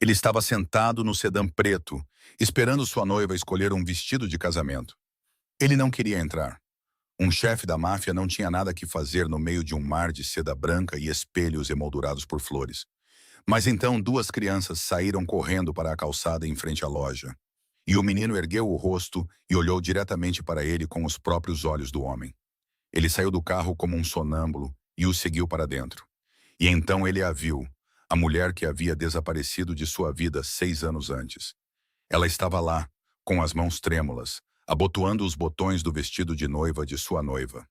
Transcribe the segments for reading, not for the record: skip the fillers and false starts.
Ele estava sentado no sedã preto, esperando sua noiva escolher um vestido de casamento. Ele não queria entrar. Um chefe da máfia não tinha nada que fazer no meio de um mar de seda branca e espelhos emoldurados por flores. Mas então duas crianças saíram correndo para a calçada em frente à loja. E o menino ergueu o rosto e olhou diretamente para ele com os próprios olhos do homem. Ele saiu do carro como um sonâmbulo e o seguiu para dentro. E então ele a viu, a mulher que havia desaparecido de sua vida 6 anos antes. Ela estava lá, com as mãos trêmulas, abotoando os botões do vestido de noiva de sua noiva.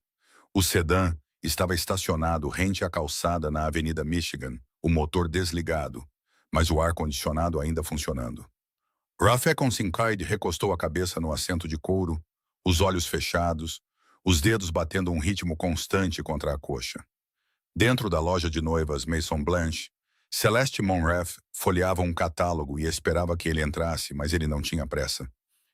O sedã estava estacionado rente à calçada na Avenida Michigan, o motor desligado, mas o ar-condicionado ainda funcionando. Rafekon Kincaid recostou a cabeça no assento de couro, os olhos fechados, os dedos batendo um ritmo constante contra a coxa. Dentro da loja de noivas Maison Blanche, Celeste Monref folheava um catálogo e esperava que ele entrasse, mas ele não tinha pressa.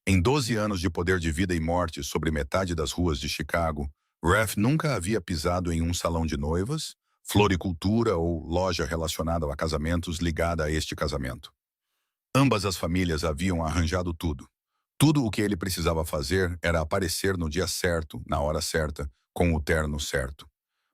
Em 12 anos de poder de vida e morte sobre metade das ruas de Chicago, Ref nunca havia pisado em um salão de noivas, floricultura ou loja relacionada a casamentos ligada a este casamento. Ambas as famílias haviam arranjado tudo. Tudo o que ele precisava fazer era aparecer no dia certo, na hora certa, com o terno certo.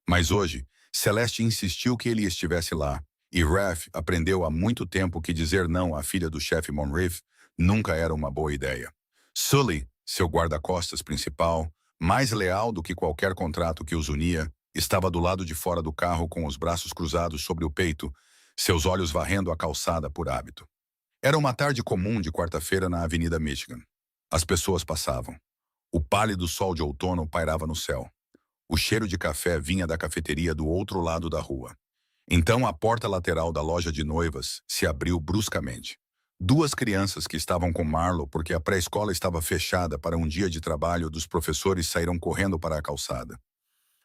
Mas hoje, Celeste insistiu que ele estivesse lá, e Ref aprendeu há muito tempo que dizer não à filha do chefe Monrief nunca era uma boa ideia. Sully, seu guarda-costas principal, mais leal do que qualquer contrato que os unia, estava do lado de fora do carro com os braços cruzados sobre o peito, seus olhos varrendo a calçada por hábito. Era uma tarde comum de quarta-feira na Avenida Michigan. As pessoas passavam. O pálido sol de outono pairava no céu. O cheiro de café vinha da cafeteria do outro lado da rua. Então a porta lateral da loja de noivas se abriu bruscamente. Duas crianças que estavam com Marlo porque a pré-escola estava fechada para um dia de trabalho dos professores saíram correndo para a calçada.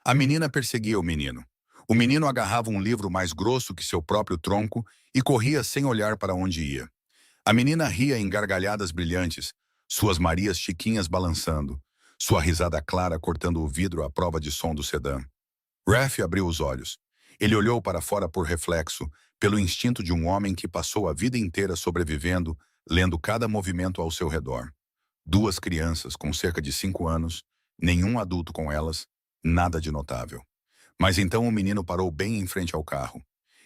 A menina perseguia o menino. O menino agarrava um livro mais grosso que seu próprio tronco e corria sem olhar para onde ia. A menina ria em gargalhadas brilhantes, suas Marias chiquinhas balançando, sua risada clara cortando o vidro à prova de som do sedã. Ref abriu os olhos. Ele olhou para fora por reflexo, pelo instinto de um homem que passou a vida inteira sobrevivendo, lendo cada movimento ao seu redor. Duas crianças com cerca de 5 anos, nenhum adulto com elas, nada de notável. Mas então o menino parou bem em frente ao carro.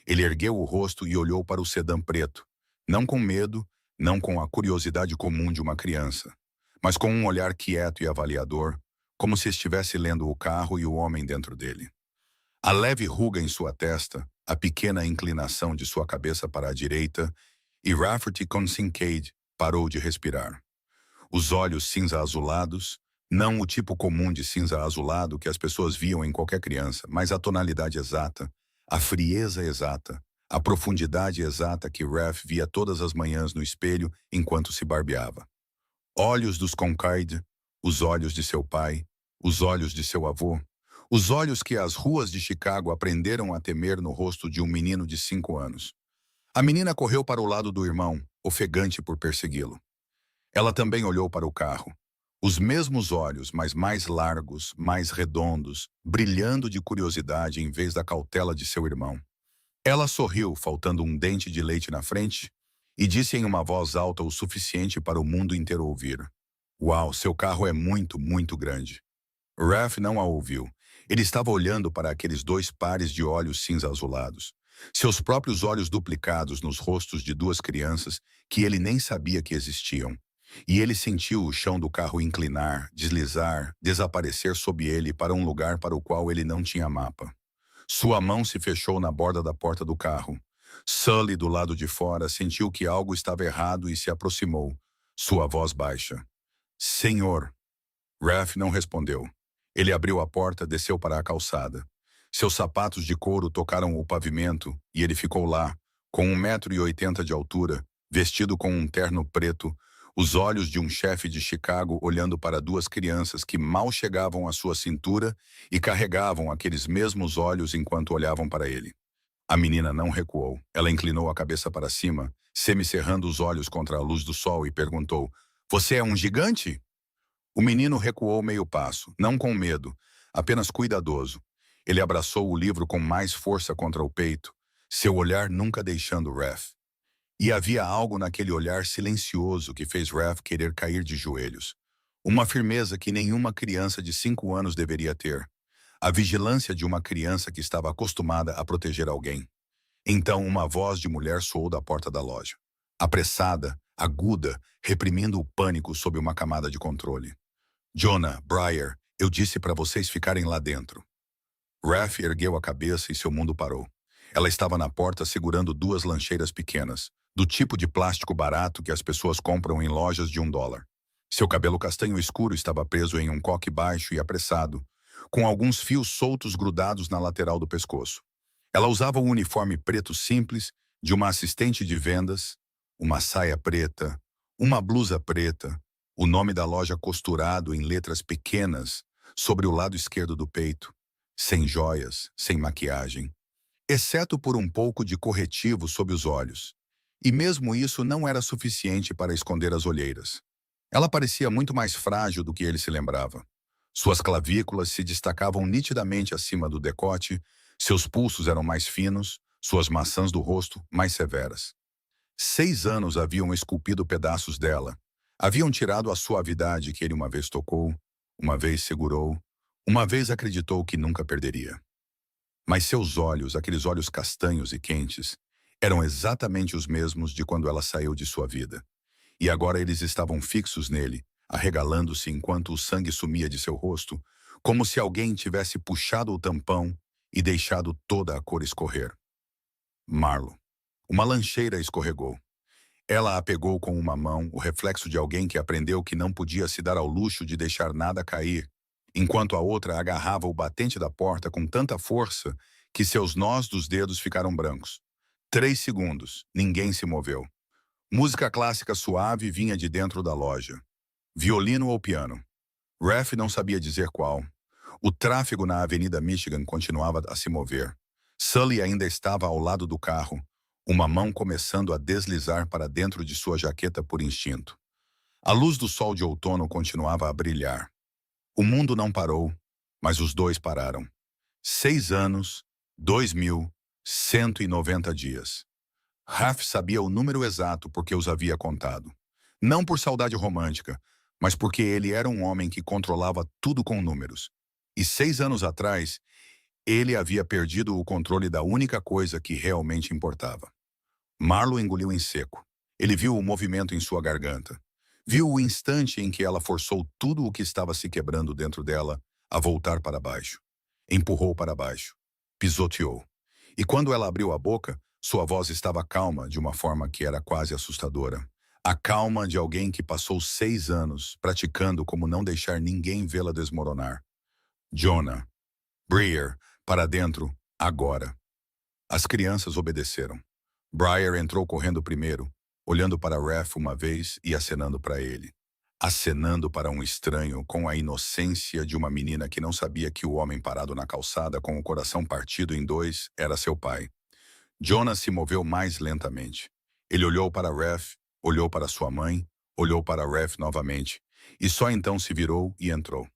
Ele ergueu o rosto e olhou para o sedã preto, não com medo, não com a curiosidade comum de uma criança, mas com um olhar quieto e avaliador, como se estivesse lendo o carro e o homem dentro dele. A leve ruga em sua testa, a pequena inclinação de sua cabeça para a direita, e Rafferty Kincaid parou de respirar. Os olhos cinza-azulados, não o tipo comum de cinza azulado que as pessoas viam em qualquer criança, mas a tonalidade exata, a frieza exata, a profundidade exata que Ref via todas as manhãs no espelho enquanto se barbeava. Olhos dos Kincaid, os olhos de seu pai, os olhos de seu avô, os olhos que as ruas de Chicago aprenderam a temer no rosto de um menino de 5 anos. A menina correu para o lado do irmão, ofegante por persegui-lo. Ela também olhou para o carro. Os mesmos olhos, mas mais largos, mais redondos, brilhando de curiosidade em vez da cautela de seu irmão. Ela sorriu, faltando um dente de leite na frente, e disse em uma voz alta o suficiente para o mundo inteiro ouvir. Uau, seu carro é muito, muito grande. Raf não a ouviu. Ele estava olhando para aqueles dois pares de olhos cinza-azulados. Seus próprios olhos duplicados nos rostos de duas crianças que ele nem sabia que existiam. E ele sentiu o chão do carro inclinar, deslizar, desaparecer sob ele para um lugar para o qual ele não tinha mapa. Sua mão se fechou na borda da porta do carro. Sully, do lado de fora, sentiu que algo estava errado e se aproximou, sua voz baixa. Senhor. Raf não respondeu. Ele abriu a porta, desceu para a calçada. Seus sapatos de couro tocaram o pavimento e ele ficou lá, com 1,80 m de altura, vestido com um terno preto, os olhos de um chefe de Chicago olhando para duas crianças que mal chegavam à sua cintura e carregavam aqueles mesmos olhos enquanto olhavam para ele. A menina não recuou. Ela inclinou a cabeça para cima, semicerrando os olhos contra a luz do sol e perguntou, Você é um gigante? O menino recuou meio passo, não com medo, apenas cuidadoso. Ele abraçou o livro com mais força contra o peito, seu olhar nunca deixando Raf. E havia algo naquele olhar silencioso que fez Ralph querer cair de joelhos. Uma firmeza que nenhuma criança de 5 anos deveria ter. A vigilância de uma criança que estava acostumada a proteger alguém. Então uma voz de mulher soou da porta da loja. Apressada, aguda, reprimindo o pânico sob uma camada de controle. Jonah, Briar, eu disse para vocês ficarem lá dentro. Ralph ergueu a cabeça e seu mundo parou. Ela estava na porta segurando 2 lancheiras pequenas, do tipo de plástico barato que as pessoas compram em lojas de $1. Seu cabelo castanho escuro estava preso em um coque baixo e apressado, com alguns fios soltos grudados na lateral do pescoço. Ela usava um uniforme preto simples de uma assistente de vendas, uma saia preta, uma blusa preta, o nome da loja costurado em letras pequenas sobre o lado esquerdo do peito, sem joias, sem maquiagem, exceto por um pouco de corretivo sob os olhos. E mesmo isso não era suficiente para esconder as olheiras. Ela parecia muito mais frágil do que ele se lembrava. Suas clavículas se destacavam nitidamente acima do decote, seus pulsos eram mais finos, suas maçãs do rosto mais severas. 6 anos haviam esculpido pedaços dela. Haviam tirado a suavidade que ele uma vez tocou, uma vez segurou, uma vez acreditou que nunca perderia. Mas seus olhos, aqueles olhos castanhos e quentes, eram exatamente os mesmos de quando ela saiu de sua vida. E agora eles estavam fixos nele, arregalando-se enquanto o sangue sumia de seu rosto, como se alguém tivesse puxado o tampão e deixado toda a cor escorrer. Marlo. Uma lancheira escorregou. Ela a pegou com uma mão, o reflexo de alguém que aprendeu que não podia se dar ao luxo de deixar nada cair, enquanto a outra agarrava o batente da porta com tanta força que seus nós dos dedos ficaram brancos. 3 segundos. Ninguém se moveu. Música clássica suave vinha de dentro da loja. Violino ou piano. Ralph não sabia dizer qual. O tráfego na Avenida Michigan continuava a se mover. Sully ainda estava ao lado do carro, uma mão começando a deslizar para dentro de sua jaqueta por instinto. A luz do sol de outono continuava a brilhar. O mundo não parou, mas os dois pararam. 6 anos, 2.190 dias. Ralph sabia o número exato porque os havia contado. Não por saudade romântica, mas porque ele era um homem que controlava tudo com números. E 6 anos atrás, ele havia perdido o controle da única coisa que realmente importava. Marlo engoliu em seco. Ele viu o movimento em sua garganta. Viu o instante em que ela forçou tudo o que estava se quebrando dentro dela a voltar para baixo. Empurrou para baixo. Pisoteou. E quando ela abriu a boca, sua voz estava calma de uma forma que era quase assustadora. A calma de alguém que passou 6 anos praticando como não deixar ninguém vê-la desmoronar. Jonah. Briar, para dentro, agora. As crianças obedeceram. Briar entrou correndo primeiro, olhando para Ralph uma vez e acenando para ele. Acenando para um estranho com a inocência de uma menina que não sabia que o homem parado na calçada com o coração partido em 2 era seu pai. Jonah se moveu mais lentamente. Ele olhou para Ralph, olhou para sua mãe, olhou para Ralph novamente, e só então se virou e entrou.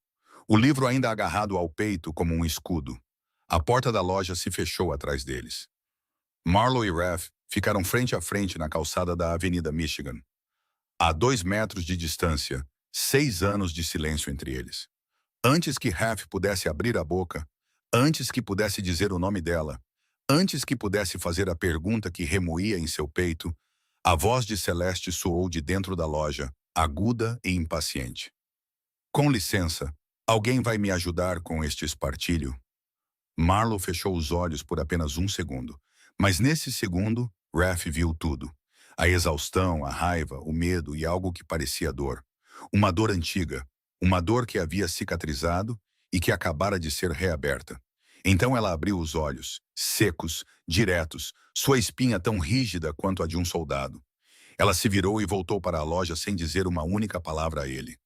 O livro ainda agarrado ao peito como um escudo. A porta da loja se fechou atrás deles. Marlo e Ralph ficaram frente a frente na calçada da Avenida Michigan. A 2 metros de distância, 6 anos de silêncio entre eles. Antes que Ralph pudesse abrir a boca, antes que pudesse dizer o nome dela, antes que pudesse fazer a pergunta que remoía em seu peito, a voz de Celeste soou de dentro da loja, aguda e impaciente. Com licença, alguém vai me ajudar com este espartilho? Marlo fechou os olhos por apenas 1 segundo, mas nesse segundo, Ralph viu tudo. A exaustão, a raiva, o medo e algo que parecia dor. Uma dor antiga, uma dor que havia cicatrizado e que acabara de ser reaberta. Então ela abriu os olhos, secos, diretos, sua espinha tão rígida quanto a de um soldado. Ela se virou e voltou para a loja sem dizer uma única palavra a ele.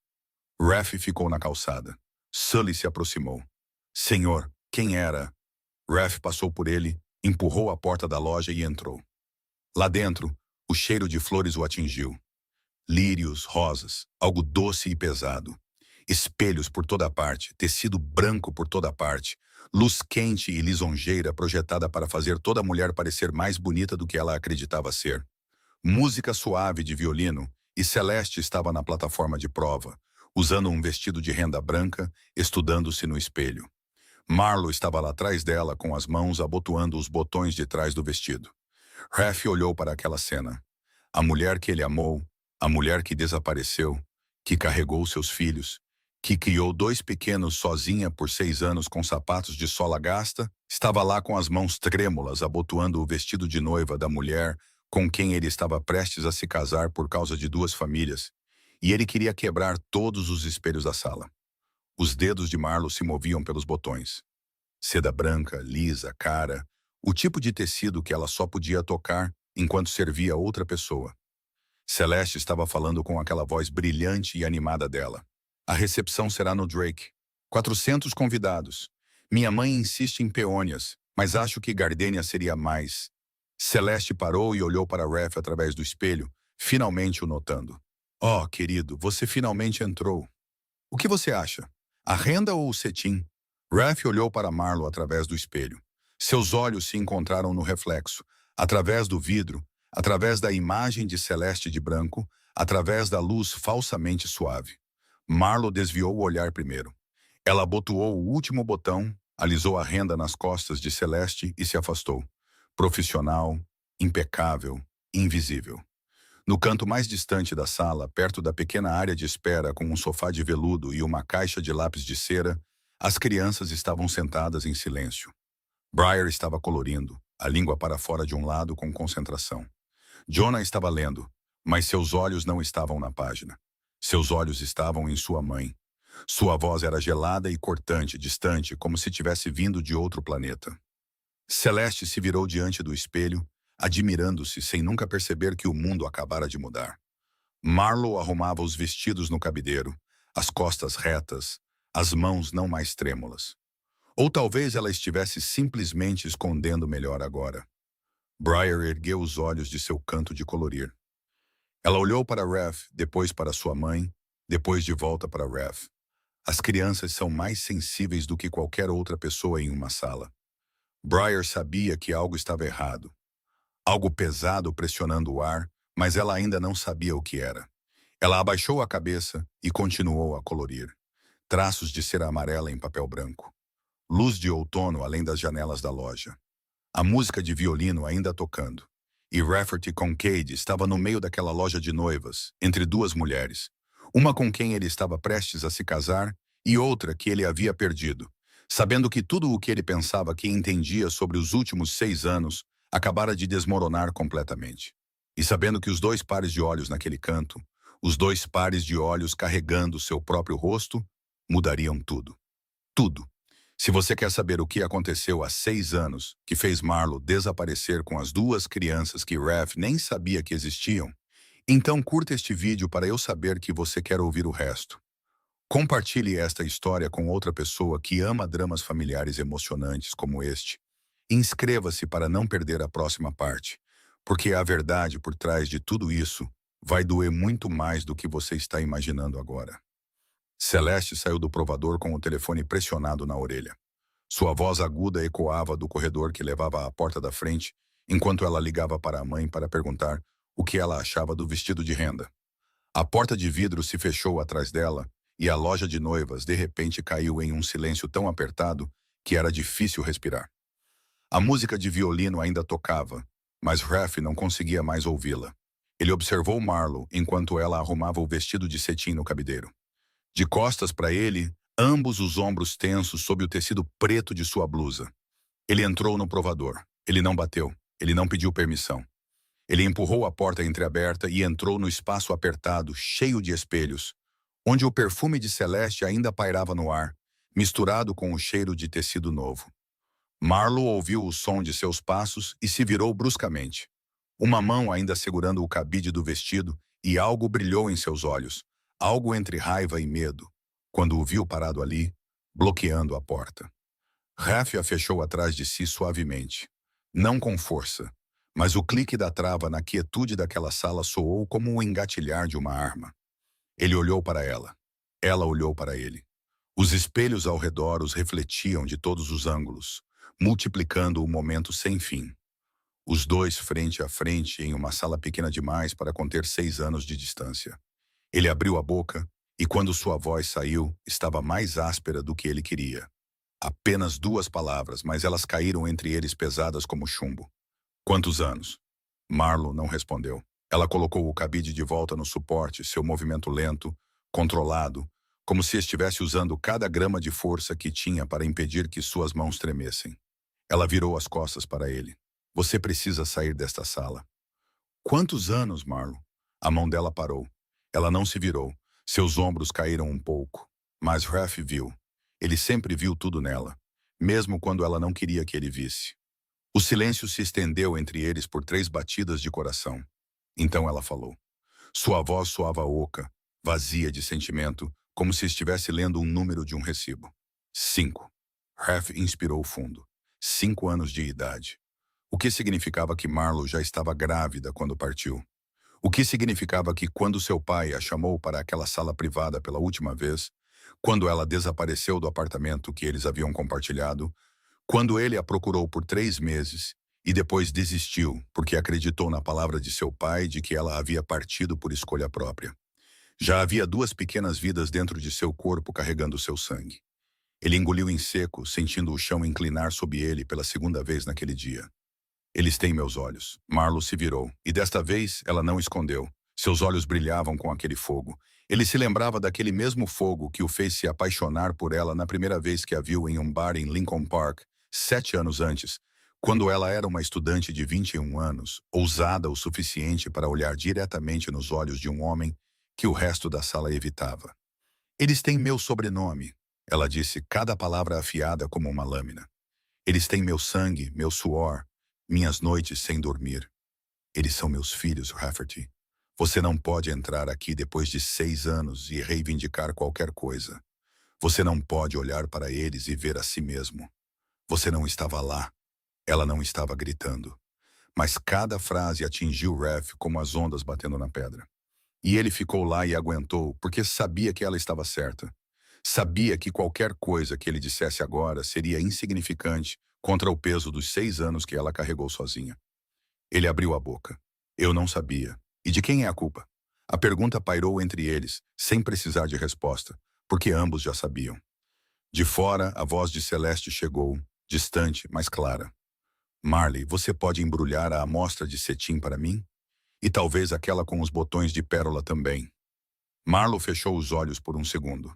Ralph ficou na calçada. Sully se aproximou. Senhor, quem era? Ralph passou por ele, empurrou a porta da loja e entrou. Lá dentro, o cheiro de flores o atingiu. Lírios, rosas, algo doce e pesado. Espelhos por toda parte, tecido branco por toda parte, luz quente e lisonjeira projetada para fazer toda mulher parecer mais bonita do que ela acreditava ser. música suave de violino, e Celeste estava na plataforma de prova, usando um vestido de renda branca, estudando-se no espelho. Marlo estava lá atrás dela, com as mãos abotoando os botões de trás do vestido. Raf olhou para aquela cena. A mulher que ele amou, a mulher que desapareceu, que carregou seus filhos, que criou dois pequenos sozinha por 6 anos com sapatos de sola gasta, estava lá com as mãos trêmulas abotoando o vestido de noiva da mulher com quem ele estava prestes a se casar por causa de 2 famílias, e ele queria quebrar todos os espelhos da sala. Os dedos de Marlo se moviam pelos botões. Seda branca, lisa, cara, o tipo de tecido que ela só podia tocar enquanto servia outra pessoa. Celeste estava falando com aquela voz brilhante e animada dela. A recepção será no Drake. 400 convidados. Minha mãe insiste em peônias, mas acho que gardênia seria mais. Celeste parou e olhou para Raf através do espelho, finalmente o notando. Oh, querido, você finalmente entrou. O que você acha? A renda ou o cetim? Raf olhou para Marlo através do espelho. Seus olhos se encontraram no reflexo, através do vidro, através da imagem de Celeste de branco, através da luz falsamente suave. Marlo desviou o olhar primeiro. Ela abotoou o último botão, alisou a renda nas costas de Celeste e se afastou. Profissional, impecável, invisível. No canto mais distante da sala, perto da pequena área de espera com um sofá de veludo e uma caixa de lápis de cera, as crianças estavam sentadas em silêncio. Briar estava colorindo, a língua para fora de um lado com concentração. Jonah estava lendo, mas seus olhos não estavam na página. Seus olhos estavam em sua mãe. Sua voz era gelada e cortante, distante, como se tivesse vindo de outro planeta. Celeste se virou diante do espelho, admirando-se sem nunca perceber que o mundo acabara de mudar. Marlo arrumava os vestidos no cabideiro, as costas retas, as mãos não mais trêmulas. Ou talvez ela estivesse simplesmente escondendo melhor agora. Briar ergueu os olhos de seu canto de colorir. Ela olhou para Raf, depois para sua mãe, depois de volta para Raf. As crianças são mais sensíveis do que qualquer outra pessoa em uma sala. Briar sabia que algo estava errado. Algo pesado pressionando o ar, mas ela ainda não sabia o que era. Ela abaixou a cabeça e continuou a colorir. Traços de cera amarela em papel branco. Luz de outono além das janelas da loja. A música de violino ainda tocando. E Rafferty Kincaid estava no meio daquela loja de noivas, entre 2 mulheres. Uma com quem ele estava prestes a se casar e outra que ele havia perdido, sabendo que tudo o que ele pensava que entendia sobre os últimos 6 anos acabara de desmoronar completamente. E sabendo que os 2 pares de olhos naquele canto, os 2 pares de olhos carregando seu próprio rosto, mudariam tudo. Tudo. Se você quer saber o que aconteceu há 6 anos, que fez Marlo desaparecer com as 2 crianças que Raf nem sabia que existiam, então curta este vídeo para eu saber que você quer ouvir o resto. Compartilhe esta história com outra pessoa que ama dramas familiares emocionantes como este. E inscreva-se para não perder a próxima parte, porque a verdade por trás de tudo isso vai doer muito mais do que você está imaginando agora. Celeste saiu do provador com o telefone pressionado na orelha. Sua voz aguda ecoava do corredor que levava à porta da frente, enquanto ela ligava para a mãe para perguntar o que ela achava do vestido de renda. A porta de vidro se fechou atrás dela e a loja de noivas de repente caiu em um silêncio tão apertado que era difícil respirar. A música de violino ainda tocava, mas Raf não conseguia mais ouvi-la. Ele observou Marlo enquanto ela arrumava o vestido de cetim no cabideiro. De costas para ele, ambos os ombros tensos sob o tecido preto de sua blusa. Ele entrou no provador. Ele não bateu. Ele não pediu permissão. Ele empurrou a porta entreaberta e entrou no espaço apertado, cheio de espelhos, onde o perfume de Celeste ainda pairava no ar, misturado com o cheiro de tecido novo. Marlo ouviu o som de seus passos e se virou bruscamente. Uma mão ainda segurando o cabide do vestido e algo brilhou em seus olhos, algo entre raiva e medo, quando o viu parado ali, bloqueando a porta. Raf a fechou atrás de si suavemente, não com força, mas o clique da trava na quietude daquela sala soou como o engatilhar de uma arma. Ele olhou para ela. Ela olhou para ele. Os espelhos ao redor os refletiam de todos os ângulos, multiplicando o momento sem fim. os dois frente a frente em uma sala pequena demais para conter 6 anos de distância. Ele abriu a boca, e quando sua voz saiu, estava mais áspera do que ele queria. Apenas 2 palavras, mas elas caíram entre eles pesadas como chumbo. Quantos anos? Marlo não respondeu. Ela colocou o cabide de volta no suporte, seu movimento lento, controlado, como se estivesse usando cada grama de força que tinha para impedir que suas mãos tremessem. Ela virou as costas para ele. Você precisa sair desta sala. Quantos anos, Marlo? A mão dela parou. Ela não se virou. Seus ombros caíram um pouco. Mas Raf viu. Ele sempre viu tudo nela, mesmo quando ela não queria que ele visse. O silêncio se estendeu entre eles por 3 batidas de coração. Então ela falou. Sua voz soava oca, vazia de sentimento, como se estivesse lendo um número de um recibo. 5. Raf inspirou fundo. 5 anos de idade. O que significava que Marlo já estava grávida quando partiu? O que significava que quando seu pai a chamou para aquela sala privada pela última vez, quando ela desapareceu do apartamento que eles haviam compartilhado, quando ele a procurou por 3 meses e depois desistiu porque acreditou na palavra de seu pai de que ela havia partido por escolha própria. Já havia 2 pequenas vidas dentro de seu corpo carregando seu sangue. Ele engoliu em seco, sentindo o chão inclinar sob ele pela 2ª vez naquele dia. Eles têm meus olhos. Marlo se virou, e desta vez ela não escondeu. Seus olhos brilhavam com aquele fogo. Ele se lembrava daquele mesmo fogo que o fez se apaixonar por ela na primeira vez que a viu em um bar em Lincoln Park, 7 anos antes, quando ela era uma estudante de 21 anos, ousada o suficiente para olhar diretamente nos olhos de um homem que o resto da sala evitava. Eles têm meu sobrenome, ela disse, cada palavra afiada como uma lâmina. Eles têm meu sangue, meu suor, minhas noites sem dormir. Eles são meus filhos, Rafferty. Você não pode entrar aqui depois de 6 anos e reivindicar qualquer coisa. Você não pode olhar para eles e ver a si mesmo. Você não estava lá. Ela não estava gritando. Mas cada frase atingiu Raf como as ondas batendo na pedra. E ele ficou lá e aguentou, porque sabia que ela estava certa. Sabia que qualquer coisa que ele dissesse agora seria insignificante contra o peso dos 6 anos que ela carregou sozinha. Ele abriu a boca. Eu não sabia. E de quem é a culpa? A pergunta pairou entre eles, sem precisar de resposta, porque ambos já sabiam. De fora, a voz de Celeste chegou, distante, mas clara. Marley, você pode embrulhar a amostra de cetim para mim? E talvez aquela com os botões de pérola também. Marlo fechou os olhos por um segundo.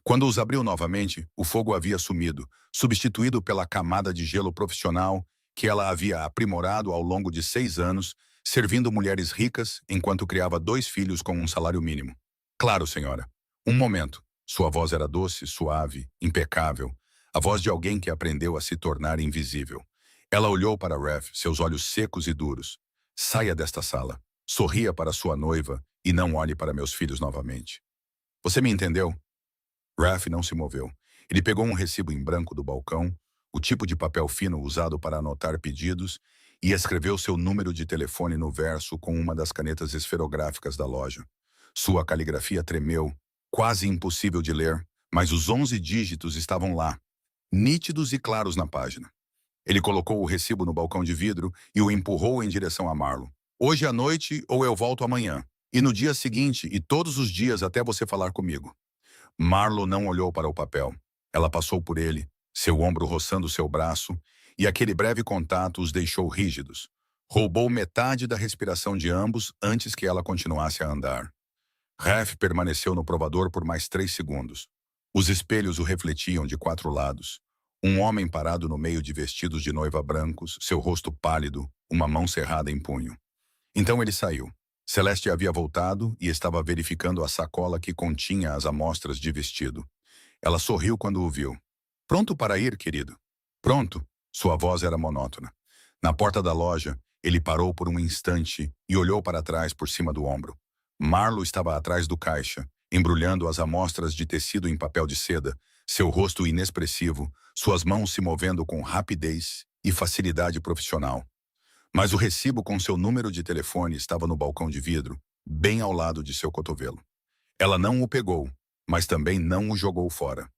Quando os abriu novamente, o fogo havia sumido, substituído pela camada de gelo profissional que ela havia aprimorado ao longo de 6 anos, servindo mulheres ricas enquanto criava 2 filhos com um salário mínimo. Claro, senhora. Um momento. Sua voz era doce, suave, impecável. A voz de alguém que aprendeu a se tornar invisível. Ela olhou para Raf, seus olhos secos e duros. Saia desta sala. Sorria para sua noiva e não olhe para meus filhos novamente. Você me entendeu? Raf não se moveu. Ele pegou um recibo em branco do balcão, o tipo de papel fino usado para anotar pedidos, e escreveu seu número de telefone no verso com uma das canetas esferográficas da loja. Sua caligrafia tremeu, quase impossível de ler, mas os 11 dígitos estavam lá, nítidos e claros na página. Ele colocou o recibo no balcão de vidro e o empurrou em direção a Marlo. Hoje à noite ou eu volto amanhã. E no dia seguinte e todos os dias até você falar comigo. Marlo não olhou para o papel. Ela passou por ele, seu ombro roçando seu braço, e aquele breve contato os deixou rígidos. Roubou metade da respiração de ambos antes que ela continuasse a andar. Raf permaneceu no provador por mais 3 segundos. Os espelhos o refletiam de 4 lados. Um homem parado no meio de vestidos de noiva brancos, seu rosto pálido, uma mão cerrada em punho. Então ele saiu. Celeste havia voltado e estava verificando a sacola que continha as amostras de vestido. Ela sorriu quando o viu. Pronto para ir, querido? Pronto. Sua voz era monótona. Na porta da loja, ele parou por um instante e olhou para trás por cima do ombro. Marlo estava atrás do caixa, embrulhando as amostras de tecido em papel de seda, seu rosto inexpressivo, suas mãos se movendo com rapidez e facilidade profissional. Mas o recibo com seu número de telefone estava no balcão de vidro, bem ao lado de seu cotovelo. Ela não o pegou, mas também não o jogou fora.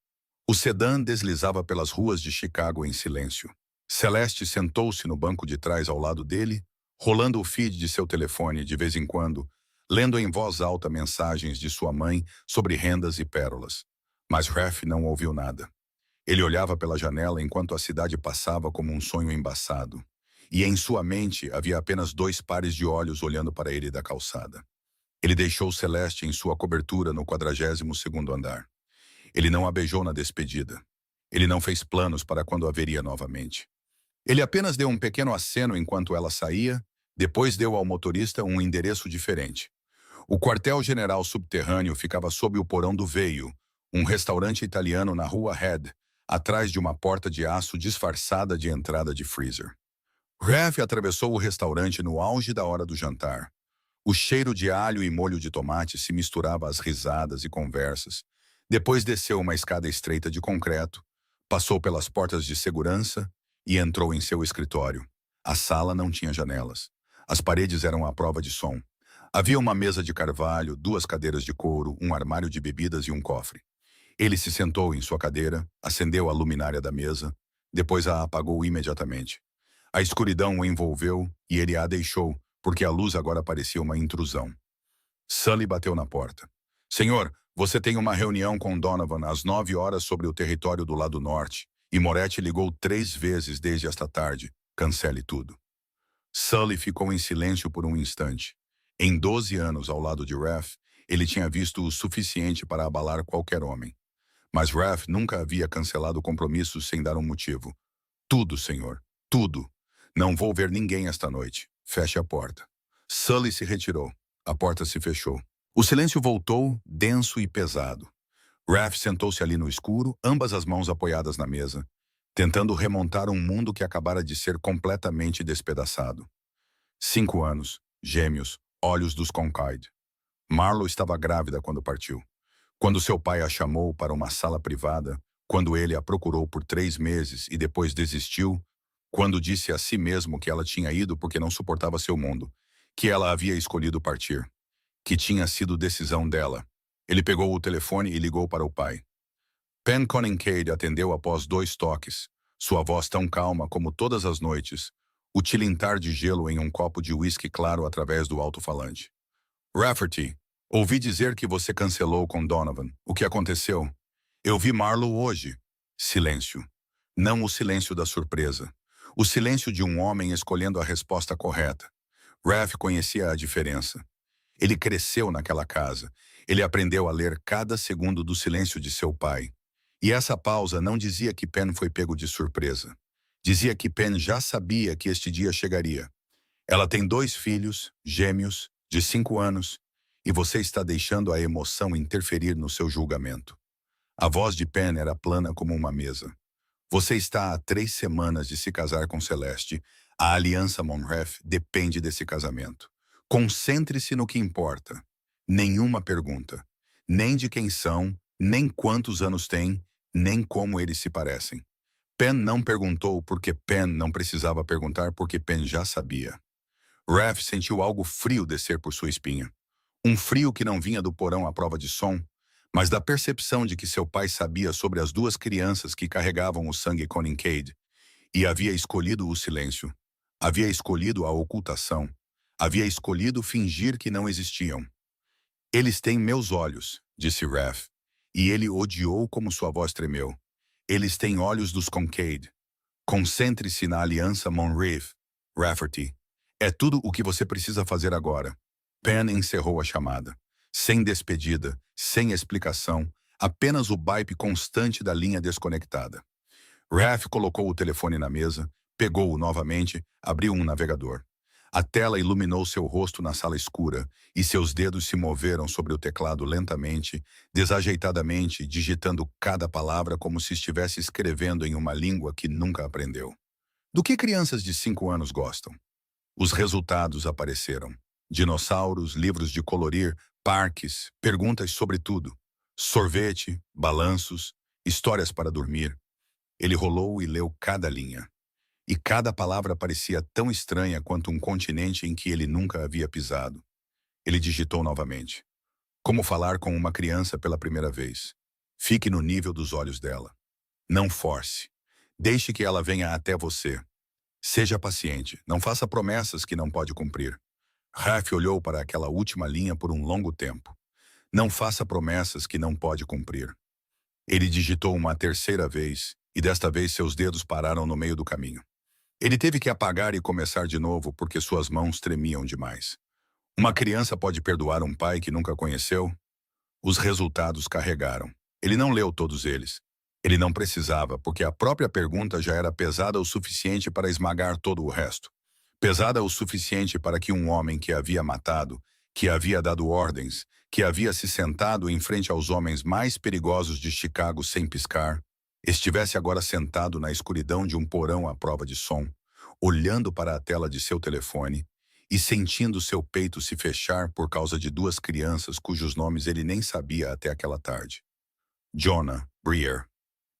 O sedã deslizava pelas ruas de Chicago em silêncio. Celeste sentou-se no banco de trás ao lado dele, rolando o feed de seu telefone de vez em quando, lendo em voz alta mensagens de sua mãe sobre rendas e pérolas. Mas Raf não ouviu nada. Ele olhava pela janela enquanto a cidade passava como um sonho embaçado. E em sua mente havia apenas dois pares de olhos olhando para ele da calçada. Ele deixou Celeste em sua cobertura no 42º andar. Ele não a beijou na despedida. Ele não fez planos para quando a veria novamente. Ele apenas deu um pequeno aceno enquanto ela saía, depois deu ao motorista um endereço diferente. O quartel-general subterrâneo ficava sob o porão do Veio, um restaurante italiano na rua Head, atrás de uma porta de aço disfarçada de entrada de freezer. Rev atravessou o restaurante no auge da hora do jantar. O cheiro de alho e molho de tomate se misturava às risadas e conversas. Depois desceu uma escada estreita de concreto, passou pelas portas de segurança e entrou em seu escritório. A sala não tinha janelas. As paredes eram à prova de som. Havia uma mesa de carvalho, duas cadeiras de couro, um armário de bebidas e um cofre. Ele se sentou em sua cadeira, acendeu a luminária da mesa, depois a apagou imediatamente. A escuridão o envolveu e ele a deixou, porque a luz agora parecia uma intrusão. Sully bateu na porta. Senhor, você tem uma reunião com Donovan às 9 horas sobre o território do lado norte, e Moretti ligou 3 vezes desde esta tarde. Cancele tudo. Sully ficou em silêncio por um instante. Em 12 anos ao lado de Raf, ele tinha visto o suficiente para abalar qualquer homem. Mas Raf nunca havia cancelado compromissos sem dar um motivo. Tudo, senhor. Tudo. Não vou ver ninguém esta noite. Feche a porta. Sully se retirou. A porta se fechou. O silêncio voltou, denso e pesado. Raf sentou-se ali no escuro, ambas as mãos apoiadas na mesa, tentando remontar um mundo que acabara de ser completamente despedaçado. 5 anos, gêmeos, olhos dos Concaid. Marlo estava grávida quando partiu. Quando seu pai a chamou para uma sala privada, quando ele a procurou por 3 meses e depois desistiu, quando disse a si mesmo que ela tinha ido porque não suportava seu mundo, que ela havia escolhido partir, que tinha sido decisão dela. Ele pegou o telefone e ligou para o pai. Pen Conincade atendeu após 2 toques, sua voz tão calma como todas as noites, o tilintar de gelo em um copo de uísque claro através do alto-falante. Rafferty, ouvi dizer que você cancelou com Donovan. O que aconteceu? Eu vi Marlo hoje. Silêncio. Não o silêncio da surpresa. O silêncio de um homem escolhendo a resposta correta. Raf conhecia a diferença. Ele cresceu naquela casa. Ele aprendeu a ler cada segundo do silêncio de seu pai. E essa pausa não dizia que Pen foi pego de surpresa. Dizia que Pen já sabia que este dia chegaria. Ela tem 2 filhos, gêmeos, de 5 anos, e você está deixando a emoção interferir no seu julgamento. A voz de Pen era plana como uma mesa. Você está há 3 semanas de se casar com Celeste. A aliança Monref depende desse casamento. Concentre-se no que importa. Nenhuma pergunta. Nem de quem são, nem quantos anos têm, nem como eles se parecem. Pen não perguntou porque Pen não precisava perguntar porque Pen já sabia. Raf sentiu algo frio descer por sua espinha. Um frio que não vinha do porão à prova de som, mas da percepção de que seu pai sabia sobre as 2 crianças que carregavam o sangue Conincade e havia escolhido o silêncio, havia escolhido a ocultação, havia escolhido fingir que não existiam. Eles têm meus olhos, disse Raf, e ele odiou como sua voz tremeu. Eles têm olhos dos Concaid. Concentre-se na aliança Monreef, Rafferty. É tudo o que você precisa fazer agora. Pen encerrou a chamada. Sem despedida, sem explicação, apenas o bip constante da linha desconectada. Raf colocou o telefone na mesa, pegou-o novamente, abriu um navegador. A tela iluminou seu rosto na sala escura, e seus dedos se moveram sobre o teclado lentamente, desajeitadamente, digitando cada palavra como se estivesse escrevendo em uma língua que nunca aprendeu. Do que crianças de 5 anos gostam? Os resultados apareceram. Dinossauros, livros de colorir, parques, perguntas sobre tudo. Sorvete, balanços, histórias para dormir. Ele rolou e leu cada linha. E cada palavra parecia tão estranha quanto um continente em que ele nunca havia pisado. Ele digitou novamente. Como falar com uma criança pela primeira vez. Fique no nível dos olhos dela. Não force. Deixe que ela venha até você. Seja paciente. Não faça promessas que não pode cumprir. Ralph olhou para aquela última linha por um longo tempo. Não faça promessas que não pode cumprir. Ele digitou uma terceira vez, e desta vez seus dedos pararam no meio do caminho. Ele teve que apagar e começar de novo porque suas mãos tremiam demais. Uma criança pode perdoar um pai que nunca conheceu? Os resultados carregaram. Ele não leu todos eles. Ele não precisava, porque a própria pergunta já era pesada o suficiente para esmagar todo o resto. Pesada o suficiente para que um homem que havia matado, que havia dado ordens, que havia se sentado em frente aos homens mais perigosos de Chicago sem piscar, estivesse agora sentado na escuridão de um porão à prova de som, olhando para a tela de seu telefone e sentindo seu peito se fechar por causa de duas crianças cujos nomes ele nem sabia até aquela tarde. Jonah Breer.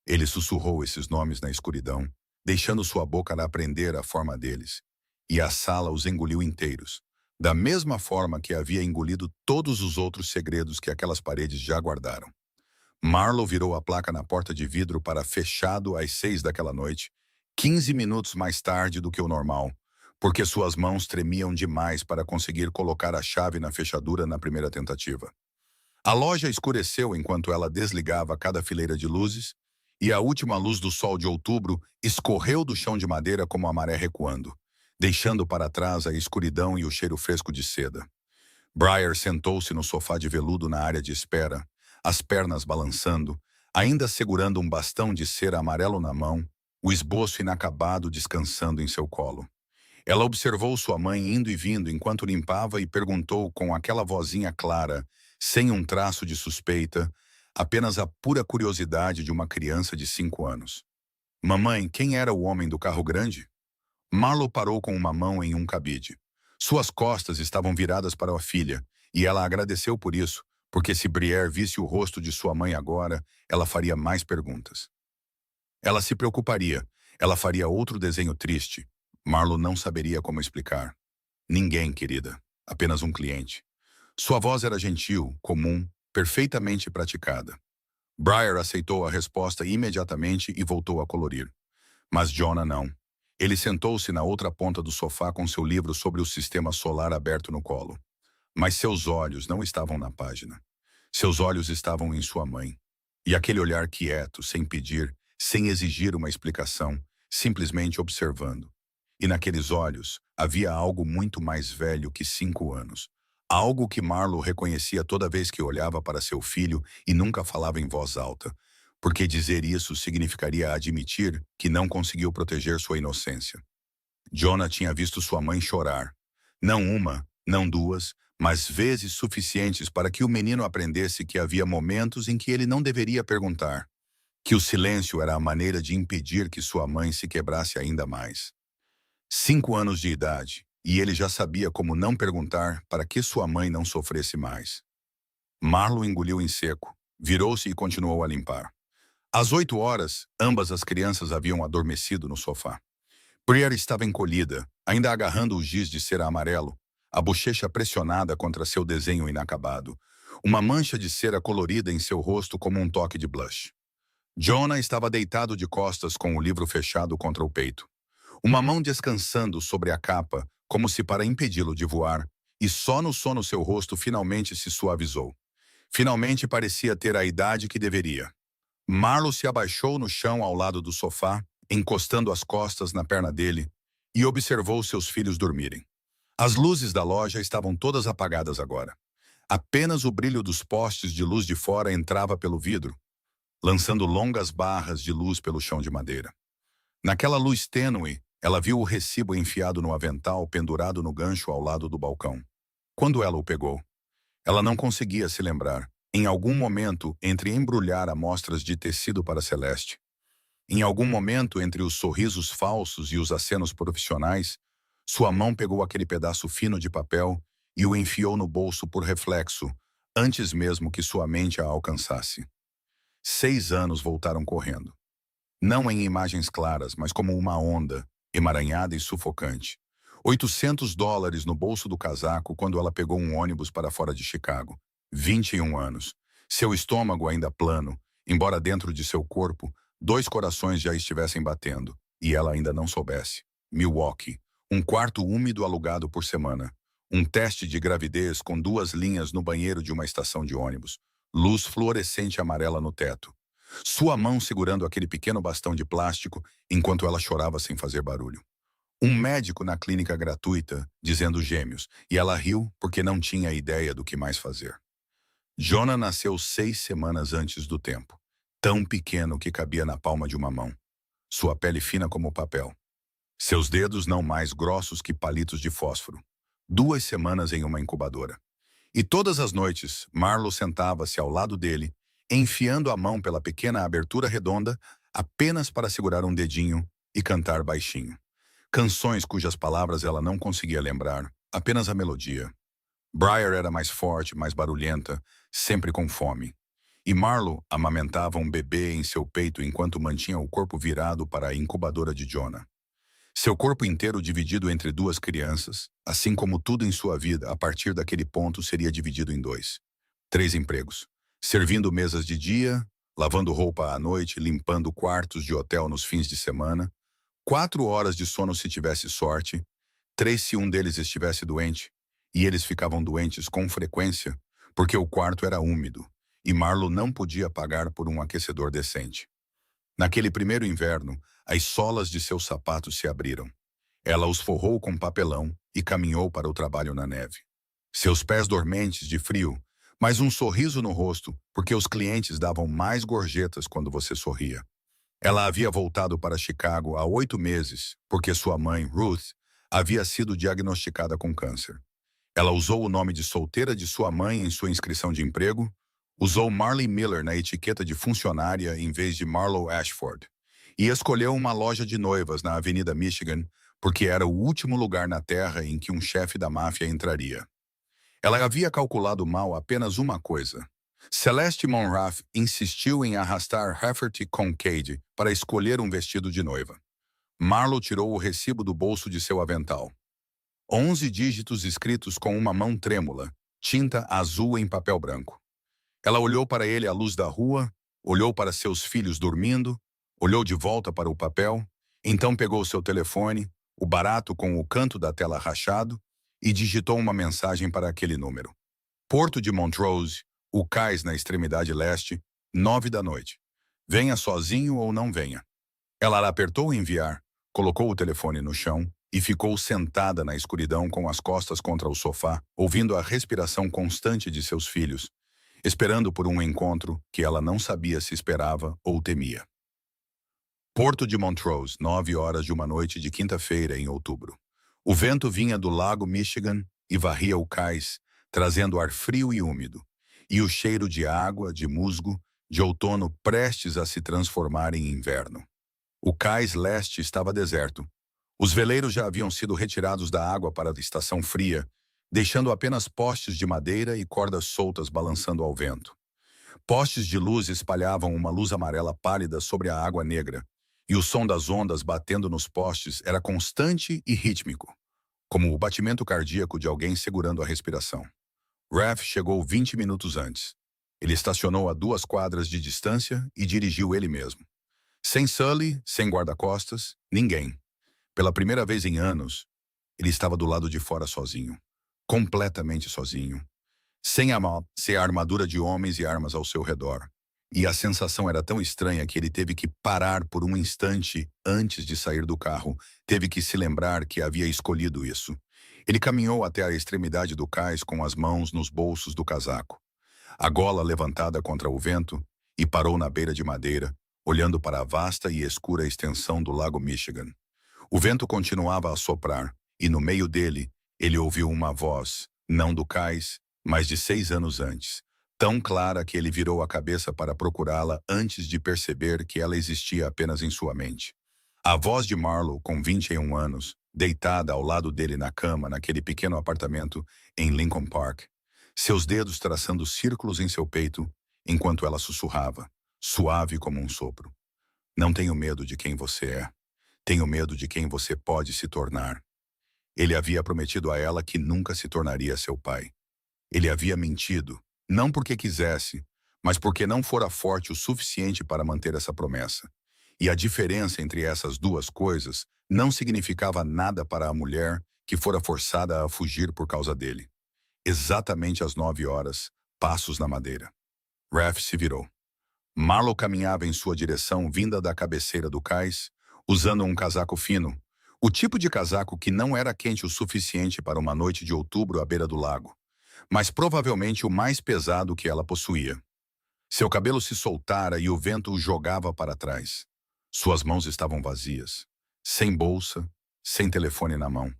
Ele sussurrou esses nomes na escuridão, deixando sua boca aprender a forma deles, e a sala os engoliu inteiros, da mesma forma que havia engolido todos os outros segredos que aquelas paredes já guardaram. Marlowe virou a placa na porta de vidro para fechado às 6 daquela noite, 15 minutos mais tarde do que o normal, porque suas mãos tremiam demais para conseguir colocar a chave na fechadura na primeira tentativa. A loja escureceu enquanto ela desligava cada fileira de luzes, e a última luz do sol de outubro escorreu do chão de madeira como a maré recuando, deixando para trás a escuridão e o cheiro fresco de seda. Breer sentou-se no sofá de veludo na área de espera, as pernas balançando, ainda segurando um bastão de cera amarelo na mão, o esboço inacabado descansando em seu colo. Ela observou sua mãe indo e vindo enquanto limpava e perguntou com aquela vozinha clara, sem um traço de suspeita, apenas a pura curiosidade de uma criança de 5 anos. Mamãe, quem era o homem do carro grande? Marlowe parou com uma mão em um cabide. Suas costas estavam viradas para a filha, e ela agradeceu por isso, porque se Breer visse o rosto de sua mãe agora, ela faria mais perguntas. Ela se preocuparia, ela faria outro desenho triste. Marlowe não saberia como explicar. Ninguém, querida. Apenas um cliente. Sua voz era gentil, comum, perfeitamente praticada. Breer aceitou a resposta imediatamente e voltou a colorir. Mas Jonah não. Ele sentou-se na outra ponta do sofá com seu livro sobre o sistema solar aberto no colo. Mas seus olhos não estavam na página. Seus olhos estavam em sua mãe. E aquele olhar quieto, sem pedir, sem exigir uma explicação, simplesmente observando. E naqueles olhos havia algo muito mais velho que 5 anos. Algo que Marlowe reconhecia toda vez que olhava para seu filho e nunca falava em voz alta, porque dizer isso significaria admitir que não conseguiu proteger sua inocência. Jonah tinha visto sua mãe chorar. Não uma, não duas, mas vezes suficientes para que o menino aprendesse que havia momentos em que ele não deveria perguntar, que o silêncio era a maneira de impedir que sua mãe se quebrasse ainda mais. 5 anos de idade, e ele já sabia como não perguntar para que sua mãe não sofresse mais. Marlowe engoliu em seco, virou-se e continuou a limpar. Às 8 horas, ambas as crianças haviam adormecido no sofá. Breer estava encolhida, ainda agarrando o giz de cera amarelo, a bochecha pressionada contra seu desenho inacabado, uma mancha de cera colorida em seu rosto como um toque de blush. Jonah estava deitado de costas com o livro fechado contra o peito. Uma mão descansando sobre a capa, como se para impedi-lo de voar, e só no sono seu rosto finalmente se suavizou. Finalmente parecia ter a idade que deveria. Marlowe se abaixou no chão ao lado do sofá, encostando as costas na perna dele, e observou seus filhos dormirem. As luzes da loja estavam todas apagadas agora. Apenas o brilho dos postes de luz de fora entrava pelo vidro, lançando longas barras de luz pelo chão de madeira. Naquela luz tênue, ela viu o recibo enfiado no avental pendurado no gancho ao lado do balcão. Quando ela o pegou, ela não conseguia se lembrar, em algum momento entre embrulhar amostras de tecido para Celeste, em algum momento entre os sorrisos falsos e os acenos profissionais, sua mão pegou aquele pedaço fino de papel e o enfiou no bolso por reflexo, antes mesmo que sua mente a alcançasse. 6 anos voltaram correndo. Não em imagens claras, mas como uma onda, emaranhada e sufocante. $800 no bolso do casaco quando ela pegou um ônibus para fora de Chicago. 21 anos. Seu estômago ainda plano, embora dentro de seu corpo, 2 corações já estivessem batendo, e ela ainda não soubesse. Milwaukee, um quarto úmido alugado por semana. Um teste de gravidez com 2 linhas no banheiro de uma estação de ônibus. Luz fluorescente amarela no teto. Sua mão segurando aquele pequeno bastão de plástico enquanto ela chorava sem fazer barulho. Um médico na clínica gratuita dizendo gêmeos, e ela riu porque não tinha ideia do que mais fazer. Jonah nasceu 6 semanas antes do tempo, tão pequeno que cabia na palma de uma mão. Sua pele fina como papel. Seus dedos não mais grossos que palitos de fósforo. 2 semanas em uma incubadora. E todas as noites, Marlo sentava-se ao lado dele, enfiando a mão pela pequena abertura redonda, apenas para segurar um dedinho e cantar baixinho. Canções cujas palavras ela não conseguia lembrar, apenas a melodia. Briar era mais forte, mais barulhenta, sempre com fome. E Marlo amamentava um bebê em seu peito enquanto mantinha o corpo virado para a incubadora de Jonah. Seu corpo inteiro dividido entre 2 crianças, assim como tudo em sua vida, a partir daquele ponto seria dividido em 2. 3 empregos. Servindo mesas de dia, lavando roupa à noite, limpando quartos de hotel nos fins de semana. 4 horas de sono se tivesse sorte. 3 se um deles estivesse doente. E eles ficavam doentes com frequência, porque o quarto era úmido, e Marlo não podia pagar por um aquecedor decente. Naquele primeiro inverno, as solas de seus sapatos se abriram. Ela os forrou com papelão e caminhou para o trabalho na neve. Seus pés dormentes de frio, mas um sorriso no rosto, porque os clientes davam mais gorjetas quando você sorria. Ela havia voltado para Chicago há 8 meses, porque sua mãe, Ruth, havia sido diagnosticada com câncer. Ela usou o nome de solteira de sua mãe em sua inscrição de emprego, usou Marley Miller na etiqueta de funcionária em vez de Marlo Ashford, e escolheu uma loja de noivas na Avenida Michigan porque era o último lugar na Terra em que um chefe da máfia entraria. Ela havia calculado mal apenas uma coisa. Celeste Monrath insistiu em arrastar Rafferty Concade para escolher um vestido de noiva. Marlo tirou o recibo do bolso de seu avental. 11 dígitos escritos com uma mão trêmula, tinta azul em papel branco. Ela olhou para ele à luz da rua, olhou para seus filhos dormindo, olhou de volta para o papel, então pegou seu telefone, o barato com o canto da tela rachado, e digitou uma mensagem para aquele número. Porto de Montrose, o cais na extremidade leste, 9 da noite. Venha sozinho ou não venha. Ela apertou enviar, colocou o telefone no chão e ficou sentada na escuridão com as costas contra o sofá, ouvindo a respiração constante de seus filhos, esperando por um encontro que ela não sabia se esperava ou temia. Porto de Montrose, 9 horas de uma noite de quinta-feira em outubro. O vento vinha do lago Michigan e varria o cais, trazendo ar frio e úmido, e o cheiro de água, de musgo, de outono prestes a se transformar em inverno. O cais leste estava deserto. Os veleiros já haviam sido retirados da água para a estação fria, deixando apenas postes de madeira e cordas soltas balançando ao vento. Postes de luz espalhavam uma luz amarela pálida sobre a água negra, e o som das ondas batendo nos postes era constante e rítmico, como o batimento cardíaco de alguém segurando a respiração. Raph chegou 20 minutos antes. Ele estacionou a 2 quadras de distância e dirigiu ele mesmo. Sem Sully, sem guarda-costas, ninguém. Pela primeira vez em anos, ele estava do lado de fora sozinho. Completamente sozinho. Sem a armadura de homens e armas ao seu redor. E a sensação era tão estranha que ele teve que parar por um instante antes de sair do carro. Teve que se lembrar que havia escolhido isso. Ele caminhou até a extremidade do cais com as mãos nos bolsos do casaco, a gola levantada contra o vento, e parou na beira de madeira, olhando para a vasta e escura extensão do lago Michigan. O vento continuava a soprar, e no meio dele, ele ouviu uma voz, não do cais, mas de 6 anos antes, tão clara que ele virou a cabeça para procurá-la antes de perceber que ela existia apenas em sua mente. A voz de Marlo, com 21 anos, deitada ao lado dele na cama naquele pequeno apartamento em Lincoln Park, seus dedos traçando círculos em seu peito, enquanto ela sussurrava, suave como um sopro. Não tenho medo de quem você é. Tenho medo de quem você pode se tornar. Ele havia prometido a ela que nunca se tornaria seu pai. Ele havia mentido, não porque quisesse, mas porque não fora forte o suficiente para manter essa promessa. E a diferença entre essas duas coisas não significava nada para a mulher que fora forçada a fugir por causa dele. Exatamente às 9 horas, passos na madeira. Ralph se virou. Marlo caminhava em sua direção vinda da cabeceira do cais, usando um casaco fino, o tipo de casaco que não era quente o suficiente para uma noite de outubro à beira do lago, mas provavelmente o mais pesado que ela possuía. Seu cabelo se soltara e o vento o jogava para trás. Suas mãos estavam vazias, sem bolsa, sem telefone na mão.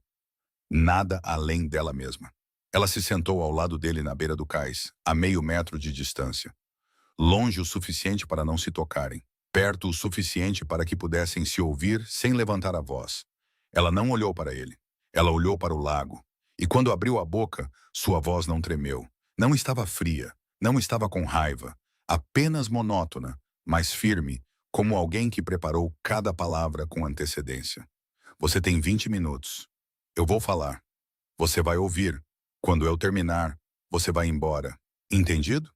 Nada além dela mesma. Ela se sentou ao lado dele na beira do cais, a meio metro de distância. Longe o suficiente para não se tocarem, perto o suficiente para que pudessem se ouvir sem levantar a voz. Ela não olhou para ele. Ela olhou para o lago. E quando abriu a boca, sua voz não tremeu. Não estava fria, não estava com raiva, apenas monótona, mas firme, como alguém que preparou cada palavra com antecedência. Você tem 20 minutos. Eu vou falar. Você vai ouvir. Quando eu terminar, você vai embora. Entendido?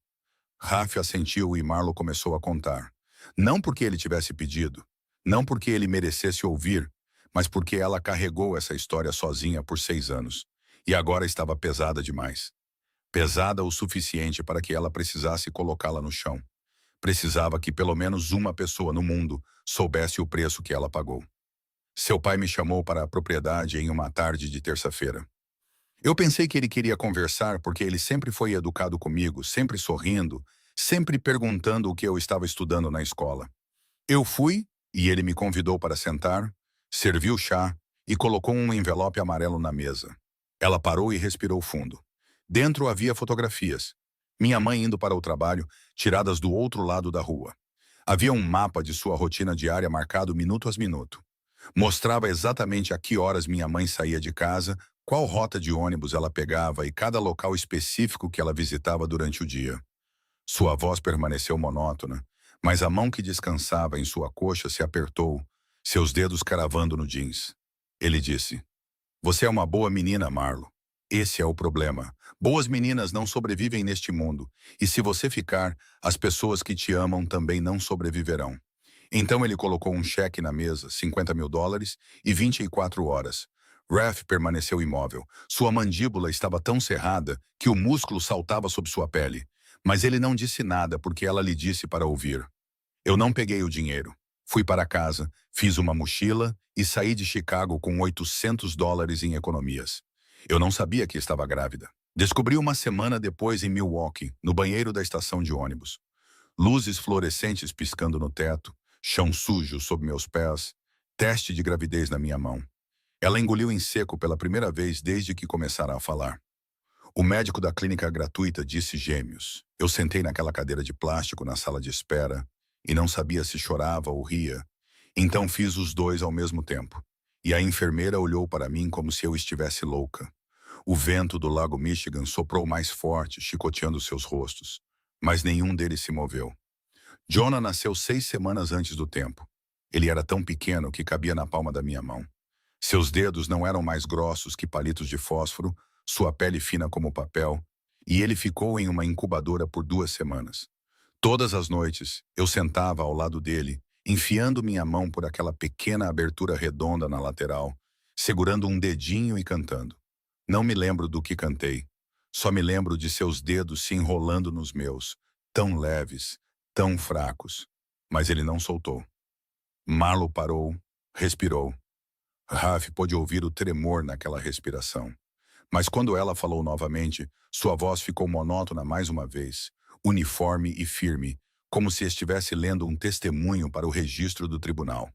Ralph assentiu e Marlo começou a contar. Não porque ele tivesse pedido, não porque ele merecesse ouvir, mas porque ela carregou essa história sozinha por 6 anos. E agora estava pesada demais. Pesada o suficiente para que ela precisasse colocá-la no chão. Precisava que pelo menos uma pessoa no mundo soubesse o preço que ela pagou. Seu pai me chamou para a propriedade em uma tarde de terça-feira. Eu pensei que ele queria conversar porque ele sempre foi educado comigo, sempre sorrindo, sempre perguntando o que eu estava estudando na escola. Eu fui e ele me convidou para sentar, serviu chá e colocou um envelope amarelo na mesa. Ela parou e respirou fundo. Dentro havia fotografias. Minha mãe indo para o trabalho, tiradas do outro lado da rua. Havia um mapa de sua rotina diária marcado minuto a minuto. Mostrava exatamente a que horas minha mãe saía de casa, qual rota de ônibus ela pegava e cada local específico que ela visitava durante o dia. Sua voz permaneceu monótona, mas a mão que descansava em sua coxa se apertou, seus dedos cravando no jeans. Ele disse: "Você é uma boa menina, Marlo. Esse é o problema. Boas meninas não sobrevivem neste mundo, e se você ficar, as pessoas que te amam também não sobreviverão." Então ele colocou um cheque na mesa, $50.000 e 24 horas. Ralph permaneceu imóvel. Sua mandíbula estava tão cerrada que o músculo saltava sob sua pele. Mas ele não disse nada porque ela lhe disse para ouvir. Eu não peguei o dinheiro. Fui para casa, fiz uma mochila e saí de Chicago com $800 em economias. Eu não sabia que estava grávida. Descobri uma semana depois em Milwaukee, no banheiro da estação de ônibus. Luzes fluorescentes piscando no teto, chão sujo sob meus pés, teste de gravidez na minha mão. Ela engoliu em seco pela primeira vez desde que começara a falar. O médico da clínica gratuita disse gêmeos. Eu sentei naquela cadeira de plástico na sala de espera e não sabia se chorava ou ria. Então fiz os dois ao mesmo tempo. E a enfermeira olhou para mim como se eu estivesse louca. O vento do lago Michigan soprou mais forte, chicoteando seus rostos. Mas nenhum deles se moveu. Jonah nasceu 6 semanas antes do tempo. Ele era tão pequeno que cabia na palma da minha mão. Seus dedos não eram mais grossos que palitos de fósforo, sua pele fina como papel, e ele ficou em uma incubadora por 2 semanas. Todas as noites, eu sentava ao lado dele, enfiando minha mão por aquela pequena abertura redonda na lateral, segurando um dedinho e cantando. Não me lembro do que cantei. Só me lembro de seus dedos se enrolando nos meus, tão leves, tão fracos. Mas ele não soltou. Marlo parou, respirou. Ralph pôde ouvir o tremor naquela respiração. Mas quando ela falou novamente, sua voz ficou monótona mais uma vez, uniforme e firme, como se estivesse lendo um testemunho para o registro do tribunal.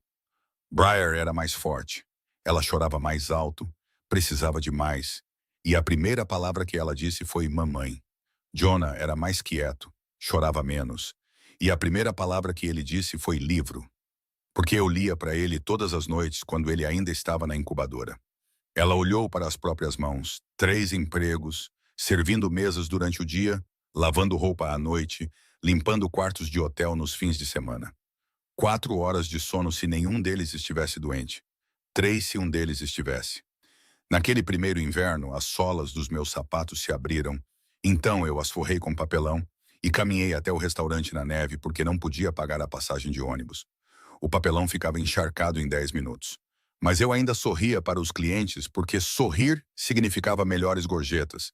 Briar era mais forte. Ela chorava mais alto, precisava de mais, e a primeira palavra que ela disse foi mamãe. Jonah era mais quieto, chorava menos, e a primeira palavra que ele disse foi livro, porque eu lia para ele todas as noites quando ele ainda estava na incubadora. Ela olhou para as próprias mãos, 3 empregos, servindo mesas durante o dia, lavando roupa à noite, limpando quartos de hotel nos fins de semana. 4 horas de sono se nenhum deles estivesse doente. 3 se um deles estivesse. Naquele primeiro inverno, as solas dos meus sapatos se abriram. Então eu as forrei com papelão e caminhei até o restaurante na neve porque não podia pagar a passagem de ônibus. O papelão ficava encharcado em 10 minutos. Mas eu ainda sorria para os clientes porque sorrir significava melhores gorjetas.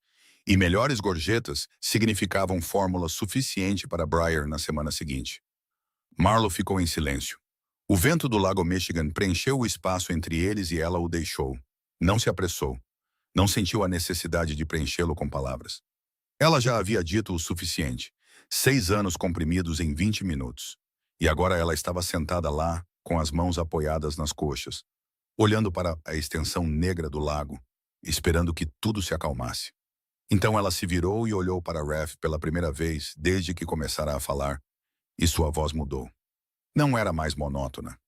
E melhores gorjetas significavam fórmula suficiente para Briar na semana seguinte. Marlo ficou em silêncio. O vento do lago Michigan preencheu o espaço entre eles e ela o deixou. Não se apressou. Não sentiu a necessidade de preenchê-lo com palavras. Ela já havia dito o suficiente. 6 anos comprimidos em 20 minutos. E agora ela estava sentada lá, com as mãos apoiadas nas coxas, olhando para a extensão negra do lago, esperando que tudo se acalmasse. Então ela se virou e olhou para Raph pela primeira vez desde que começara a falar, e sua voz mudou. Não era mais monótona.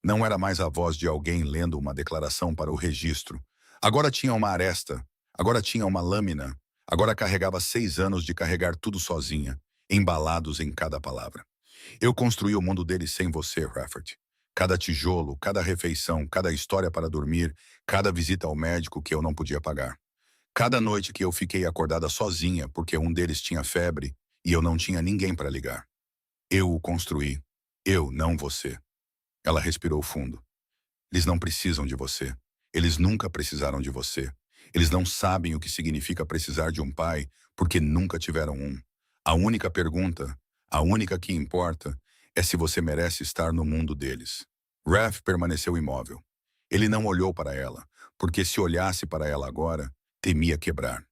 Não era mais a voz de alguém lendo uma declaração para o registro. Agora tinha uma aresta, agora tinha uma lâmina, agora carregava 6 anos de carregar tudo sozinha, embalados em cada palavra. Eu construí o mundo deles sem você, Rafferty. Cada tijolo, cada refeição, cada história para dormir, cada visita ao médico que eu não podia pagar. Cada noite que eu fiquei acordada sozinha porque um deles tinha febre e eu não tinha ninguém para ligar. Eu o construí. Eu, não você. Ela respirou fundo. Eles não precisam de você. Eles nunca precisaram de você. Eles não sabem o que significa precisar de um pai porque nunca tiveram um. A única pergunta, a única que importa, é se você merece estar no mundo deles. Raph permaneceu imóvel. Ele não olhou para ela, porque se olhasse para ela agora, temia quebrar.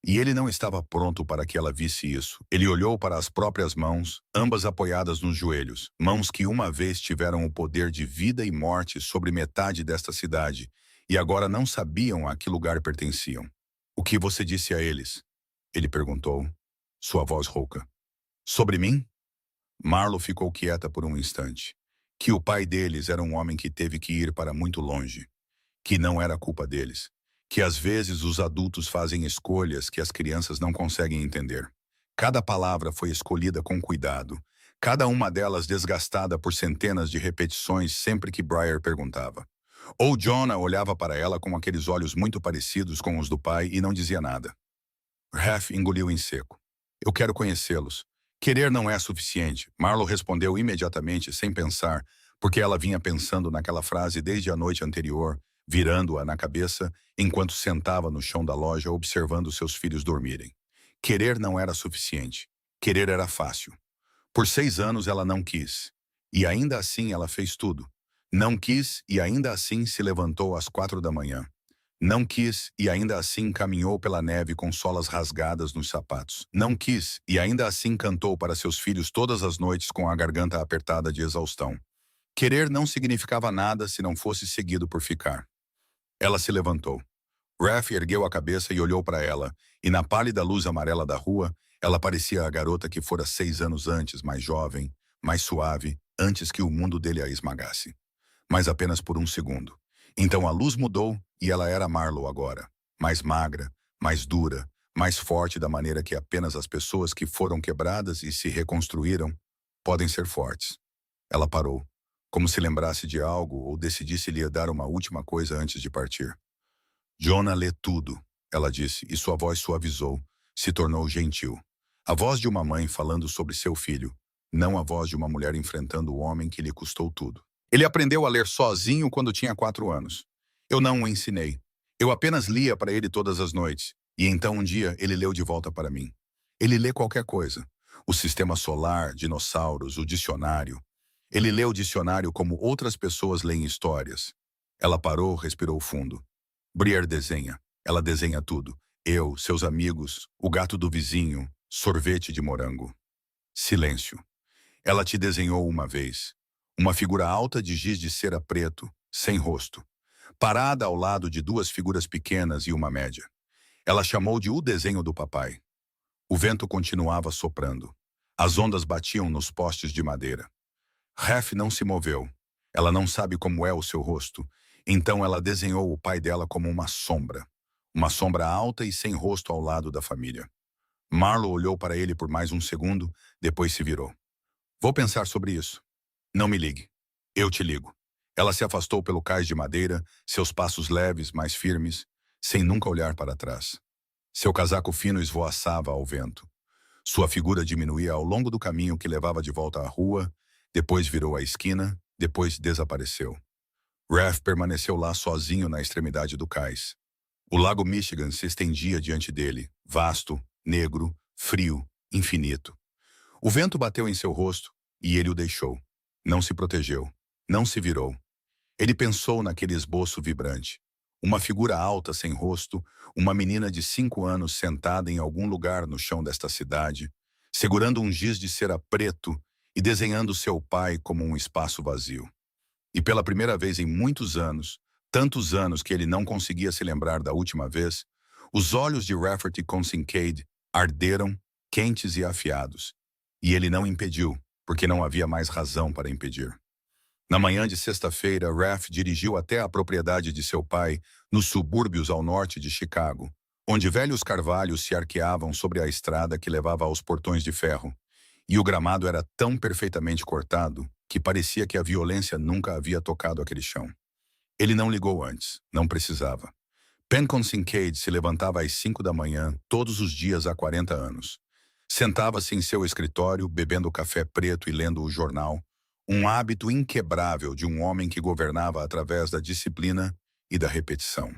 E ele não estava pronto para que ela visse isso. Ele olhou para as próprias mãos, ambas apoiadas nos joelhos, mãos que uma vez tiveram o poder de vida e morte sobre metade desta cidade, e agora não sabiam a que lugar pertenciam. O que você disse a eles? Ele perguntou, sua voz rouca. Sobre mim? Marlo ficou quieta por um instante. Que o pai deles era um homem que teve que ir para muito longe. Que não era culpa deles. Que às vezes os adultos fazem escolhas que as crianças não conseguem entender. Cada palavra foi escolhida com cuidado, cada uma delas desgastada por centenas de repetições sempre que Briar perguntava. Ou Jonah olhava para ela com aqueles olhos muito parecidos com os do pai e não dizia nada. Raph engoliu em seco. Eu quero conhecê-los. Querer não é suficiente, Marlo respondeu imediatamente, sem pensar, porque ela vinha pensando naquela frase desde a noite anterior, virando-a na cabeça, enquanto sentava no chão da loja observando seus filhos dormirem. Querer não era suficiente. Querer era fácil. Por 6 anos ela não quis. E ainda assim ela fez tudo. Não quis e ainda assim se levantou às 4 da manhã. Não quis e ainda assim caminhou pela neve com solas rasgadas nos sapatos. Não quis e ainda assim cantou para seus filhos todas as noites com a garganta apertada de exaustão. Querer não significava nada se não fosse seguido por ficar. Ela se levantou. Raph ergueu a cabeça e olhou para ela, e na pálida luz amarela da rua, ela parecia a garota que fora 6 anos antes, mais jovem, mais suave, antes que o mundo dele a esmagasse. Mas apenas por um segundo. Então a luz mudou e ela era Marlo agora, mais magra, mais dura, mais forte da maneira que apenas as pessoas que foram quebradas e se reconstruíram podem ser fortes. Ela parou, como se lembrasse de algo ou decidisse lhe dar uma última coisa antes de partir. Jonah lê tudo, ela disse, e sua voz suavizou, se tornou gentil. A voz de uma mãe falando sobre seu filho, não a voz de uma mulher enfrentando o homem que lhe custou tudo. Ele aprendeu a ler sozinho quando tinha 4 anos. Eu não o ensinei. Eu apenas lia para ele todas as noites. E então um dia ele leu de volta para mim. Ele lê qualquer coisa. O sistema solar, dinossauros, o dicionário. Ele lê o dicionário como outras pessoas leem histórias. Ela parou, respirou fundo. Briar desenha. Ela desenha tudo. Eu, seus amigos, o gato do vizinho, sorvete de morango. Silêncio. Ela te desenhou uma vez. Uma figura alta de giz de cera preto, sem rosto, parada ao lado de 2 figuras pequenas e uma média. Ela chamou de o desenho do papai. O vento continuava soprando. As ondas batiam nos postes de madeira. Raph não se moveu. Ela não sabe como é o seu rosto, então ela desenhou o pai dela como uma sombra. Uma sombra alta e sem rosto ao lado da família. Marlo olhou para ele por mais um segundo, depois se virou. Vou pensar sobre isso. Não me ligue. Eu te ligo. Ela se afastou pelo cais de madeira, seus passos leves, mais firmes, sem nunca olhar para trás. Seu casaco fino esvoaçava ao vento. Sua figura diminuía ao longo do caminho que levava de volta à rua, depois virou a esquina depois desapareceu. Ralph permaneceu lá sozinho na extremidade do cais. O lago Michigan se estendia diante dele, vasto, negro, frio, infinito. O vento bateu em seu rosto e ele o deixou. Não se protegeu. Não se virou. Ele pensou naquele esboço vibrante. Uma figura alta sem rosto, uma menina de 5 anos sentada em algum lugar no chão desta cidade, segurando um giz de cera preto e desenhando seu pai como um espaço vazio. E pela primeira vez em muitos anos, tantos anos que ele não conseguia se lembrar da última vez, os olhos de Rafferty com Kincaid arderam, quentes e afiados. E ele não impediu, porque não havia mais razão para impedir. Na manhã de sexta-feira, Ralph dirigiu até a propriedade de seu pai, nos subúrbios ao norte de Chicago, onde velhos carvalhos se arqueavam sobre a estrada que levava aos portões de ferro, e o gramado era tão perfeitamente cortado que parecia que a violência nunca havia tocado aquele chão. Ele não ligou antes, não precisava. Pencon Kincaid se levantava às 5 da manhã, todos os dias há 40 anos. Sentava-se em seu escritório, bebendo café preto e lendo o jornal, um hábito inquebrável de um homem que governava através da disciplina e da repetição.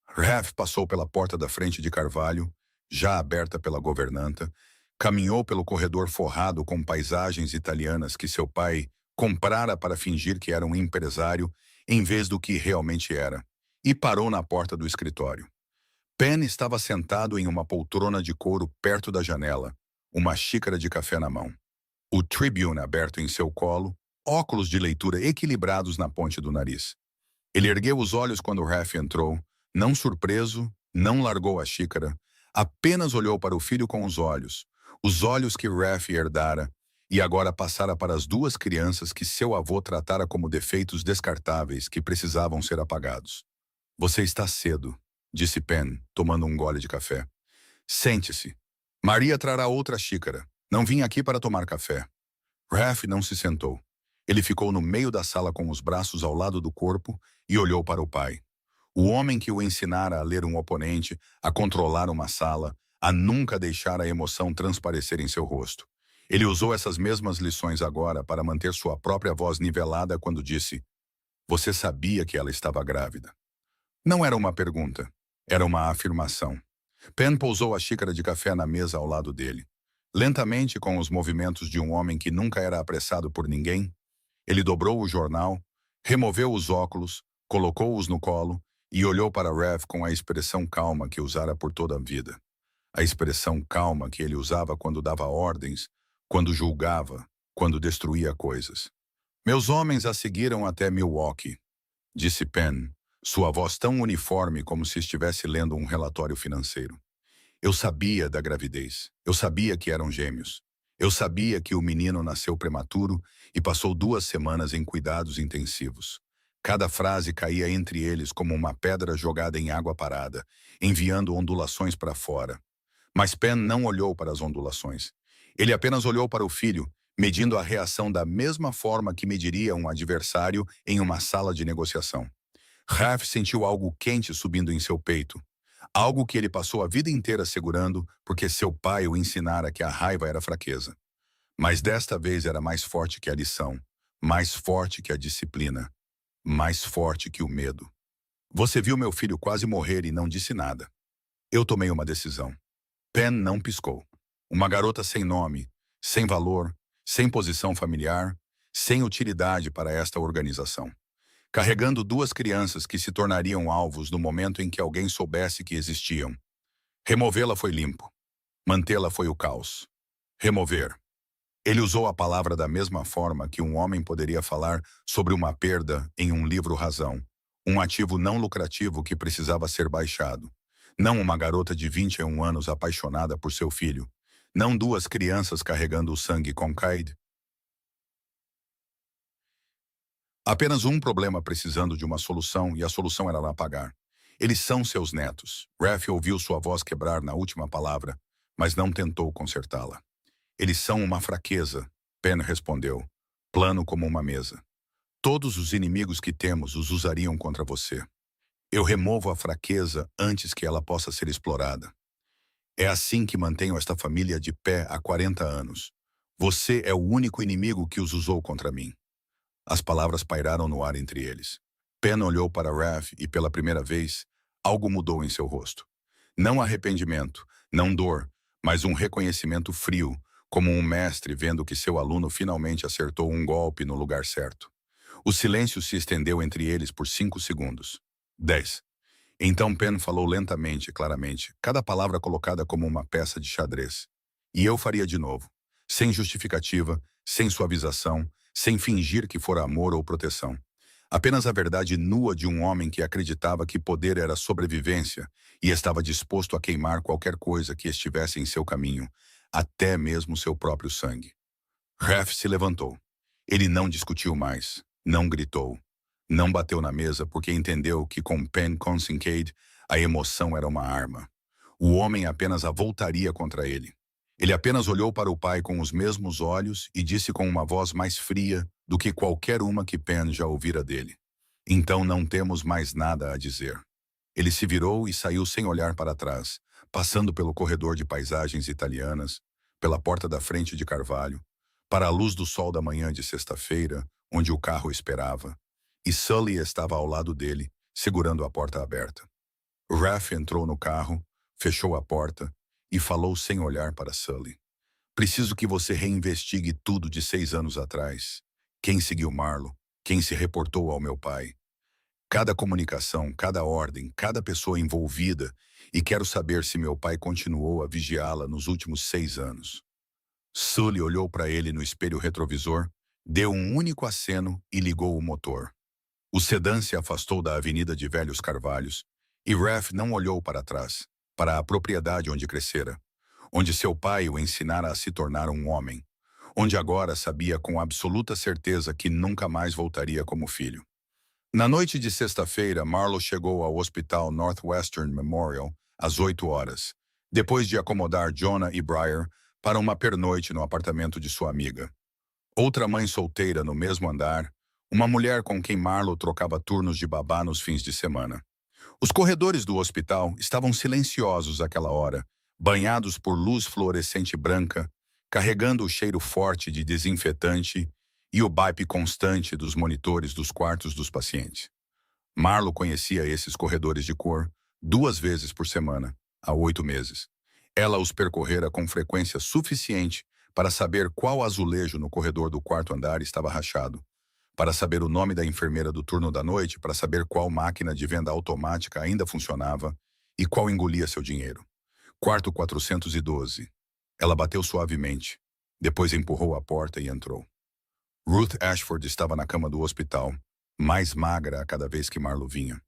Ralph passou pela porta da frente de Carvalho, já aberta pela governanta, caminhou pelo corredor forrado com paisagens italianas que seu pai comprara para fingir que era um empresário em vez do que realmente era, e parou na porta do escritório. Penn estava sentado em uma poltrona de couro perto da janela, uma xícara de café na mão. O Tribune aberto em seu colo, óculos de leitura equilibrados na ponte do nariz. Ele ergueu os olhos quando Ralph entrou, não surpreso, não largou a xícara, apenas olhou para o filho com os olhos que Ralph herdara, e agora passara para as duas crianças que seu avô tratara como defeitos descartáveis que precisavam ser apagados. Você está cedo, disse Penn, tomando um gole de café. Sente-se. Maria trará outra xícara. Não vim aqui para tomar café. Ralph não se sentou. Ele ficou no meio da sala com os braços ao lado do corpo e olhou para o pai. O homem que o ensinara a ler um oponente, a controlar uma sala, a nunca deixar a emoção transparecer em seu rosto. Ele usou essas mesmas lições agora para manter sua própria voz nivelada quando disse: Você sabia que ela estava grávida. Não era uma pergunta, era uma afirmação. Penn pousou a xícara de café na mesa ao lado dele. Lentamente, com os movimentos de um homem que nunca era apressado por ninguém, ele dobrou o jornal, removeu os óculos, colocou-os no colo e olhou para Ralph com a expressão calma que usara por toda a vida. A expressão calma que ele usava quando dava ordens, quando julgava, quando destruía coisas. Meus homens a seguiram até Milwaukee, disse Penn, sua voz tão uniforme como se estivesse lendo um relatório financeiro. Eu sabia da gravidez. Eu sabia que eram gêmeos. Eu sabia que o menino nasceu prematuro e passou 2 semanas em cuidados intensivos. Cada frase caía entre eles como uma pedra jogada em água parada, enviando ondulações para fora. Mas Penn não olhou para as ondulações. Ele apenas olhou para o filho, medindo a reação da mesma forma que mediria um adversário em uma sala de negociação. Ralph sentiu algo quente subindo em seu peito. Algo que ele passou a vida inteira segurando porque seu pai o ensinara que a raiva era fraqueza. Mas desta vez era mais forte que a lição, mais forte que a disciplina, mais forte que o medo. Você viu meu filho quase morrer e não disse nada. Eu tomei uma decisão. Penn não piscou. Uma garota sem nome, sem valor, sem posição familiar, sem utilidade para esta organização. Carregando 2 crianças que se tornariam alvos no momento em que alguém soubesse que existiam. Removê-la foi limpo. Mantê-la foi o caos. Remover. Ele usou a palavra da mesma forma que um homem poderia falar sobre uma perda em um livro razão. Um ativo não lucrativo que precisava ser baixado. Não uma garota de 21 anos apaixonada por seu filho. Não 2 crianças carregando o sangue Kincaid. Apenas um problema precisando de uma solução e a solução era lá pagar. Eles são seus netos. Ralph ouviu sua voz quebrar na última palavra, mas não tentou consertá-la. Eles são uma fraqueza, Penn respondeu, plano como uma mesa. Todos os inimigos que temos os usariam contra você. Eu removo a fraqueza antes que ela possa ser explorada. É assim que mantenho esta família de pé há 40 anos. Você é o único inimigo que os usou contra mim. As palavras pairaram no ar entre eles. Pen olhou para Raph e, pela primeira vez, algo mudou em seu rosto. Não arrependimento, não dor, mas um reconhecimento frio, como um mestre vendo que seu aluno finalmente acertou um golpe no lugar certo. O silêncio se estendeu entre eles por 5 segundos. 10. Então Pen falou lentamente e claramente, cada palavra colocada como uma peça de xadrez. E eu faria de novo. Sem justificativa, sem suavização, sem fingir que fora amor ou proteção. Apenas a verdade nua de um homem que acreditava que poder era sobrevivência e estava disposto a queimar qualquer coisa que estivesse em seu caminho, até mesmo seu próprio sangue. Raph se levantou. Ele não discutiu mais, não gritou, não bateu na mesa porque entendeu que com Pen Kincaid a emoção era uma arma. O homem apenas a voltaria contra ele. Ele apenas olhou para o pai com os mesmos olhos e disse com uma voz mais fria do que qualquer uma que Pen já ouvira dele. Então não temos mais nada a dizer. Ele se virou e saiu sem olhar para trás, passando pelo corredor de paisagens italianas, pela porta da frente de Carvalho, para a luz do sol da manhã de sexta-feira, onde o carro esperava, e Sully estava ao lado dele, segurando a porta aberta. Raph entrou no carro, fechou a porta e falou sem olhar para Sully. Preciso que você reinvestigue tudo de 6 anos atrás. Quem seguiu Marlo, quem se reportou ao meu pai. Cada comunicação, cada ordem, cada pessoa envolvida, e quero saber se meu pai continuou a vigiá-la nos últimos 6 anos. Sully olhou para ele no espelho retrovisor, deu um único aceno e ligou o motor. O sedã se afastou da avenida de Velhos Carvalhos, e Raph não olhou para trás, para a propriedade onde crescera, onde seu pai o ensinara a se tornar um homem, onde agora sabia com absoluta certeza que nunca mais voltaria como filho. Na noite de sexta-feira, Marlo chegou ao Hospital Northwestern Memorial às 8 horas, depois de acomodar Jonah e Briar para uma pernoite no apartamento de sua amiga. Outra mãe solteira no mesmo andar, uma mulher com quem Marlo trocava turnos de babá nos fins de semana. Os corredores do hospital estavam silenciosos àquela hora, banhados por luz fluorescente branca, carregando o cheiro forte de desinfetante e o bip constante dos monitores dos quartos dos pacientes. Marlo conhecia esses corredores de cor 2 vezes por semana, há 8 meses. Ela os percorrera com frequência suficiente para saber qual azulejo no corredor do quarto andar estava rachado, para saber o nome da enfermeira do turno da noite, para saber qual máquina de venda automática ainda funcionava e qual engolia seu dinheiro. Quarto 412. Ela bateu suavemente, depois empurrou a porta e entrou. Ruth Ashford estava na cama do hospital, mais magra a cada vez que Marlo vinha.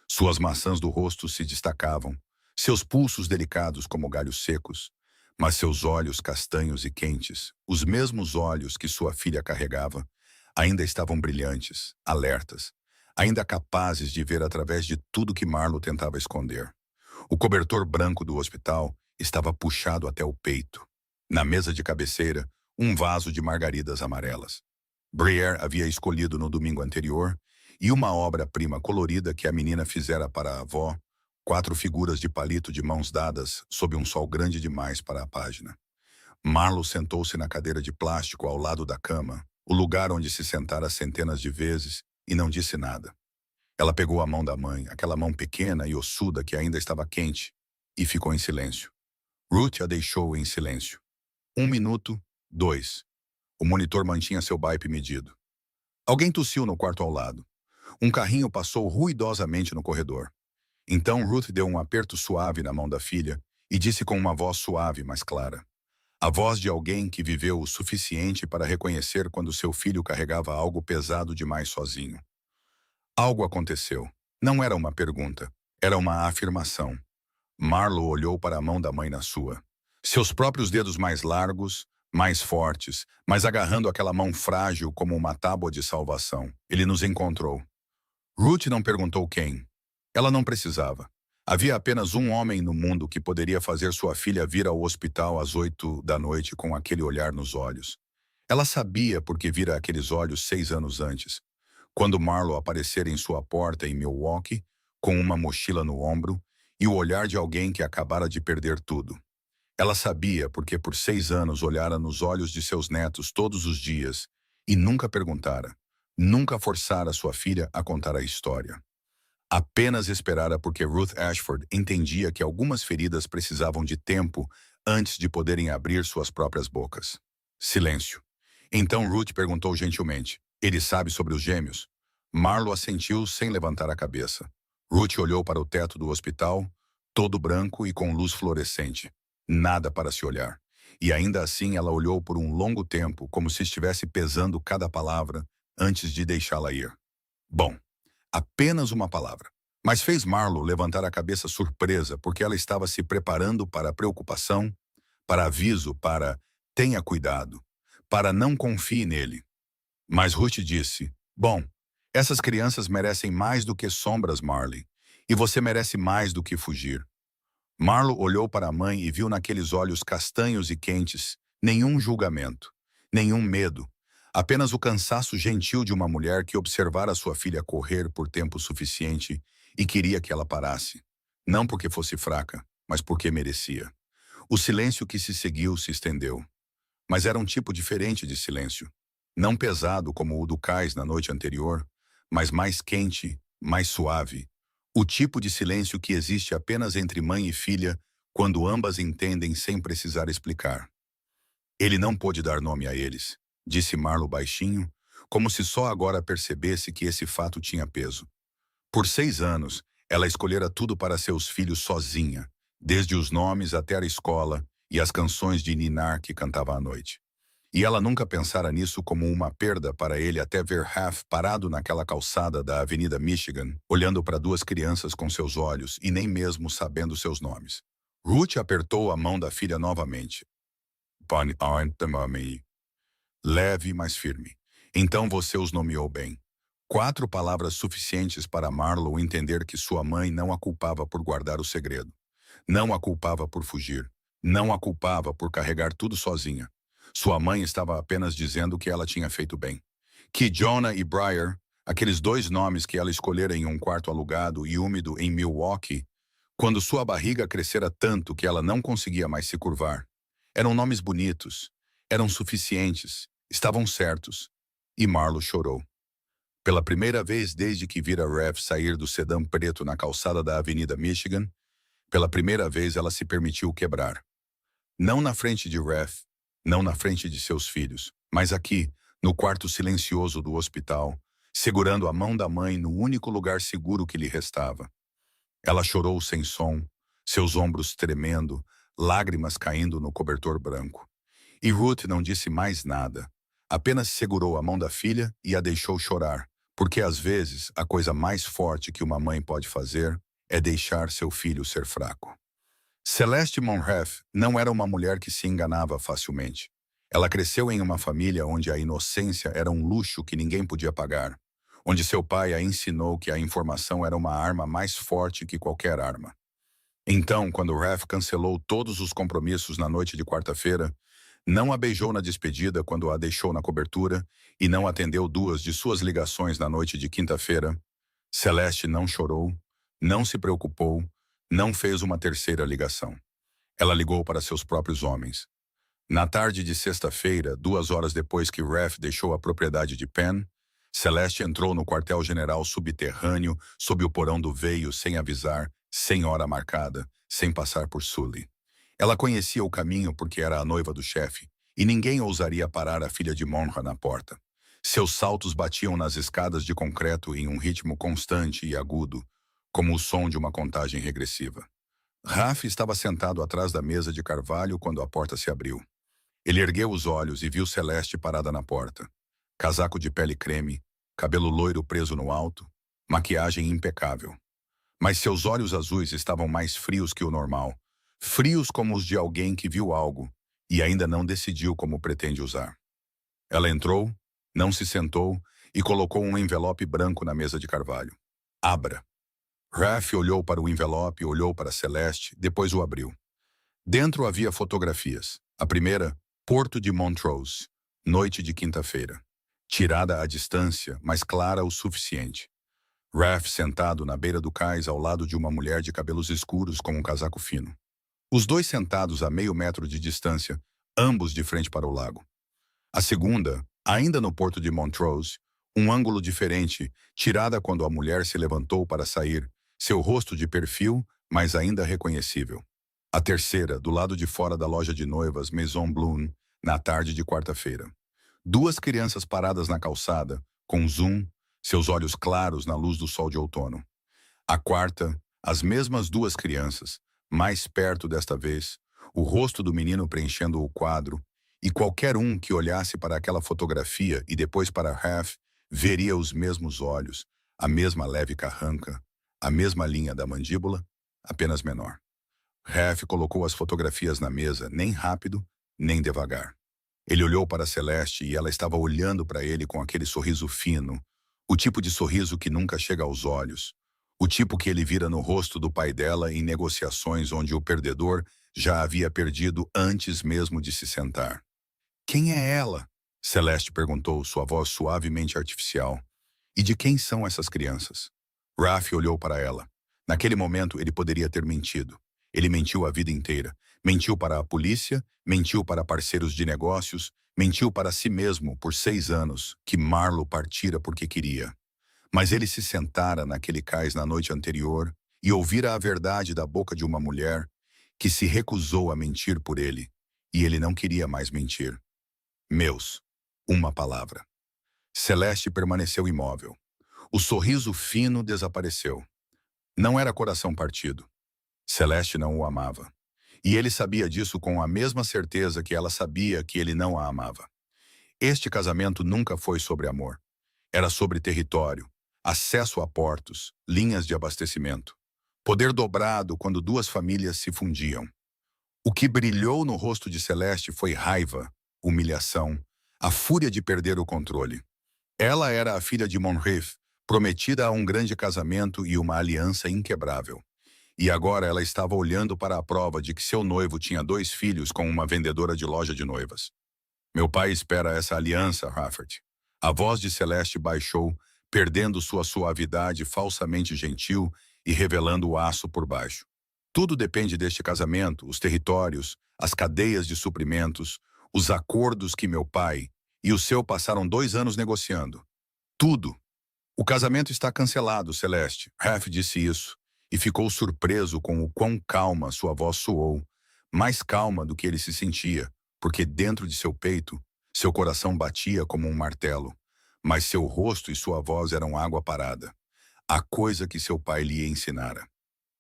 Suas maçãs do rosto se destacavam, seus pulsos delicados como galhos secos, mas seus olhos castanhos e quentes, os mesmos olhos que sua filha carregava, ainda estavam brilhantes, alertas, ainda capazes de ver através de tudo que Marlo tentava esconder. O cobertor branco do hospital estava puxado até o peito. Na mesa de cabeceira, um vaso de margaridas amarelas. Briar havia escolhido no domingo anterior, e uma obra-prima colorida que a menina fizera para a avó, 4 figuras de palito de mãos dadas sob um sol grande demais para a página. Marlo sentou-se na cadeira de plástico ao lado da cama, o lugar onde se sentara centenas de vezes, e não disse nada. Ela pegou a mão da mãe, aquela mão pequena e ossuda que ainda estava quente, e ficou em silêncio. Ruth a deixou em silêncio. 1 minuto, 2. O monitor mantinha seu bip medido. Alguém tossiu no quarto ao lado. Um carrinho passou ruidosamente no corredor. Então Ruth deu um aperto suave na mão da filha e disse com uma voz suave, mas clara. A voz de alguém que viveu o suficiente para reconhecer quando seu filho carregava algo pesado demais sozinho. Algo aconteceu. Não era uma pergunta. Era uma afirmação. Marlo olhou para a mão da mãe na sua. Seus próprios dedos mais largos, mais fortes, mas agarrando aquela mão frágil como uma tábua de salvação. Ele nos encontrou. Ruth não perguntou quem. Ela não precisava. Havia apenas um homem no mundo que poderia fazer sua filha vir ao hospital às 8 da noite com aquele olhar nos olhos. Ela sabia porque vira aqueles olhos 6 anos antes, quando Marlo aparecera em sua porta em Milwaukee, com uma mochila no ombro e o olhar de alguém que acabara de perder tudo. Ela sabia porque por 6 anos olhara nos olhos de seus netos todos os dias e nunca perguntara, Nunca forçara sua filha a contar a história. Apenas esperara porque Ruth Ashford entendia que algumas feridas precisavam de tempo antes de poderem abrir suas próprias bocas. Silêncio. Então Ruth perguntou gentilmente: ele sabe sobre os gêmeos? Marlo assentiu sem levantar a cabeça. Ruth olhou para o teto do hospital, todo branco e com luz fluorescente. Nada para se olhar. E ainda assim ela olhou por um longo tempo, como se estivesse pesando cada palavra antes de deixá-la ir. Bom, apenas uma palavra. Mas fez Marlo levantar a cabeça surpresa, porque ela estava se preparando para a preocupação, para aviso, para tenha cuidado, para não confie nele. Mas Ruth disse: bom, essas crianças merecem mais do que sombras, Marley, e você merece mais do que fugir. Marlo olhou para a mãe e viu naqueles olhos castanhos e quentes nenhum julgamento, nenhum medo, apenas o cansaço gentil de uma mulher que observara sua filha correr por tempo suficiente e queria que ela parasse, não porque fosse fraca, mas porque merecia. O silêncio que se seguiu se estendeu, mas era um tipo diferente de silêncio, não pesado como o do cais na noite anterior, mas mais quente, mais suave. O tipo de silêncio que existe apenas entre mãe e filha quando ambas entendem sem precisar explicar. Ele não pôde dar nome a eles, disse Marlo baixinho, como se só agora percebesse que esse fato tinha peso. Por 6 anos, ela escolhera tudo para seus filhos sozinha, desde os nomes até a escola e as canções de ninar que cantava à noite. E ela nunca pensara nisso como uma perda para ele até ver Half parado naquela calçada da Avenida Michigan, olhando para 2 crianças com seus olhos e nem mesmo sabendo seus nomes. Ruth apertou a mão da filha novamente. Leve, mas firme. Então você os nomeou bem. 4 palavras suficientes para Marlo entender que sua mãe não a culpava por guardar o segredo. Não a culpava por fugir. Não a culpava por carregar tudo sozinha. Sua mãe estava apenas dizendo que ela tinha feito bem. Que Jonah e Briar, aqueles 2 nomes que ela escolhera em um quarto alugado e úmido em Milwaukee, quando sua barriga crescera tanto que ela não conseguia mais se curvar, eram nomes bonitos, eram suficientes, estavam certos. E Marlo chorou. Pela primeira vez desde que vira Rev sair do sedã preto na calçada da Avenida Michigan, pela primeira vez ela se permitiu quebrar. Não na frente de Rev, não na frente de seus filhos, mas aqui, no quarto silencioso do hospital, segurando a mão da mãe no único lugar seguro que lhe restava. Ela chorou sem som, seus ombros tremendo, lágrimas caindo no cobertor branco. E Ruth não disse mais nada, apenas segurou a mão da filha e a deixou chorar, porque às vezes a coisa mais forte que uma mãe pode fazer é deixar seu filho ser fraco. Celeste Monref não era uma mulher que se enganava facilmente. Ela cresceu em uma família onde a inocência era um luxo que ninguém podia pagar, onde seu pai a ensinou que a informação era uma arma mais forte que qualquer arma. Então, quando Ref cancelou todos os compromissos na noite de quarta-feira, não a beijou na despedida quando a deixou na cobertura e não atendeu 2 de suas ligações na noite de quinta-feira, Celeste não chorou, não se preocupou, não fez uma terceira ligação. Ela ligou para seus próprios homens. Na tarde de sexta-feira, 2 horas depois que Ref deixou a propriedade de Penn, Celeste entrou no quartel-general subterrâneo sob o porão do veio sem avisar, sem hora marcada, sem passar por Sully. Ela conhecia o caminho porque era a noiva do chefe, e ninguém ousaria parar a filha de Monra na porta. Seus saltos batiam nas escadas de concreto em um ritmo constante e agudo, como o som de uma contagem regressiva. Raf estava sentado atrás da mesa de carvalho quando a porta se abriu. Ele ergueu os olhos e viu Celeste parada na porta. Casaco de pele creme, cabelo loiro preso no alto, maquiagem impecável. Mas seus olhos azuis estavam mais frios que o normal, frios como os de alguém que viu algo e ainda não decidiu como pretende usar. Ela entrou, não se sentou e colocou um envelope branco na mesa de carvalho. Abra. Raf olhou para o envelope, olhou para Celeste, depois o abriu. Dentro havia fotografias. A primeira, Porto de Montrose, noite de quinta-feira. Tirada à distância, mas clara o suficiente. Raf sentado na beira do cais ao lado de uma mulher de cabelos escuros com um casaco fino. Os 2 sentados a meio metro de distância, ambos de frente para o lago. A segunda, ainda no Porto de Montrose, Um ângulo diferente, tirada quando a mulher se levantou para sair, seu rosto de perfil, mas ainda reconhecível. A terceira, do lado de fora da loja de noivas Maison Bloom, na tarde de quarta-feira. Duas crianças paradas na calçada, com zoom, seus olhos claros na luz do sol de outono. A quarta, as mesmas duas crianças, mais perto desta vez, o rosto do menino preenchendo o quadro, e qualquer um que olhasse para aquela fotografia e depois para Raf, veria os mesmos olhos, a mesma leve carranca, a mesma linha da mandíbula, apenas menor. Raf colocou as fotografias na mesa, nem rápido, nem devagar. Ele olhou para Celeste e ela estava olhando para ele com aquele sorriso fino, o tipo de sorriso que nunca chega aos olhos, o tipo que ele vira no rosto do pai dela em negociações onde o perdedor já havia perdido antes mesmo de se sentar. Quem é ela? Celeste perguntou, sua voz suavemente artificial. E de quem são essas crianças? Raf olhou para ela. Naquele momento, ele poderia ter mentido. Ele mentiu a vida inteira. Mentiu para a polícia, mentiu para parceiros de negócios, mentiu para si mesmo por 6 anos, que Marlo partira porque queria. Mas ele se sentara naquele cais na noite anterior e ouvira a verdade da boca de uma mulher que se recusou a mentir por ele, e ele não queria mais mentir. Meus. Uma palavra. Celeste permaneceu imóvel. O sorriso fino desapareceu. Não era coração partido. Celeste não o amava. E ele sabia disso com a mesma certeza que ela sabia que ele não a amava. Este casamento nunca foi sobre amor. Era sobre território, acesso a portos, linhas de abastecimento. Poder dobrado quando duas famílias se fundiam. O que brilhou no rosto de Celeste foi raiva, humilhação, a fúria de perder o controle. Ela era a filha de Monrief, prometida a um grande casamento e uma aliança inquebrável. E agora ela estava olhando para a prova de que seu noivo tinha 2 filhos com uma vendedora de loja de noivas. Meu pai espera essa aliança, Rafferty. A voz de Celeste baixou, perdendo sua suavidade falsamente gentil e revelando o aço por baixo. Tudo depende deste casamento, os territórios, as cadeias de suprimentos, os acordos que meu pai e o seu passaram 2 anos negociando. Tudo. O casamento está cancelado, Celeste. Raf disse isso e ficou surpreso com o quão calma sua voz soou, mais calma do que ele se sentia, porque dentro de seu peito, seu coração batia como um martelo, mas seu rosto e sua voz eram água parada, a coisa que seu pai lhe ensinara.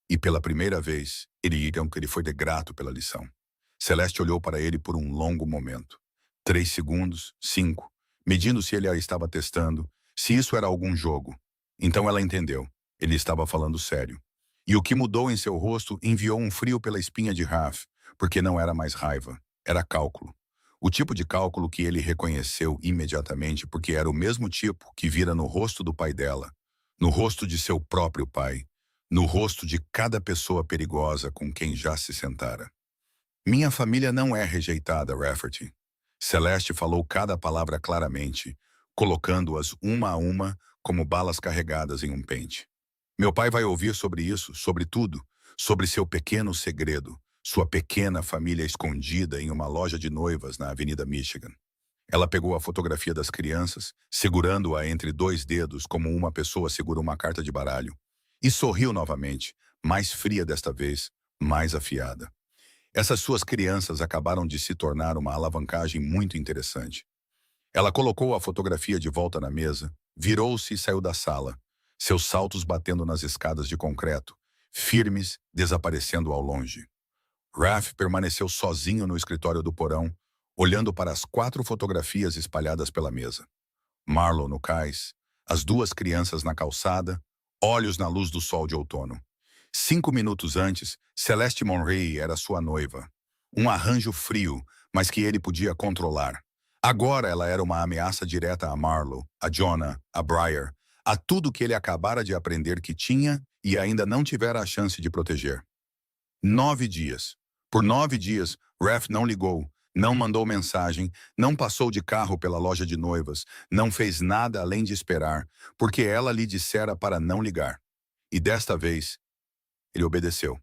E pela primeira vez, ele foi de grato pela lição. Celeste olhou para ele por um longo momento. 3 segundos, 5, medindo se ele a estava testando, se isso era algum jogo. Então ela entendeu. Ele estava falando sério. E o que mudou em seu rosto enviou um frio pela espinha de Raf, porque não era mais raiva, era cálculo. O tipo de cálculo que ele reconheceu imediatamente porque era o mesmo tipo que vira no rosto do pai dela, no rosto de seu próprio pai, no rosto de cada pessoa perigosa com quem já se sentara. Minha família não é rejeitada, Rafferty. Celeste falou cada palavra claramente, colocando-as uma a uma como balas carregadas em um pente. Meu pai vai ouvir sobre isso, sobre tudo, sobre seu pequeno segredo, sua pequena família escondida em uma loja de noivas na Avenida Michigan. Ela pegou a fotografia das crianças, segurando-a entre 2 dedos como uma pessoa segura uma carta de baralho, e sorriu novamente, mais fria desta vez, mais afiada. Essas suas crianças acabaram de se tornar uma alavancagem muito interessante. Ela colocou a fotografia de volta na mesa, virou-se e saiu da sala, seus saltos batendo nas escadas de concreto, firmes, desaparecendo ao longe. Raf permaneceu sozinho no escritório do porão, olhando para as 4 fotografias espalhadas pela mesa. Marlo no cais, as 2 crianças na calçada, olhos na luz do sol de outono. 5 minutos antes, Celeste Monroe era sua noiva. Um arranjo frio, mas que ele podia controlar. Agora ela era uma ameaça direta a Marlo, a Jonah, a Briar, a tudo que ele acabara de aprender que tinha e ainda não tivera a chance de proteger. 9 dias. Por 9 dias, Raf não ligou, não mandou mensagem, não passou de carro pela loja de noivas, não fez nada além de esperar, porque ela lhe dissera para não ligar. E desta vez, ele obedeceu.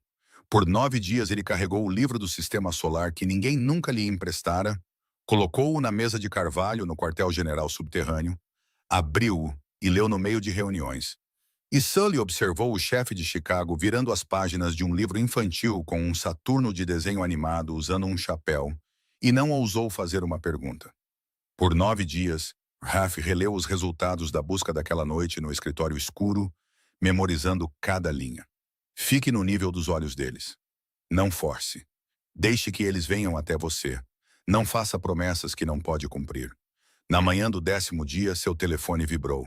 Por 9 dias ele carregou o livro do sistema solar que ninguém nunca lhe emprestara, colocou-o na mesa de carvalho no quartel-general subterrâneo, Abriu-o e leu no meio de reuniões. E Sully observou o chefe de Chicago virando as páginas de um livro infantil com um Saturno de desenho animado usando um chapéu, e não ousou fazer uma pergunta. Por 9 dias, Ralph releu os resultados da busca daquela noite no escritório escuro, memorizando cada linha. Fique no nível dos olhos deles. Não force. Deixe que eles venham até você. Não faça promessas que não pode cumprir. Na manhã do 10º dia, seu telefone vibrou.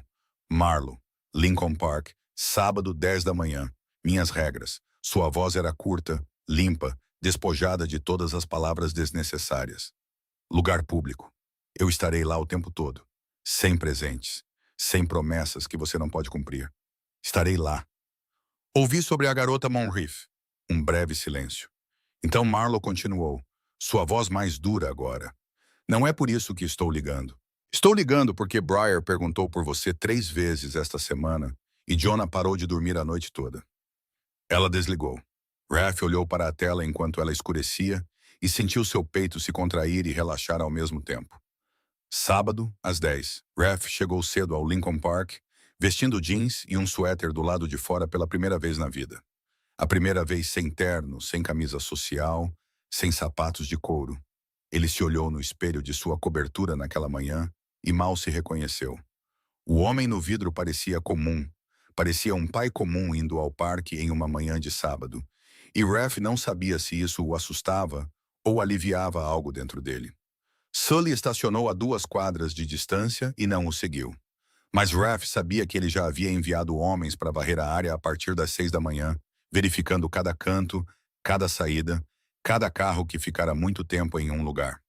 Marlo, Lincoln Park, sábado 10 da manhã. Minhas regras. Sua voz era curta, limpa, despojada de todas as palavras desnecessárias. Lugar público. Eu estarei lá o tempo todo. Sem presentes. Sem promessas que você não pode cumprir. Estarei lá. Ouvi sobre a garota Monrief. Um breve silêncio. Então Marlo continuou. Sua voz mais dura agora. Não é por isso que estou ligando. Estou ligando porque Briar perguntou por você 3 vezes esta semana e Jonah parou de dormir a noite toda. Ela desligou. Ralph olhou para a tela enquanto ela escurecia e sentiu seu peito se contrair e relaxar ao mesmo tempo. Sábado, às 10, Ralph chegou cedo ao Lincoln Park, vestindo jeans e um suéter do lado de fora pela primeira vez na vida. A primeira vez sem terno, sem camisa social, sem sapatos de couro. Ele se olhou no espelho de sua cobertura naquela manhã e mal se reconheceu. O homem no vidro parecia comum. Parecia um pai comum indo ao parque em uma manhã de sábado. E Ralph não sabia se isso o assustava ou aliviava algo dentro dele. Sully estacionou a 2 quadras de distância e não o seguiu. Mas Ralph sabia que ele já havia enviado homens para varrer a área a partir das 6 da manhã, verificando cada canto, cada saída, cada carro que ficara muito tempo em um lugar.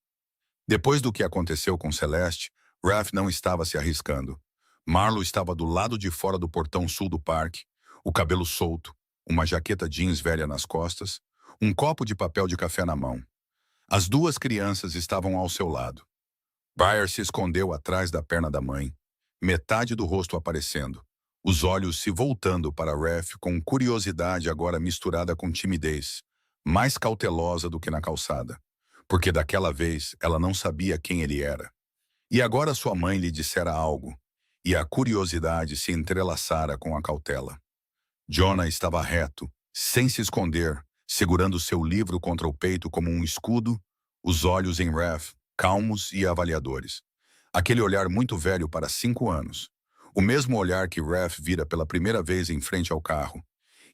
Depois do que aconteceu com Celeste, Ralph não estava se arriscando. Marlo estava do lado de fora do portão sul do parque, o cabelo solto, uma jaqueta jeans velha nas costas, um copo de papel de café na mão. As 2 crianças estavam ao seu lado. Briar se escondeu atrás da perna da mãe, metade do rosto aparecendo, os olhos se voltando para Ralph com curiosidade agora misturada com timidez, mais cautelosa do que na calçada, porque daquela vez ela não sabia quem ele era. E agora sua mãe lhe dissera algo, e a curiosidade se entrelaçara com a cautela. Jonah estava reto, sem se esconder, segurando seu livro contra o peito como um escudo, os olhos em Ralph, calmos e avaliadores. Aquele olhar muito velho para 5 anos. O mesmo olhar que Ralph vira pela primeira vez em frente ao carro.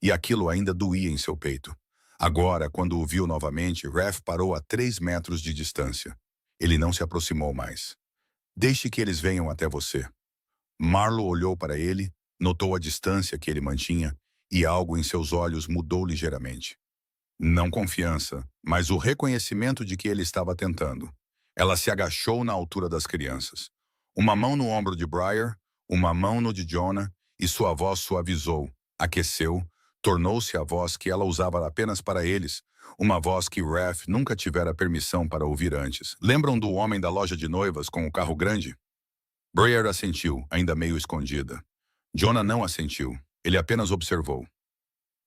E aquilo ainda doía em seu peito. Agora, quando o viu novamente, Ralph parou a 3 metros de distância. Ele não se aproximou mais. Deixe que eles venham até você. Marlo olhou para ele, notou a distância que ele mantinha, e algo em seus olhos mudou ligeiramente. Não confiança, mas o reconhecimento de que ele estava tentando. Ela se agachou na altura das crianças. Uma mão no ombro de Briar, uma mão no de Jonah, e sua voz suavizou, aqueceu, tornou-se a voz que ela usava apenas para eles, uma voz que Ralph nunca tivera permissão para ouvir antes. Lembram do homem da loja de noivas com o carro grande? Briar assentiu, ainda meio escondida. Jonah não assentiu, ele apenas observou.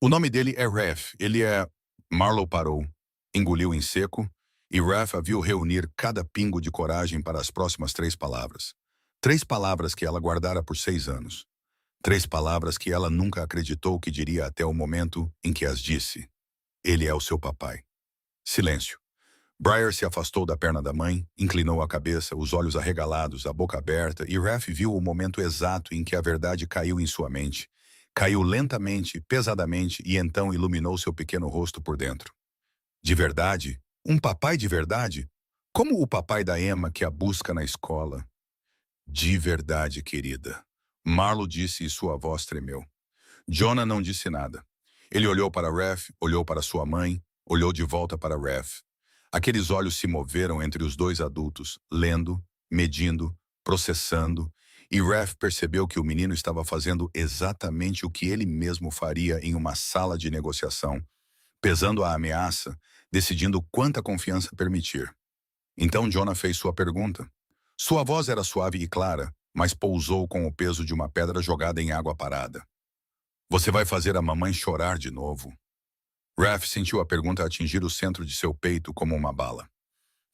O nome dele é Ralph, ele é... Marlo parou, engoliu em seco, e Ralph a viu reunir cada pingo de coragem para as próximas 3 palavras. 3 palavras que ela guardara por 6 anos. 3 palavras que ela nunca acreditou que diria até o momento em que as disse. Ele é o seu papai. Silêncio. Briar se afastou da perna da mãe, inclinou a cabeça, os olhos arregalados, a boca aberta, e Ralph viu o momento exato em que a verdade caiu em sua mente. Caiu lentamente, pesadamente, e então iluminou seu pequeno rosto por dentro. De verdade? Um papai de verdade? Como o papai da Emma que a busca na escola? De verdade, querida. Marlo disse e sua voz tremeu. Jonah não disse nada. Ele olhou para Ralph, olhou para sua mãe, olhou de volta para Ralph. Aqueles olhos se moveram entre os 2 adultos, lendo, medindo, processando, e Ralph percebeu que o menino estava fazendo exatamente o que ele mesmo faria em uma sala de negociação, pesando a ameaça, decidindo quanta confiança permitir. Então Jonah fez sua pergunta. Sua voz era suave e clara, mas pousou com o peso de uma pedra jogada em água parada. Você vai fazer a mamãe chorar de novo? Ralph sentiu a pergunta atingir o centro de seu peito como uma bala.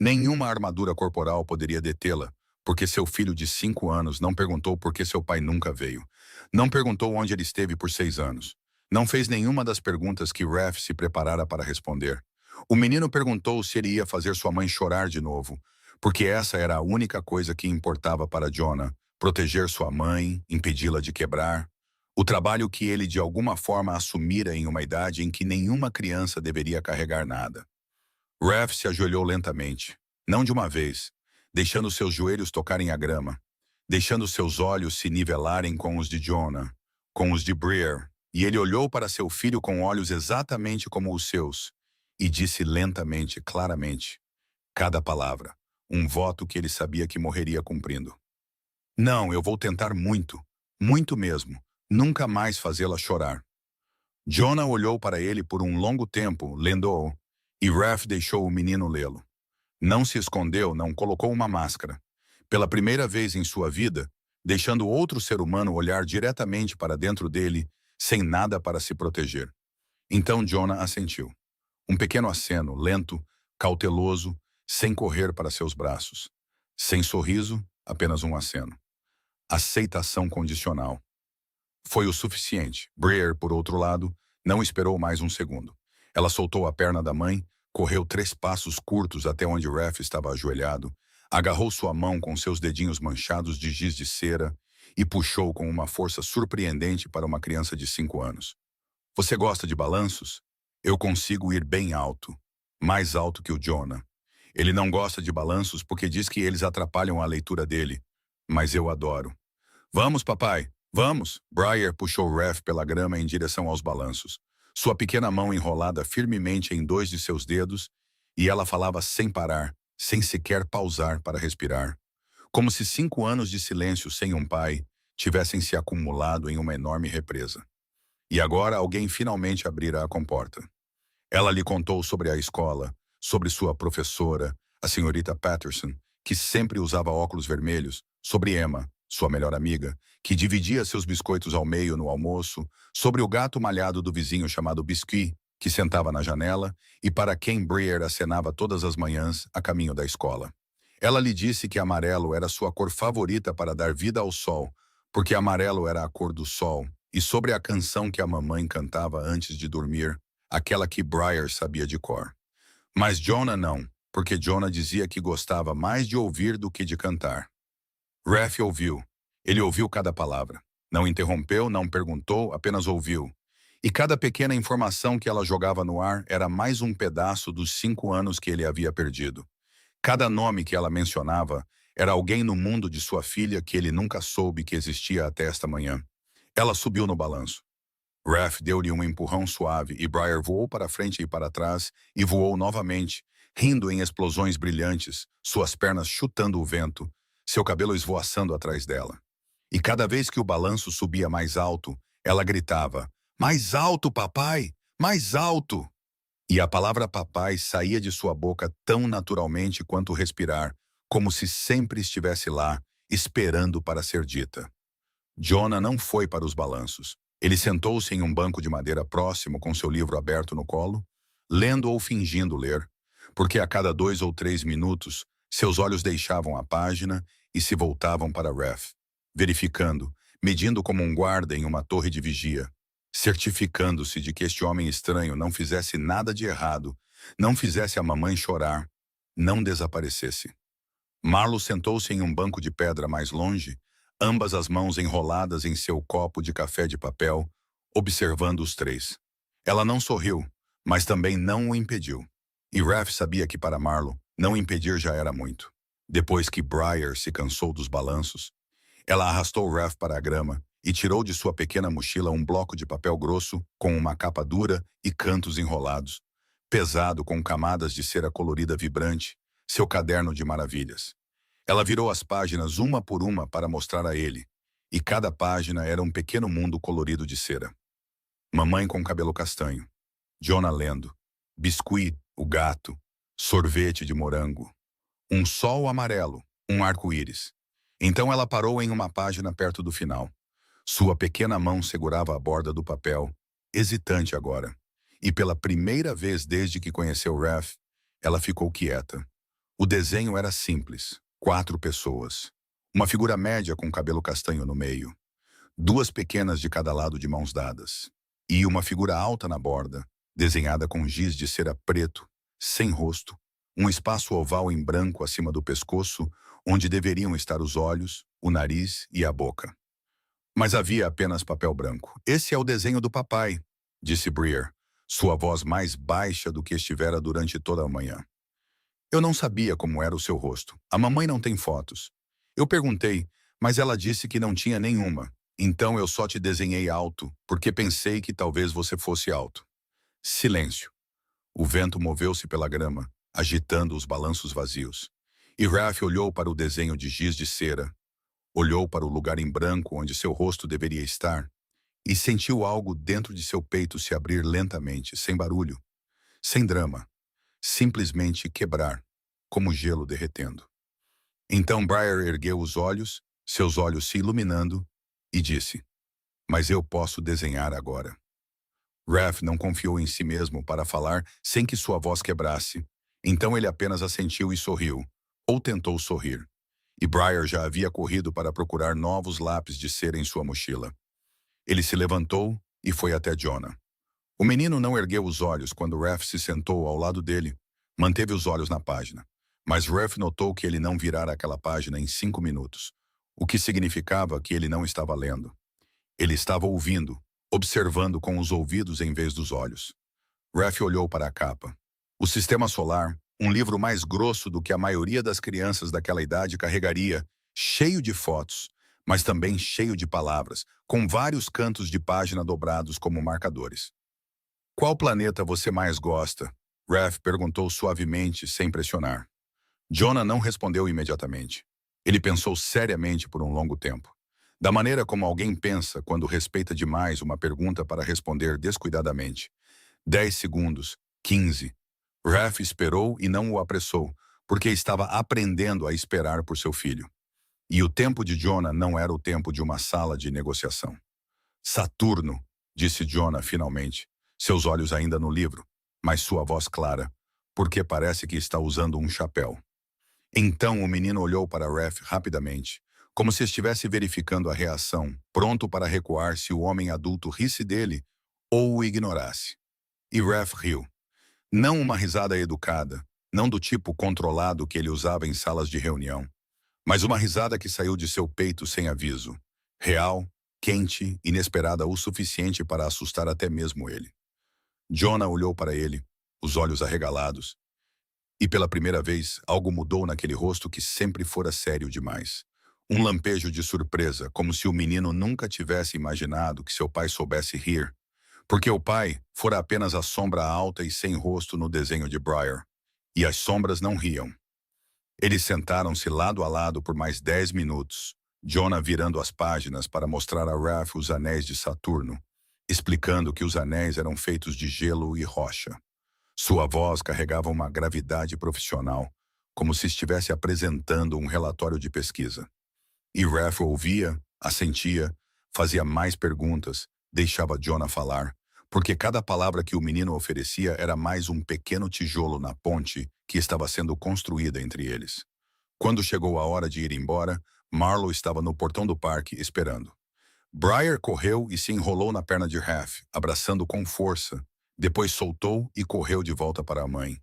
Nenhuma armadura corporal poderia detê-la, Porque seu filho de 5 anos não perguntou por que seu pai nunca veio. Não perguntou onde ele esteve por 6 anos. Não fez nenhuma das perguntas que Ref se preparara para responder. O menino perguntou se ele ia fazer sua mãe chorar de novo, porque essa era a única coisa que importava para Jonah, proteger sua mãe, impedi-la de quebrar. O trabalho que ele de alguma forma assumira em uma idade em que nenhuma criança deveria carregar nada. Ref se ajoelhou lentamente, não de uma vez, deixando seus joelhos tocarem a grama, deixando seus olhos se nivelarem com os de Jonah, com os de Briar, e ele olhou para seu filho com olhos exatamente como os seus, e disse lentamente, claramente, cada palavra, um voto que ele sabia que morreria cumprindo. Não, eu vou tentar muito, muito mesmo, nunca mais fazê-la chorar. Jonah olhou para ele por um longo tempo, lendo-o, e Ref deixou o menino lê-lo. Não se escondeu, não colocou uma máscara. Pela primeira vez em sua vida, deixando outro ser humano olhar diretamente para dentro dele, sem nada para se proteger. Então Jonah assentiu. Um pequeno aceno, lento, cauteloso, sem correr para seus braços. Sem sorriso, apenas um aceno. Aceitação condicional. Foi o suficiente. Briar, por outro lado, não esperou mais um segundo. Ela soltou a perna da mãe, correu 3 passos curtos até onde Ref estava ajoelhado, agarrou sua mão com seus dedinhos manchados de giz de cera e puxou com uma força surpreendente para uma criança de 5 anos. Você gosta de balanços? Eu consigo ir bem alto, mais alto que o Jonah. Ele não gosta de balanços porque diz que eles atrapalham a leitura dele, mas eu adoro. Vamos, papai, vamos! Briar puxou Ref pela grama em direção aos balanços, sua pequena mão enrolada firmemente em 2 de seus dedos, e ela falava sem parar, sem sequer pausar para respirar. Como se 5 anos de silêncio sem um pai tivessem se acumulado em uma enorme represa. E agora alguém finalmente abrira a comporta. Ela lhe contou sobre a escola, sobre sua professora, a senhorita Patterson, que sempre usava óculos vermelhos, sobre Emma, sua melhor amiga, que dividia seus biscoitos ao meio no almoço, sobre o gato malhado do vizinho chamado Biscuit, que sentava na janela e para quem Briar acenava todas as manhãs a caminho da escola. Ela lhe disse que amarelo era sua cor favorita para dar vida ao sol, porque amarelo era a cor do sol, e sobre a canção que a mamãe cantava antes de dormir, aquela que Briar sabia de cor. Mas Jonah não, porque Jonah dizia que gostava mais de ouvir do que de cantar. Ref ouviu. Ele ouviu cada palavra. Não interrompeu, não perguntou, apenas ouviu. E cada pequena informação que ela jogava no ar era mais um pedaço dos 5 anos que ele havia perdido. Cada nome que ela mencionava era alguém no mundo de sua filha que ele nunca soube que existia até esta manhã. Ela subiu no balanço. Ref deu-lhe um empurrão suave e Briar voou para frente e para trás e voou novamente, rindo em explosões brilhantes, suas pernas chutando o vento, seu cabelo esvoaçando atrás dela. E cada vez que o balanço subia mais alto, ela gritava, mais alto, papai! Mais alto! E a palavra papai saía de sua boca tão naturalmente quanto respirar, como se sempre estivesse lá, esperando para ser dita. Jonah não foi para os balanços. Ele sentou-se em um banco de madeira próximo com seu livro aberto no colo, lendo ou fingindo ler, porque a cada 2 ou 3 minutos, seus olhos deixavam a página e se voltavam para Ref, verificando, medindo como um guarda em uma torre de vigia, certificando-se de que este homem estranho não fizesse nada de errado, não fizesse a mamãe chorar, não desaparecesse. Marlo sentou-se em um banco de pedra mais longe, ambas as mãos enroladas em seu copo de café de papel, observando os 3. Ela não sorriu, mas também não o impediu. E Ref sabia que para Marlo, não impedir já era muito. Depois que Briar se cansou dos balanços, ela arrastou Ref para a grama e tirou de sua pequena mochila um bloco de papel grosso com uma capa dura e cantos enrolados, pesado com camadas de cera colorida vibrante, seu caderno de maravilhas. Ela virou as páginas uma por uma para mostrar a ele, e cada página era um pequeno mundo colorido de cera. Mamãe com cabelo castanho, Jonah lendo, Biscuit, o gato, sorvete de morango, um sol amarelo, um arco-íris. Então ela parou em uma página perto do final. Sua pequena mão segurava a borda do papel, hesitante agora. E pela primeira vez desde que conheceu Ref, ela ficou quieta. O desenho era simples, 4 pessoas. Uma figura média com cabelo castanho no meio. 2 pequenas de cada lado de mãos dadas. E uma figura alta na borda, desenhada com giz de cera preto, sem rosto, um espaço oval em branco acima do pescoço, onde deveriam estar os olhos, o nariz e a boca. Mas havia apenas papel branco. Esse é o desenho do papai, disse Breer, sua voz mais baixa do que estivera durante toda a manhã. Eu não sabia como era o seu rosto. A mamãe não tem fotos. Eu perguntei, mas ela disse que não tinha nenhuma. Então eu só te desenhei alto, porque pensei que talvez você fosse alto. Silêncio. O vento moveu-se pela grama, agitando os balanços vazios. E Raph olhou para o desenho de giz de cera. Olhou para o lugar em branco onde seu rosto deveria estar e sentiu algo dentro de seu peito se abrir lentamente, sem barulho, sem drama, simplesmente quebrar, como gelo derretendo. Então Briar ergueu os olhos, seus olhos se iluminando, e disse, mas eu posso desenhar agora. Raph não confiou em si mesmo para falar sem que sua voz quebrasse, então ele apenas assentiu e sorriu, ou tentou sorrir. E Briar já havia corrido para procurar novos lápis de cera em sua mochila. Ele se levantou e foi até Jonah. O menino não ergueu os olhos quando Raph se sentou ao lado dele. Manteve os olhos na página. Mas Raph notou que ele não virara aquela página em 5 minutos, o que significava que ele não estava lendo. Ele estava ouvindo, observando com os ouvidos em vez dos olhos. Raph olhou para a capa. O Sistema Solar, um livro mais grosso do que a maioria das crianças daquela idade carregaria, cheio de fotos, mas também cheio de palavras, com vários cantos de página dobrados como marcadores. Qual planeta você mais gosta? Raph perguntou suavemente, sem pressionar. Jonah não respondeu imediatamente. Ele pensou seriamente por um longo tempo. Da maneira como alguém pensa quando respeita demais uma pergunta para responder descuidadamente. 10 segundos, 15. Raph esperou e não o apressou, porque estava aprendendo a esperar por seu filho. E o tempo de Jonah não era o tempo de uma sala de negociação. Saturno, disse Jonah finalmente, seus olhos ainda no livro, mas sua voz clara, porque parece que está usando um chapéu. Então o menino olhou para Raph rapidamente, como se estivesse verificando a reação, pronto para recuar se o homem adulto risse dele ou o ignorasse. E Raph riu. Não uma risada educada, não do tipo controlado que ele usava em salas de reunião, mas uma risada que saiu de seu peito sem aviso. Real, quente, inesperada o suficiente para assustar até mesmo ele. Jonah olhou para ele, os olhos arregalados, e pela primeira vez algo mudou naquele rosto que sempre fora sério demais. Um lampejo de surpresa, como se o menino nunca tivesse imaginado que seu pai soubesse rir, porque o pai fora apenas a sombra alta e sem rosto no desenho de Briar, e as sombras não riam. Eles sentaram-se lado a lado por mais 10 minutos, Jonah virando as páginas para mostrar a Raph os anéis de Saturno, explicando que os anéis eram feitos de gelo e rocha. Sua voz carregava uma gravidade profissional, como se estivesse apresentando um relatório de pesquisa. E Raph ouvia, assentia, fazia mais perguntas, deixava Jonah falar, porque cada palavra que o menino oferecia era mais um pequeno tijolo na ponte que estava sendo construída entre eles. Quando chegou a hora de ir embora, Marlowe estava no portão do parque esperando. Briar correu e se enrolou na perna de Raph, abraçando com força. Depois soltou e correu de volta para a mãe.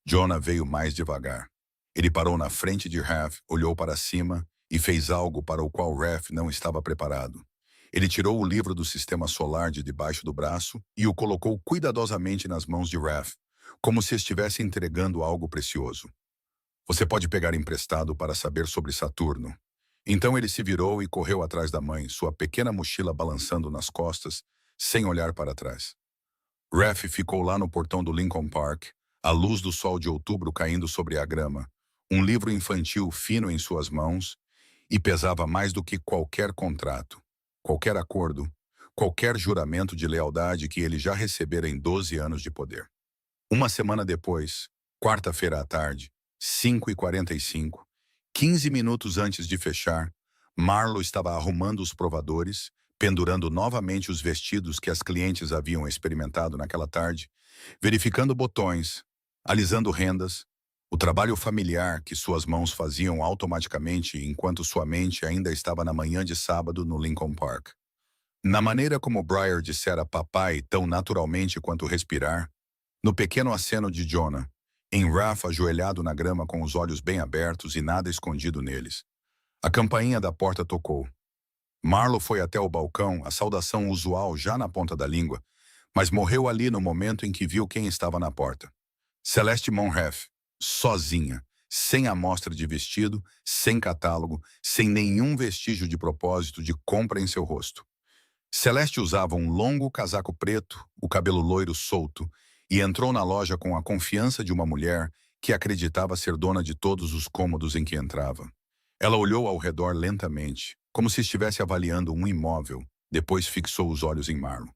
Jonah veio mais devagar. Ele parou na frente de Raph, olhou para cima e fez algo para o qual Raph não estava preparado. Ele tirou o livro do Sistema Solar de debaixo do braço e o colocou cuidadosamente nas mãos de Raph, como se estivesse entregando algo precioso. Você pode pegar emprestado para saber sobre Saturno. Então ele se virou e correu atrás da mãe, sua pequena mochila balançando nas costas, sem olhar para trás. Raph ficou lá no portão do Lincoln Park, a luz do sol de outubro caindo sobre a grama, um livro infantil fino em suas mãos, e pesava mais do que qualquer contrato, qualquer acordo, qualquer juramento de lealdade que ele já recebera em 12 anos de poder. Uma semana depois, quarta-feira à tarde, 5h45, 15 minutos antes de fechar, Marlowe estava arrumando os provadores, pendurando novamente os vestidos que as clientes haviam experimentado naquela tarde, verificando botões, alisando rendas, O trabalho familiar que suas mãos faziam automaticamente enquanto sua mente ainda estava na manhã de sábado no Lincoln Park. Na maneira como Briar dissera papai tão naturalmente quanto respirar, no pequeno aceno de Jonah, em Raph ajoelhado na grama com os olhos bem abertos e nada escondido neles. A campainha da porta tocou. Marlo foi até o balcão, a saudação usual já na ponta da língua, mas morreu ali no momento em que viu quem estava na porta. Celeste Monref, sozinha, sem amostra de vestido, sem catálogo, sem nenhum vestígio de propósito de compra em seu rosto. Celeste usava um longo casaco preto, o cabelo loiro solto, e entrou na loja com a confiança de uma mulher que acreditava ser dona de todos os cômodos em que entrava. Ela olhou ao redor lentamente, como se estivesse avaliando um imóvel, depois fixou os olhos em Marlo.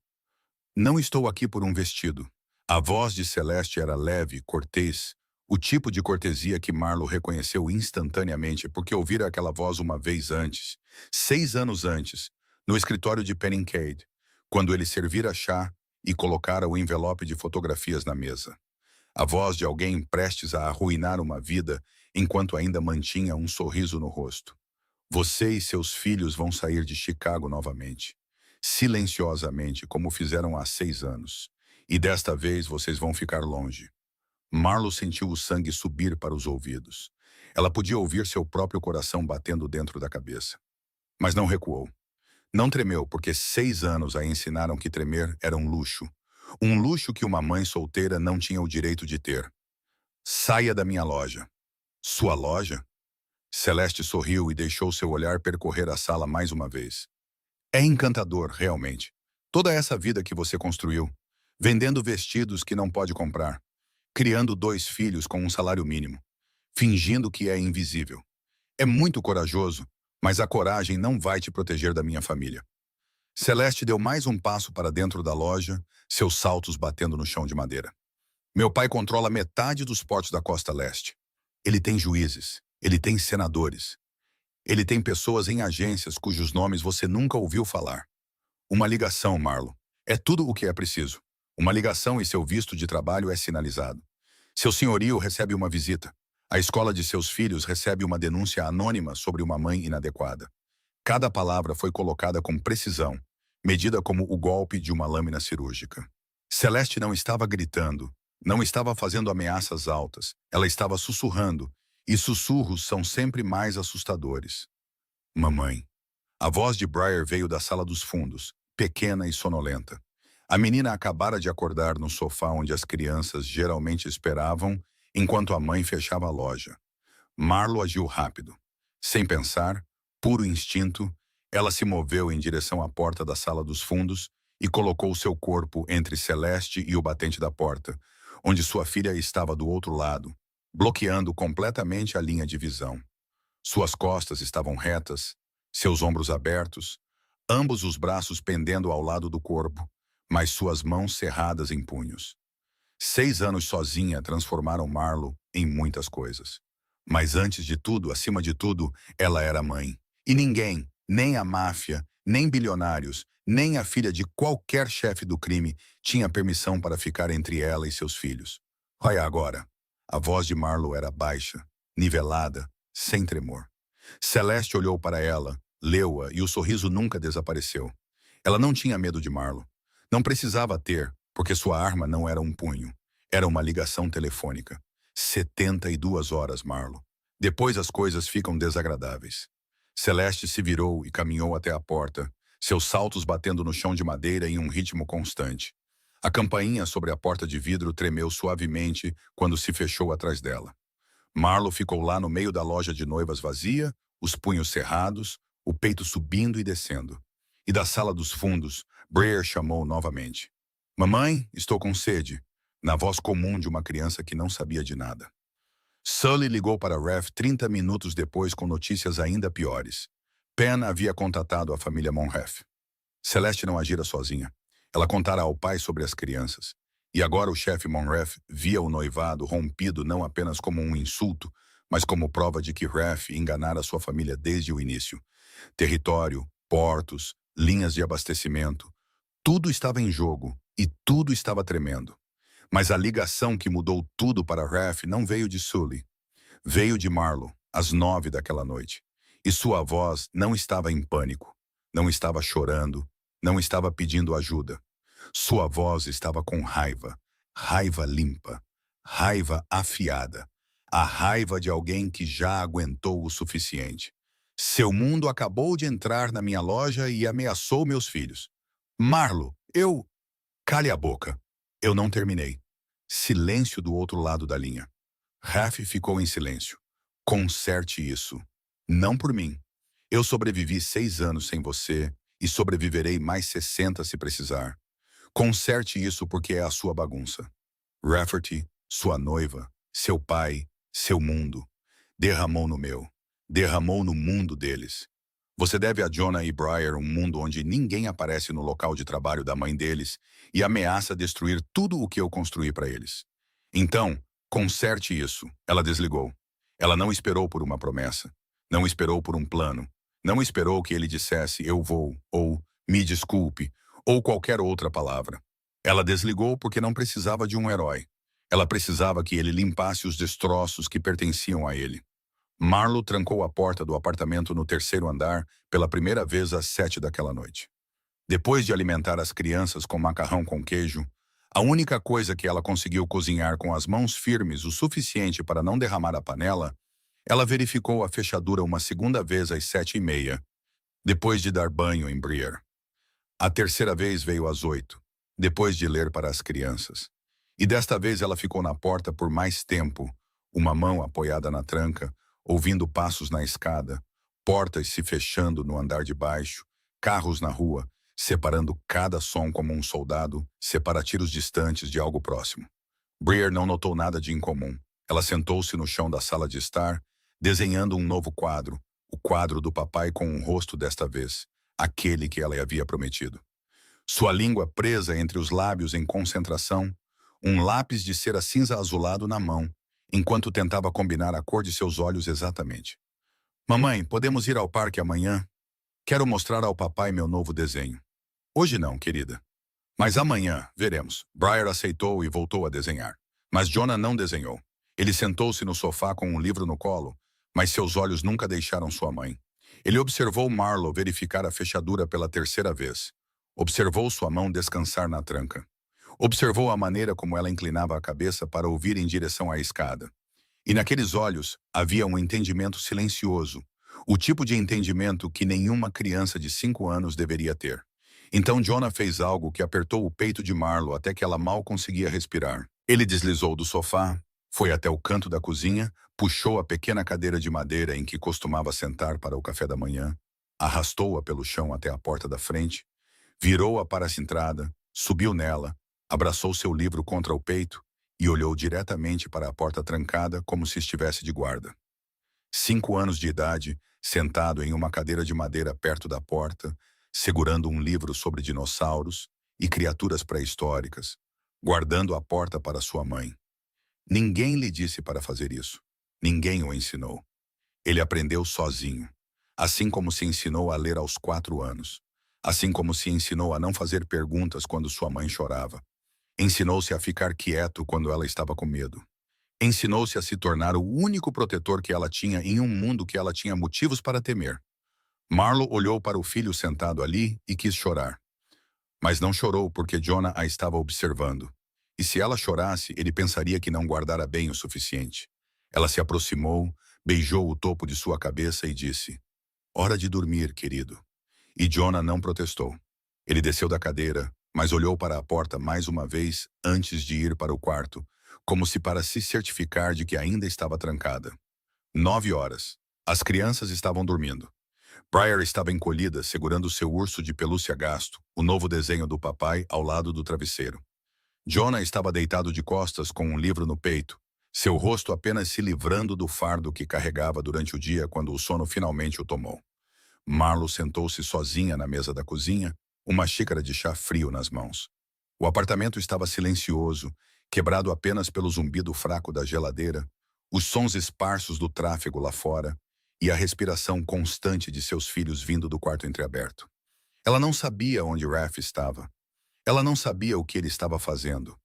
Não estou aqui por um vestido. A voz de Celeste era leve, cortês, o tipo de cortesia que Marlo reconheceu instantaneamente porque ouvira aquela voz uma vez antes, 6 anos antes, no escritório de Pennincade, quando ele servira chá e colocara o envelope de fotografias na mesa. A voz de alguém prestes a arruinar uma vida enquanto ainda mantinha um sorriso no rosto. Você e seus filhos vão sair de Chicago novamente, silenciosamente, como fizeram há 6 anos. E desta vez vocês vão ficar longe. Marlo sentiu o sangue subir para os ouvidos. Ela podia ouvir seu próprio coração batendo dentro da cabeça. Mas não recuou. Não tremeu porque 6 anos a ensinaram que tremer era um luxo. Um luxo que uma mãe solteira não tinha o direito de ter. Saia da minha loja. Sua loja? Celeste sorriu e deixou seu olhar percorrer a sala mais uma vez. É encantador, realmente. Toda essa vida que você construiu, vendendo vestidos que não pode comprar, criando 2 filhos com um salário mínimo, fingindo que é invisível. É muito corajoso, mas a coragem não vai te proteger da minha família. Celeste deu mais um passo para dentro da loja, seus saltos batendo no chão de madeira. Meu pai controla metade dos portos da costa leste. Ele tem juízes, ele tem senadores. Ele tem pessoas em agências cujos nomes você nunca ouviu falar. Uma ligação, Marlo. É tudo o que é preciso. Uma ligação e seu visto de trabalho é sinalizado. Seu senhorio recebe uma visita. A escola de seus filhos recebe uma denúncia anônima sobre uma mãe inadequada. Cada palavra foi colocada com precisão, medida como o golpe de uma lâmina cirúrgica. Celeste não estava gritando, não estava fazendo ameaças altas, ela estava sussurrando, e sussurros são sempre mais assustadores. Mamãe. A voz de Briar veio da sala dos fundos, pequena e sonolenta. A menina acabara de acordar no sofá onde as crianças geralmente esperavam, enquanto a mãe fechava a loja. Marlo agiu rápido. Sem pensar, puro instinto, ela se moveu em direção à porta da sala dos fundos e colocou seu corpo entre Celeste e o batente da porta, onde sua filha estava do outro lado, bloqueando completamente a linha de visão. Suas costas estavam retas, seus ombros abertos, ambos os braços pendendo ao lado do corpo, mas suas mãos cerradas em punhos. 6 anos sozinha transformaram Marlo em muitas coisas. Mas antes de tudo, acima de tudo, ela era mãe. E ninguém, nem a máfia, nem bilionários, nem a filha de qualquer chefe do crime, tinha permissão para ficar entre ela e seus filhos. Olha agora. A voz de Marlo era baixa, nivelada, sem tremor. Celeste olhou para ela, leu-a e o sorriso nunca desapareceu. Ela não tinha medo de Marlo. Não precisava ter, porque sua arma não era um punho. Era uma ligação telefônica. 72 horas, Marlo. Depois as coisas ficam desagradáveis. Celeste se virou e caminhou até a porta, seus saltos batendo no chão de madeira em um ritmo constante. A campainha sobre a porta de vidro tremeu suavemente quando se fechou atrás dela. Marlo ficou lá no meio da loja de noivas vazia, os punhos cerrados, o peito subindo e descendo. E da sala dos fundos, Briar chamou novamente. Mamãe, estou com sede, na voz comum de uma criança que não sabia de nada. Sully ligou para Raph 30 minutos depois com notícias ainda piores. Penn havia contatado a família Monref. Celeste não agira sozinha. Ela contara ao pai sobre as crianças. E agora o chefe Monref via o noivado rompido não apenas como um insulto, mas como prova de que Raph enganara sua família desde o início. Território, portos, linhas de abastecimento, tudo estava em jogo e tudo estava tremendo. Mas a ligação que mudou tudo para Raf não veio de Sully. Veio de Marlo, às 9 daquela noite. E sua voz não estava em pânico, não estava chorando, não estava pedindo ajuda. Sua voz estava com raiva, raiva limpa, raiva afiada, a raiva de alguém que já aguentou o suficiente. Seu mundo acabou de entrar na minha loja e ameaçou meus filhos. Marlo, eu... Cale a boca. Eu não terminei. Silêncio do outro lado da linha. Raf ficou em silêncio. Conserte isso. Não por mim. Eu sobrevivi 6 anos sem você e sobreviverei mais 60 se precisar. Conserte isso porque é a sua bagunça. Rafferty, sua noiva, seu pai, seu mundo, derramou no meu. Derramou no mundo deles. Você deve a Jonah e Briar um mundo onde ninguém aparece no local de trabalho da mãe deles e ameaça destruir tudo o que eu construí para eles. Então, conserte isso. Ela desligou. Ela não esperou por uma promessa. Não esperou por um plano. Não esperou que ele dissesse eu vou, ou me desculpe, ou qualquer outra palavra. Ela desligou porque não precisava de um herói. Ela precisava que ele limpasse os destroços que pertenciam a ele. Marlo trancou a porta do apartamento no 3º andar pela primeira vez às 7 daquela noite. Depois de alimentar as crianças com macarrão com queijo, a única coisa que ela conseguiu cozinhar com as mãos firmes o suficiente para não derramar a panela, ela verificou a fechadura uma segunda vez às 7h30, depois de dar banho em Briar. A terceira vez veio às 8, depois de ler para as crianças. E desta vez ela ficou na porta por mais tempo, uma mão apoiada na tranca, ouvindo passos na escada, portas se fechando no andar de baixo, carros na rua, separando cada som como um soldado separa tiros distantes de algo próximo. Briar não notou nada de incomum. Ela sentou-se no chão da sala de estar, desenhando um novo quadro, o quadro do papai com um rosto desta vez, aquele que ela havia prometido. Sua língua presa entre os lábios em concentração, um lápis de cera cinza azulado na mão, enquanto tentava combinar a cor de seus olhos exatamente. Mamãe, podemos ir ao parque amanhã? Quero mostrar ao papai meu novo desenho. Hoje não, querida. Mas amanhã, veremos. Briar aceitou e voltou a desenhar. Mas Jonah não desenhou. Ele sentou-se no sofá com um livro no colo, mas seus olhos nunca deixaram sua mãe. Ele observou Marlo verificar a fechadura pela 3ª vez. Observou sua mão descansar na tranca. Observou a maneira como ela inclinava a cabeça para ouvir em direção à escada. E naqueles olhos havia um entendimento silencioso, o tipo de entendimento que nenhuma criança de 5 anos deveria ter. Então Jonah fez algo que apertou o peito de Marlo até que ela mal conseguia respirar. Ele deslizou do sofá, foi até o canto da cozinha, puxou a pequena cadeira de madeira em que costumava sentar para o café da manhã, arrastou-a pelo chão até a porta da frente, virou-a para a entrada, subiu nela, abraçou seu livro contra o peito e olhou diretamente para a porta trancada como se estivesse de guarda. 5 anos de idade, sentado em uma cadeira de madeira perto da porta, segurando um livro sobre dinossauros e criaturas pré-históricas, guardando a porta para sua mãe. Ninguém lhe disse para fazer isso. Ninguém o ensinou. Ele aprendeu sozinho, assim como se ensinou a ler aos 4 anos, assim como se ensinou a não fazer perguntas quando sua mãe chorava. Ensinou-se a ficar quieto quando ela estava com medo. Ensinou-se a se tornar o único protetor que ela tinha em um mundo que ela tinha motivos para temer. Marlo olhou para o filho sentado ali e quis chorar. Mas não chorou porque Jonah a estava observando. E se ela chorasse, ele pensaria que não guardara bem o suficiente. Ela se aproximou, beijou o topo de sua cabeça e disse: "Hora de dormir, querido." E Jonah não protestou. Ele desceu da cadeira, mas olhou para a porta mais uma vez antes de ir para o quarto, como se para se certificar de que ainda estava trancada. 9 horas. As crianças estavam dormindo. Briar estava encolhida, segurando seu urso de pelúcia gasto, o novo desenho do papai, ao lado do travesseiro. Jonah estava deitado de costas com um livro no peito, seu rosto apenas se livrando do fardo que carregava durante o dia quando o sono finalmente o tomou. Marlo sentou-se sozinha na mesa da cozinha, uma xícara de chá frio nas mãos. O apartamento estava silencioso, quebrado apenas pelo zumbido fraco da geladeira, os sons esparsos do tráfego lá fora e a respiração constante de seus filhos vindo do quarto entreaberto. Ela não sabia onde Raf estava. Ela não sabia o que ele estava fazendo.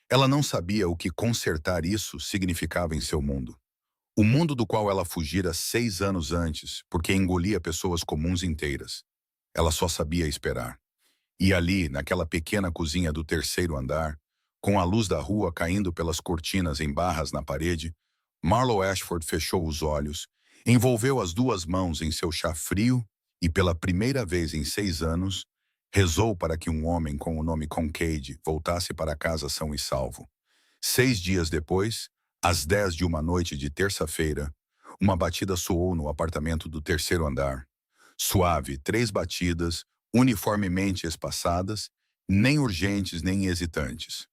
Ela não sabia o que consertar isso significava em seu mundo. O mundo do qual ela fugira 6 anos antes, porque engolia pessoas comuns inteiras. Ela só sabia esperar. E ali, naquela pequena cozinha do terceiro andar, com a luz da rua caindo pelas cortinas em barras na parede, Marlowe Ashford fechou os olhos, envolveu as duas mãos em seu chá frio e, pela primeira vez em 6 anos, rezou para que um homem com o nome Concade voltasse para casa são e salvo. 6 dias depois, às 10 de uma noite de terça-feira, uma batida soou no apartamento do terceiro andar. Suave, 3 batidas, uniformemente espaçadas, nem urgentes nem hesitantes.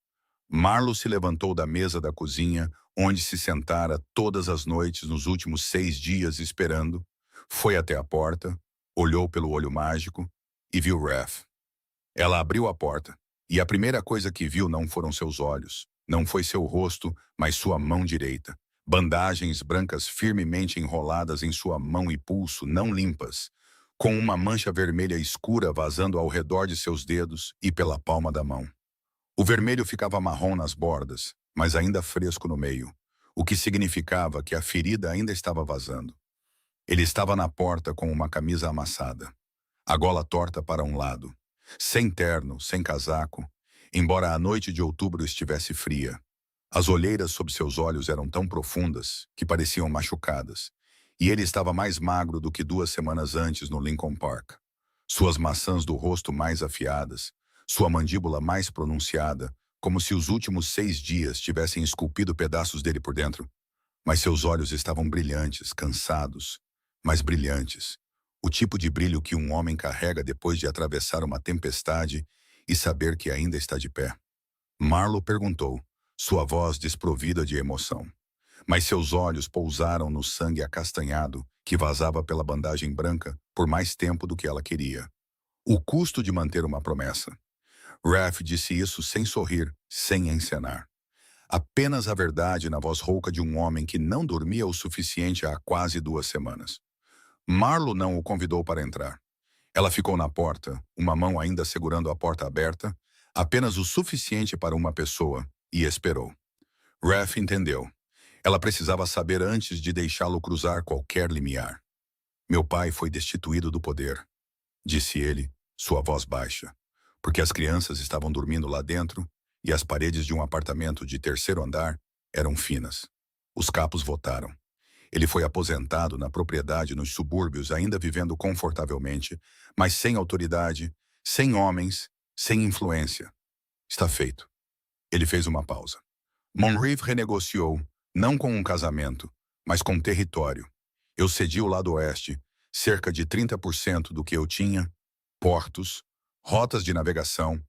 Marlo se levantou da mesa da cozinha, onde se sentara todas as noites nos últimos 6 dias esperando, foi até a porta, olhou pelo olho mágico e viu Raph. Ela abriu a porta, e a primeira coisa que viu não foram seus olhos, não foi seu rosto, mas sua mão direita. Bandagens brancas firmemente enroladas em sua mão e pulso, não limpas, com uma mancha vermelha escura vazando ao redor de seus dedos e pela palma da mão. O vermelho ficava marrom nas bordas, mas ainda fresco no meio, o que significava que a ferida ainda estava vazando. Ele estava na porta com uma camisa amassada, a gola torta para um lado, sem terno, sem casaco, embora a noite de outubro estivesse fria. As olheiras sob seus olhos eram tão profundas que pareciam machucadas, e ele estava mais magro do que 2 semanas antes no Lincoln Park. Suas maçãs do rosto mais afiadas, sua mandíbula mais pronunciada, como se os últimos 6 dias tivessem esculpido pedaços dele por dentro. Mas seus olhos estavam brilhantes, cansados, mas brilhantes. O tipo de brilho que um homem carrega depois de atravessar uma tempestade e saber que ainda está de pé. Marlo perguntou, sua voz desprovida de emoção. Mas seus olhos pousaram no sangue acastanhado que vazava pela bandagem branca por mais tempo do que ela queria. O custo de manter uma promessa. Raph disse isso sem sorrir, sem encenar. Apenas a verdade na voz rouca de um homem que não dormia o suficiente há quase 2 semanas. Marlo não o convidou para entrar. Ela ficou na porta, uma mão ainda segurando a porta aberta, apenas o suficiente para uma pessoa, e esperou. Raph entendeu. Ela precisava saber antes de deixá-lo cruzar qualquer limiar. Meu pai foi destituído do poder, disse ele, sua voz baixa, porque as crianças estavam dormindo lá dentro e as paredes de um apartamento de terceiro andar eram finas. Os capos votaram. Ele foi aposentado na propriedade nos subúrbios, ainda vivendo confortavelmente, mas sem autoridade, sem homens, sem influência. Está feito. Ele fez uma pausa. Moncrief renegociou, não com um casamento, mas com território. Eu cedi o lado oeste, cerca de 30% do que eu tinha, portos, rotas de navegação,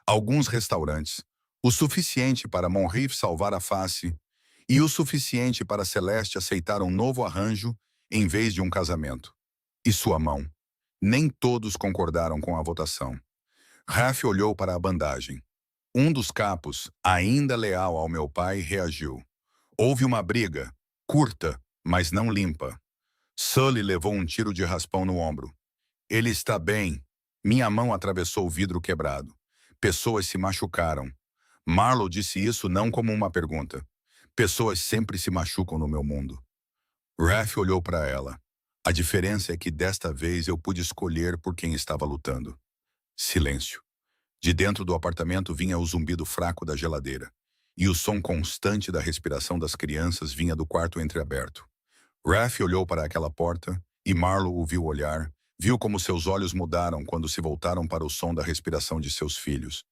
alguns restaurantes, o suficiente para Moncrief salvar a face e o suficiente para Celeste aceitar um novo arranjo em vez de um casamento. E sua mão. Nem todos concordaram com a votação. Raph olhou para a bandagem. Um dos capos, ainda leal ao meu pai, reagiu. Houve uma briga, curta, mas não limpa. Sully levou um tiro de raspão no ombro. Ele está bem. Minha mão atravessou o vidro quebrado. Pessoas se machucaram. Marlo disse isso não como uma pergunta. Pessoas sempre se machucam no meu mundo. Raph olhou para ela. A diferença é que desta vez eu pude escolher por quem estava lutando. Silêncio. De dentro do apartamento vinha o zumbido fraco da geladeira. E o som constante da respiração das crianças vinha do quarto entreaberto. Raph olhou para aquela porta e Marlo o viu olhar, viu como seus olhos mudaram quando se voltaram para o som da respiração de seus filhos.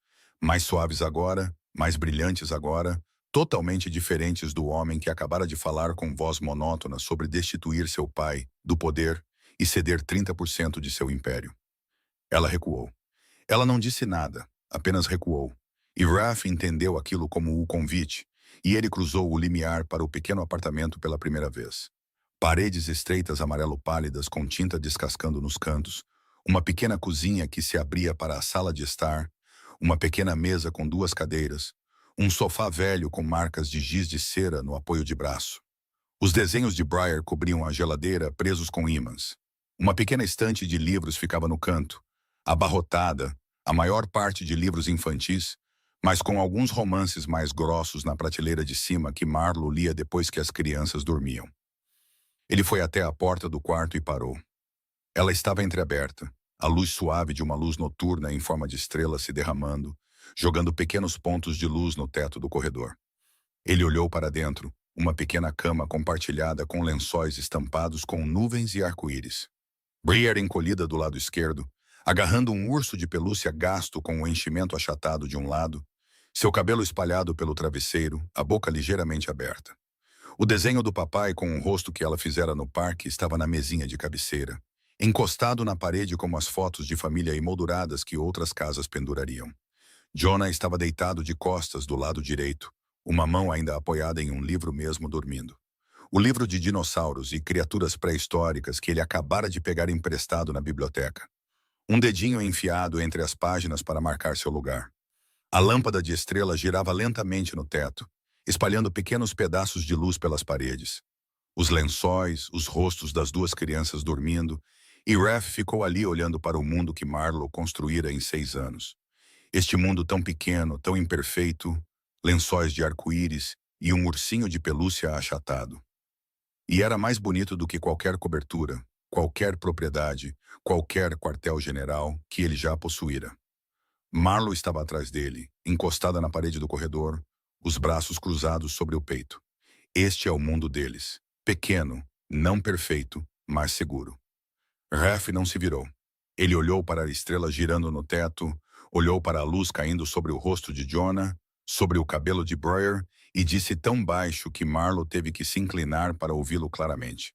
Mais suaves agora, mais brilhantes agora, totalmente diferentes do homem que acabara de falar com voz monótona sobre destituir seu pai do poder e ceder 30% de seu império. Ela recuou. Ela não disse nada, apenas recuou. E Raph entendeu aquilo como o convite, e ele cruzou o limiar para o pequeno apartamento pela primeira vez. Paredes estreitas amarelo pálidas com tinta descascando nos cantos, uma pequena cozinha que se abria para a sala de estar, uma pequena mesa com 2 cadeiras, um sofá velho com marcas de giz de cera no apoio de braço. Os desenhos de Briar cobriam a geladeira presos com ímãs. Uma pequena estante de livros ficava no canto, abarrotada, a maior parte de livros infantis, mas com alguns romances mais grossos na prateleira de cima que Marlo lia depois que as crianças dormiam. Ele foi até a porta do quarto e parou. Ela estava entreaberta, a luz suave de uma luz noturna em forma de estrela se derramando, jogando pequenos pontos de luz no teto do corredor. Ele olhou para dentro, uma pequena cama compartilhada com lençóis estampados com nuvens e arco-íris. Briar encolhida do lado esquerdo, agarrando um urso de pelúcia gasto com o enchimento achatado de um lado, seu cabelo espalhado pelo travesseiro, a boca ligeiramente aberta. O desenho do papai com o rosto que ela fizera no parque estava na mesinha de cabeceira, encostado na parede como as fotos de família emolduradas que outras casas pendurariam. Jonah estava deitado de costas do lado direito, uma mão ainda apoiada em um livro mesmo dormindo. O livro de dinossauros e criaturas pré-históricas que ele acabara de pegar emprestado na biblioteca. Um dedinho enfiado entre as páginas para marcar seu lugar. A lâmpada de estrela girava lentamente no teto, espalhando pequenos pedaços de luz pelas paredes. Os lençóis, os rostos das duas crianças dormindo, e Raph ficou ali olhando para o mundo que Marlo construíra em 6 anos. Este mundo tão pequeno, tão imperfeito, lençóis de arco-íris e um ursinho de pelúcia achatado. E era mais bonito do que qualquer cobertura, qualquer propriedade, qualquer quartel-general que ele já possuíra. Marlo estava atrás dele, encostada na parede do corredor, os braços cruzados sobre o peito. Este é o mundo deles. Pequeno, não perfeito, mas seguro. Raph não se virou. Ele olhou para a estrela girando no teto, olhou para a luz caindo sobre o rosto de Jonah, sobre o cabelo de Briar, e disse tão baixo que Marlo teve que se inclinar para ouvi-lo claramente.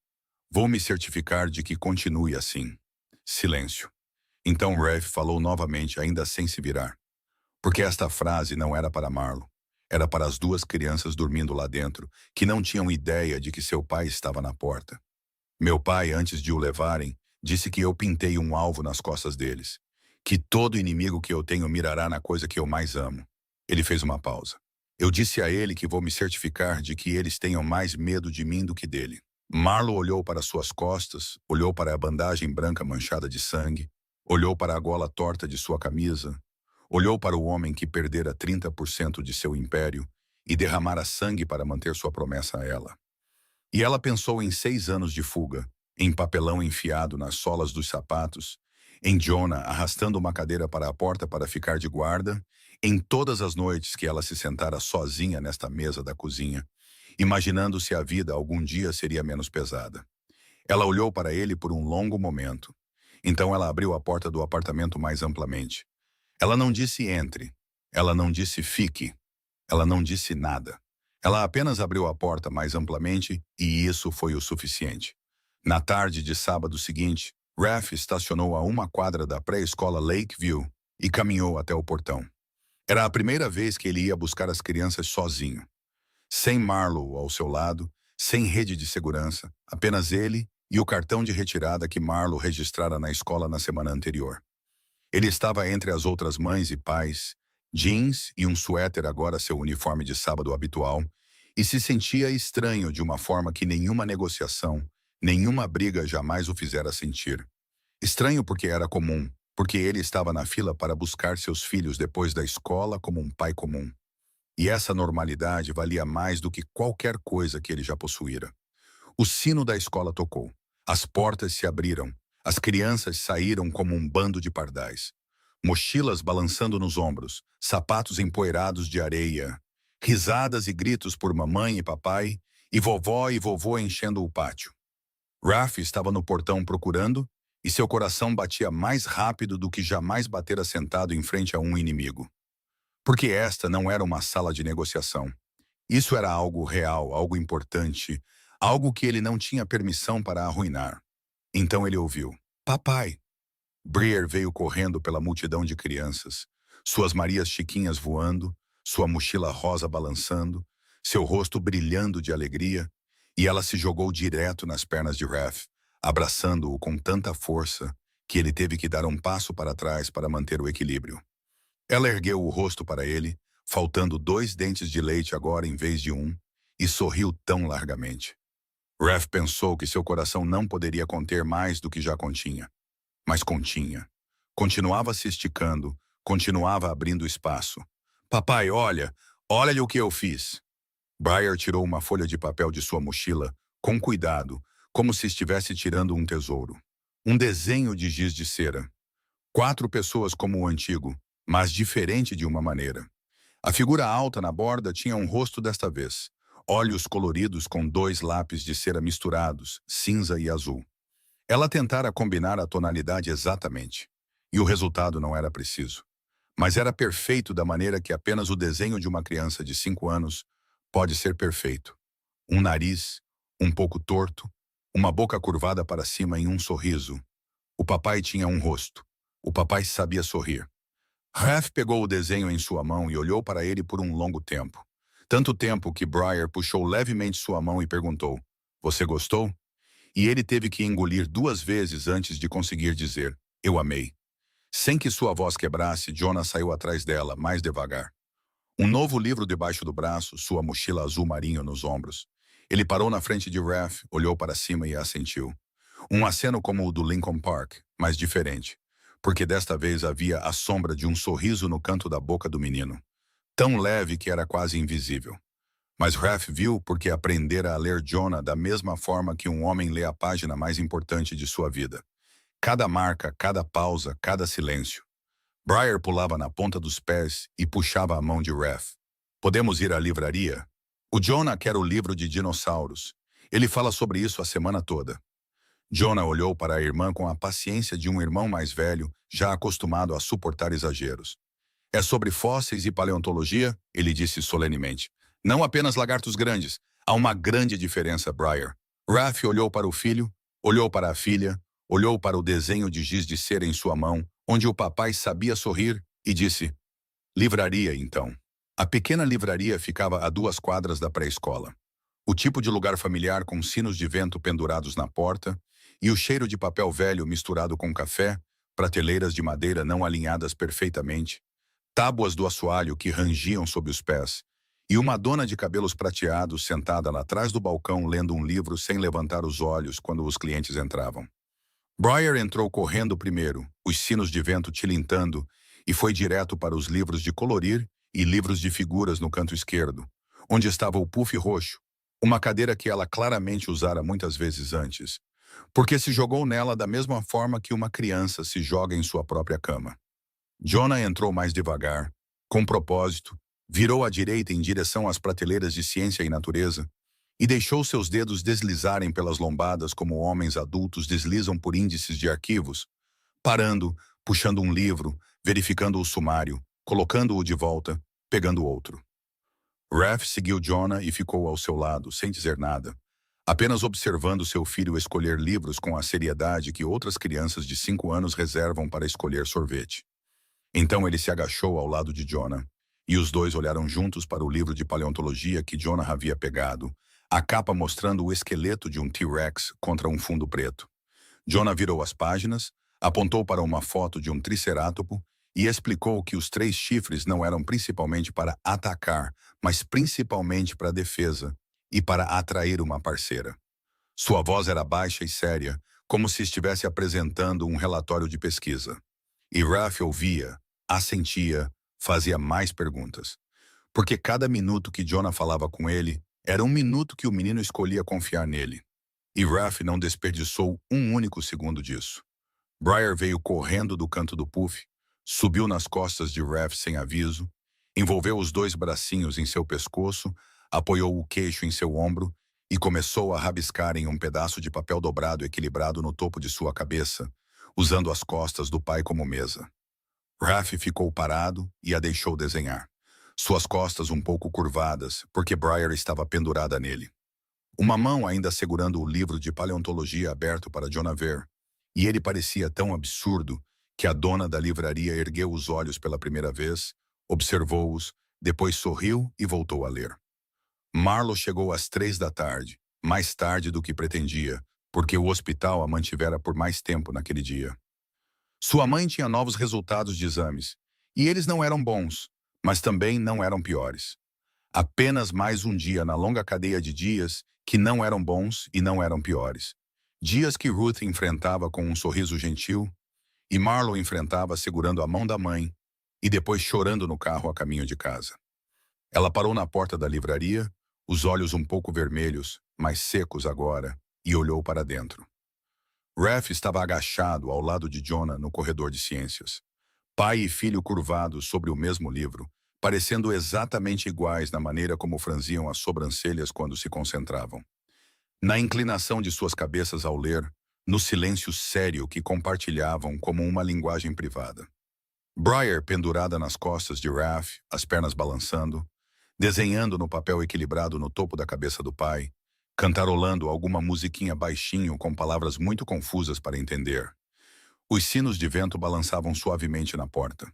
Vou me certificar de que continue assim. Silêncio. Então Raph falou novamente, ainda sem se virar. Porque esta frase não era para Marlo. Era para as duas crianças dormindo lá dentro, que não tinham ideia de que seu pai estava na porta. Meu pai, antes de o levarem, disse que eu pintei um alvo nas costas deles. Que todo inimigo que eu tenho mirará na coisa que eu mais amo. Ele fez uma pausa. Eu disse a ele que vou me certificar de que eles tenham mais medo de mim do que dele. Marlo olhou para suas costas, olhou para a bandagem branca manchada de sangue, olhou para a gola torta de sua camisa, olhou para o homem que perdera 30% de seu império e derramara sangue para manter sua promessa a ela. E ela pensou em 6 anos de fuga, em papelão enfiado nas solas dos sapatos, em Jonah arrastando uma cadeira para a porta para ficar de guarda, em todas as noites que ela se sentara sozinha nesta mesa da cozinha, imaginando se a vida algum dia seria menos pesada. Ela olhou para ele por um longo momento. Então ela abriu a porta do apartamento mais amplamente. Ela não disse entre. Ela não disse fique. Ela não disse nada. Ela apenas abriu a porta mais amplamente e isso foi o suficiente. Na tarde de sábado seguinte, Raph estacionou a 1 quadra da pré-escola Lakeview e caminhou até o portão. Era a primeira vez que ele ia buscar as crianças sozinho. Sem Marlo ao seu lado, sem rede de segurança, apenas ele e o cartão de retirada que Marlo registrara na escola na semana anterior. Ele estava entre as outras mães e pais, jeans e um suéter agora seu uniforme de sábado habitual, e se sentia estranho de uma forma que nenhuma negociação, nenhuma briga jamais o fizera sentir. Estranho porque era comum, porque ele estava na fila para buscar seus filhos depois da escola como um pai comum. E essa normalidade valia mais do que qualquer coisa que ele já possuíra. O sino da escola tocou. As portas se abriram. As crianças saíram como um bando de pardais. Mochilas balançando nos ombros, sapatos empoeirados de areia, risadas e gritos por mamãe e papai, e vovó enchendo o pátio. Raph estava no portão procurando, e seu coração batia mais rápido do que jamais batera sentado em frente a um inimigo. Porque esta não era uma sala de negociação. Isso era algo real, algo importante, algo que ele não tinha permissão para arruinar. Então ele ouviu: "Papai!" Briar veio correndo pela multidão de crianças, suas Marias Chiquinhas voando, sua mochila rosa balançando, seu rosto brilhando de alegria, e ela se jogou direto nas pernas de Raph, abraçando-o com tanta força que ele teve que dar um passo para trás para manter o equilíbrio. Ela ergueu o rosto para ele, faltando 2 dentes de leite agora em vez de 1, e sorriu tão largamente. Raph pensou que seu coração não poderia conter mais do que já continha. Mas continha. Continuava se esticando, continuava abrindo espaço. Papai, olha o que eu fiz. Briar tirou uma folha de papel de sua mochila, com cuidado, como se estivesse tirando um tesouro. Um desenho de giz de cera. 4 pessoas como o antigo, mas diferente de uma maneira. A figura alta na borda tinha um rosto desta vez. Olhos coloridos com 2 lápis de cera misturados, cinza e azul. Ela tentara combinar a tonalidade exatamente. E o resultado não era preciso. Mas era perfeito da maneira que apenas o desenho de uma criança de 5 anos pode ser perfeito. Um nariz, um pouco torto, uma boca curvada para cima em um sorriso. O papai tinha um rosto. O papai sabia sorrir. Raph pegou o desenho em sua mão e olhou para ele por um longo tempo. Tanto tempo que Briar puxou levemente sua mão e perguntou, "Você gostou?" E ele teve que engolir 2 vezes antes de conseguir dizer, "Eu amei." Sem que sua voz quebrasse, Jonah saiu atrás dela, mais devagar. Um novo livro debaixo do braço, sua mochila azul marinho nos ombros. Ele parou na frente de Raph, olhou para cima e assentiu. Um aceno como o do Lincoln Park, mas diferente, porque desta vez havia a sombra de um sorriso no canto da boca do menino, tão leve que era quase invisível. Mas Raph viu porque aprendera a ler Jonah da mesma forma que um homem lê a página mais importante de sua vida. Cada marca, cada pausa, cada silêncio. Briar pulava na ponta dos pés e puxava a mão de Raph. "Podemos ir à livraria?" "O Jonah quer o livro de dinossauros. Ele fala sobre isso a semana toda." Jonah olhou para a irmã com a paciência de um irmão mais velho, já acostumado a suportar exageros. "É sobre fósseis e paleontologia?" ele disse solenemente. "Não apenas lagartos grandes. Há uma grande diferença, Briar." Raph olhou para o filho, olhou para a filha, olhou para o desenho de giz de cera em sua mão, onde o papai sabia sorrir, e disse, "Livraria, então." A pequena livraria ficava a 2 quadras da pré-escola. O tipo de lugar familiar com sinos de vento pendurados na porta e o cheiro de papel velho misturado com café, prateleiras de madeira não alinhadas perfeitamente, tábuas do assoalho que rangiam sob os pés, e uma dona de cabelos prateados sentada lá atrás do balcão lendo um livro sem levantar os olhos quando os clientes entravam. Briar entrou correndo primeiro, os sinos de vento tilintando, e foi direto para os livros de colorir e livros de figuras no canto esquerdo, onde estava o puff roxo, uma cadeira que ela claramente usara muitas vezes antes, porque se jogou nela da mesma forma que uma criança se joga em sua própria cama. Jonah entrou mais devagar, com propósito, virou à direita em direção às prateleiras de ciência e natureza e deixou seus dedos deslizarem pelas lombadas como homens adultos deslizam por índices de arquivos, parando, puxando um livro, verificando o sumário, colocando-o de volta, pegando outro. Raph seguiu Jonah e ficou ao seu lado, sem dizer nada, apenas observando seu filho escolher livros com a seriedade que outras crianças de 5 anos reservam para escolher sorvete. Então ele se agachou ao lado de Jonah, e os dois olharam juntos para o livro de paleontologia que Jonah havia pegado, a capa mostrando o esqueleto de um T-Rex contra um fundo preto. Jonah virou as páginas, apontou para uma foto de um tricerátopo e explicou que os 3 chifres não eram principalmente para atacar, mas principalmente para defesa e para atrair uma parceira. Sua voz era baixa e séria, como se estivesse apresentando um relatório de pesquisa. E Raph ouvia, assentia, fazia mais perguntas. Porque cada minuto que Jonah falava com ele era um minuto que o menino escolhia confiar nele. E Raph não desperdiçou um único segundo disso. Briar veio correndo do canto do puff, subiu nas costas de Raph sem aviso, envolveu os 2 bracinhos em seu pescoço, apoiou o queixo em seu ombro e começou a rabiscar em um pedaço de papel dobrado equilibrado no topo de sua cabeça, usando as costas do pai como mesa. Raph ficou parado e a deixou desenhar, suas costas um pouco curvadas, porque Briar estava pendurada nele. Uma mão ainda segurando o livro de paleontologia aberto para Jonah ver, e ele parecia tão absurdo que a dona da livraria ergueu os olhos pela primeira vez, observou-os, depois sorriu e voltou a ler. Marlo chegou às 3 da tarde, mais tarde do que pretendia, porque o hospital a mantivera por mais tempo naquele dia. Sua mãe tinha novos resultados de exames, e eles não eram bons, mas também não eram piores. Apenas mais um dia na longa cadeia de dias que não eram bons e não eram piores. Dias que Ruth enfrentava com um sorriso gentil, e Marlo enfrentava segurando a mão da mãe, e depois chorando no carro a caminho de casa. Ela parou na porta da livraria, os olhos um pouco vermelhos, mas secos agora, e olhou para dentro. Raph estava agachado ao lado de Jonah no corredor de ciências. Pai e filho curvados sobre o mesmo livro, parecendo exatamente iguais na maneira como franziam as sobrancelhas quando se concentravam. Na inclinação de suas cabeças ao ler, no silêncio sério que compartilhavam como uma linguagem privada. Briar pendurada nas costas de Raph, as pernas balançando, desenhando no papel equilibrado no topo da cabeça do pai, cantarolando alguma musiquinha baixinho com palavras muito confusas para entender. Os sinos de vento balançavam suavemente na porta.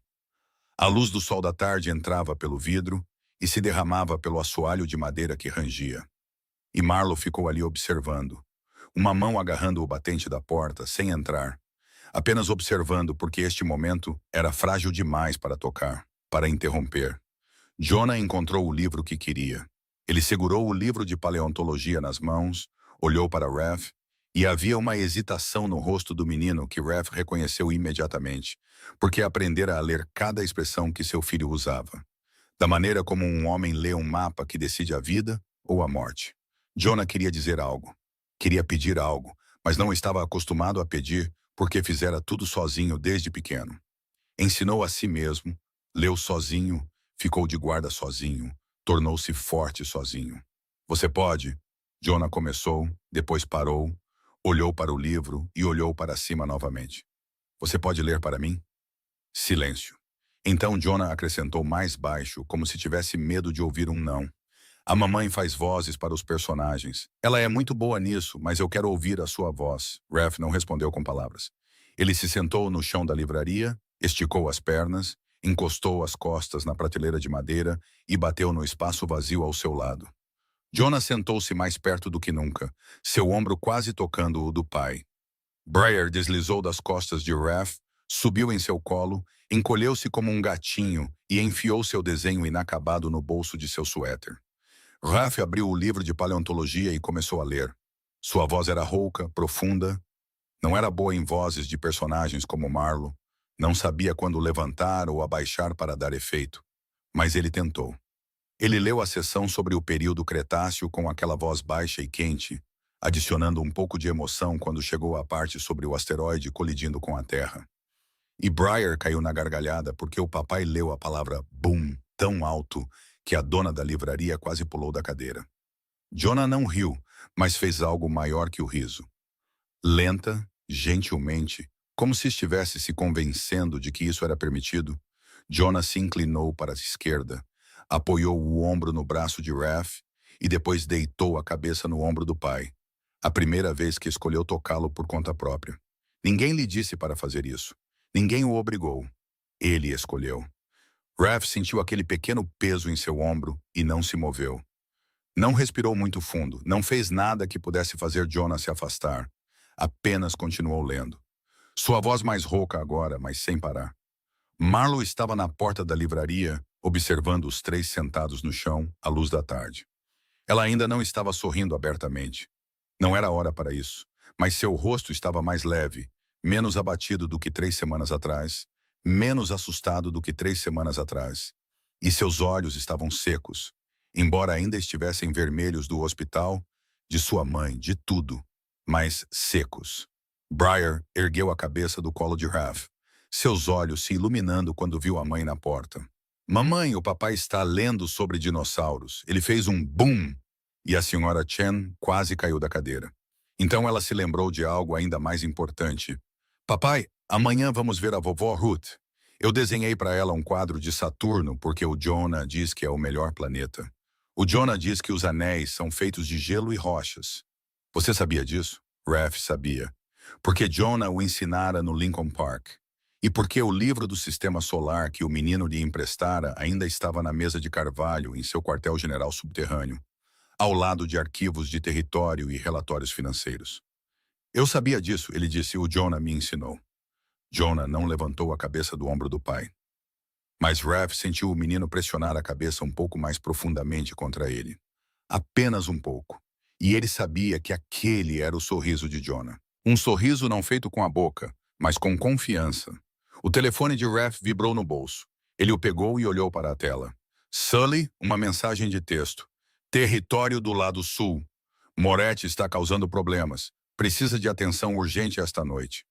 A luz do sol da tarde entrava pelo vidro e se derramava pelo assoalho de madeira que rangia. E Marlo ficou ali observando, uma mão agarrando o batente da porta, sem entrar, apenas observando porque este momento era frágil demais para tocar, para interromper. Jonah encontrou o livro que queria. Ele segurou o livro de paleontologia nas mãos, olhou para Raph, e havia uma hesitação no rosto do menino que Raph reconheceu imediatamente, porque aprendera a ler cada expressão que seu filho usava, da maneira como um homem lê um mapa que decide a vida ou a morte. Jonah queria dizer algo, queria pedir algo, mas não estava acostumado a pedir porque fizera tudo sozinho desde pequeno. Ensinou a si mesmo, leu sozinho, ficou de guarda sozinho, tornou-se forte sozinho. Você pode? Jonah começou, depois parou, olhou para o livro e olhou para cima novamente. Você pode ler para mim? Silêncio. Então Jonah acrescentou mais baixo, como se tivesse medo de ouvir um não. A mamãe faz vozes para os personagens. Ela é muito boa nisso, mas eu quero ouvir a sua voz. Raph não respondeu com palavras. Ele se sentou no chão da livraria, esticou as pernas, encostou as costas na prateleira de madeira e bateu no espaço vazio ao seu lado. Jonah sentou-se mais perto do que nunca, seu ombro quase tocando o do pai. Briar deslizou das costas de Raph, subiu em seu colo, encolheu-se como um gatinho e enfiou seu desenho inacabado no bolso de seu suéter. Raph abriu o livro de paleontologia e começou a ler. Sua voz era rouca, profunda. Não era boa em vozes de personagens como Marlo. Não sabia quando levantar ou abaixar para dar efeito. Mas ele tentou. Ele leu a seção sobre o período Cretáceo com aquela voz baixa e quente, adicionando um pouco de emoção quando chegou à parte sobre o asteroide colidindo com a Terra. E Briar caiu na gargalhada porque o papai leu a palavra boom tão alto que a dona da livraria quase pulou da cadeira. Jonah não riu, mas fez algo maior que o riso. Lenta, gentilmente, como se estivesse se convencendo de que isso era permitido, Jonah se inclinou para a esquerda, apoiou o ombro no braço de Raph e depois deitou a cabeça no ombro do pai, a primeira vez que escolheu tocá-lo por conta própria. Ninguém lhe disse para fazer isso. Ninguém o obrigou. Ele escolheu. Raph sentiu aquele pequeno peso em seu ombro e não se moveu. Não respirou muito fundo, não fez nada que pudesse fazer Jonah se afastar. Apenas continuou lendo. Sua voz mais rouca agora, mas sem parar. Marlo estava na porta da livraria, observando os três sentados no chão, à luz da tarde. Ela ainda não estava sorrindo abertamente. Não era hora para isso, mas seu rosto estava mais leve, menos abatido do que 3 semanas atrás, menos assustado do que 3 semanas atrás. E seus olhos estavam secos, embora ainda estivessem vermelhos do hospital, de sua mãe, de tudo, mas secos. Briar ergueu a cabeça do colo de Raph, seus olhos se iluminando quando viu a mãe na porta. Mamãe, o papai está lendo sobre dinossauros. Ele fez um boom, e a senhora Chen quase caiu da cadeira. Então ela se lembrou de algo ainda mais importante. Papai, amanhã vamos ver a vovó Ruth. Eu desenhei para ela um quadro de Saturno porque o Jonah diz que é o melhor planeta. O Jonah diz que os anéis são feitos de gelo e rochas. Você sabia disso? Raph sabia. Porque Jonah o ensinara no Lincoln Park. E porque o livro do sistema solar que o menino lhe emprestara ainda estava na mesa de carvalho em seu quartel-general subterrâneo, ao lado de arquivos de território e relatórios financeiros. Eu sabia disso, ele disse, o Jonah me ensinou. Jonah não levantou a cabeça do ombro do pai. Mas Raph sentiu o menino pressionar a cabeça um pouco mais profundamente contra ele. Apenas um pouco. E ele sabia que aquele era o sorriso de Jonah. Um sorriso não feito com a boca, mas com confiança. O telefone de Raph vibrou no bolso. Ele o pegou e olhou para a tela. Sully, uma mensagem de texto. Território do lado sul. Moretti está causando problemas. Precisa de atenção urgente esta noite.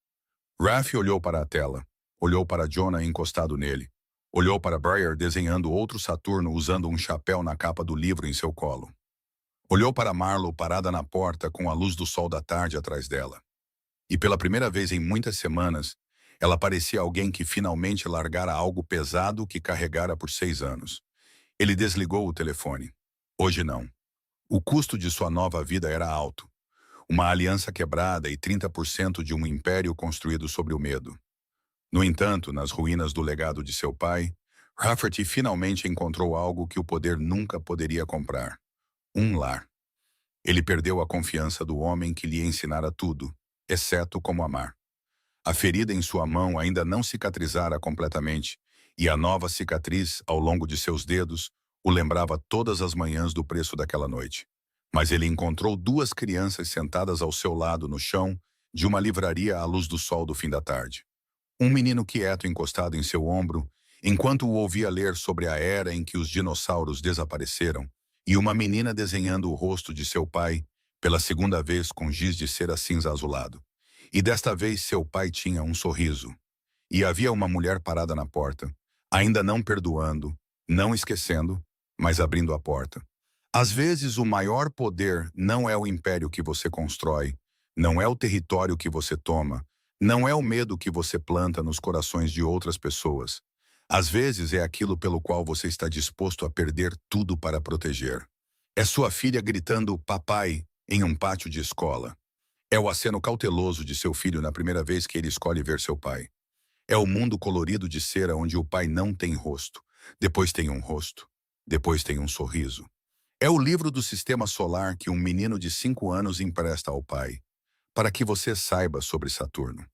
Raph olhou para a tela. Olhou para Jonah encostado nele. Olhou para Briar desenhando outro Saturno usando um chapéu na capa do livro em seu colo. Olhou para Marlo parada na porta com a luz do sol da tarde atrás dela. E pela primeira vez em muitas semanas, ela parecia alguém que finalmente largara algo pesado que carregara por 6 anos. Ele desligou o telefone. Hoje não. O custo de sua nova vida era alto. Uma aliança quebrada e 30% de um império construído sobre o medo. No entanto, nas ruínas do legado de seu pai, Rafferty finalmente encontrou algo que o poder nunca poderia comprar. Um lar. Ele perdeu a confiança do homem que lhe ensinara tudo, exceto como amar. A ferida em sua mão ainda não cicatrizara completamente, e a nova cicatriz, ao longo de seus dedos, o lembrava todas as manhãs do preço daquela noite. Mas ele encontrou 2 crianças sentadas ao seu lado no chão de uma livraria à luz do sol do fim da tarde. Um menino quieto encostado em seu ombro, enquanto o ouvia ler sobre a era em que os dinossauros desapareceram, e uma menina desenhando o rosto de seu pai, pela segunda vez com giz de cera cinza azulado. E desta vez seu pai tinha um sorriso. E havia uma mulher parada na porta, ainda não perdoando, não esquecendo, mas abrindo a porta. Às vezes o maior poder não é o império que você constrói, não é o território que você toma, não é o medo que você planta nos corações de outras pessoas. Às vezes é aquilo pelo qual você está disposto a perder tudo para proteger. É sua filha gritando "papai" em um pátio de escola. É o aceno cauteloso de seu filho na primeira vez que ele escolhe ver seu pai. É o mundo colorido de cera onde o pai não tem rosto. Depois tem um rosto. Depois tem um sorriso. É o livro do sistema solar que um menino de 5 anos empresta ao pai, para que você saiba sobre Saturno.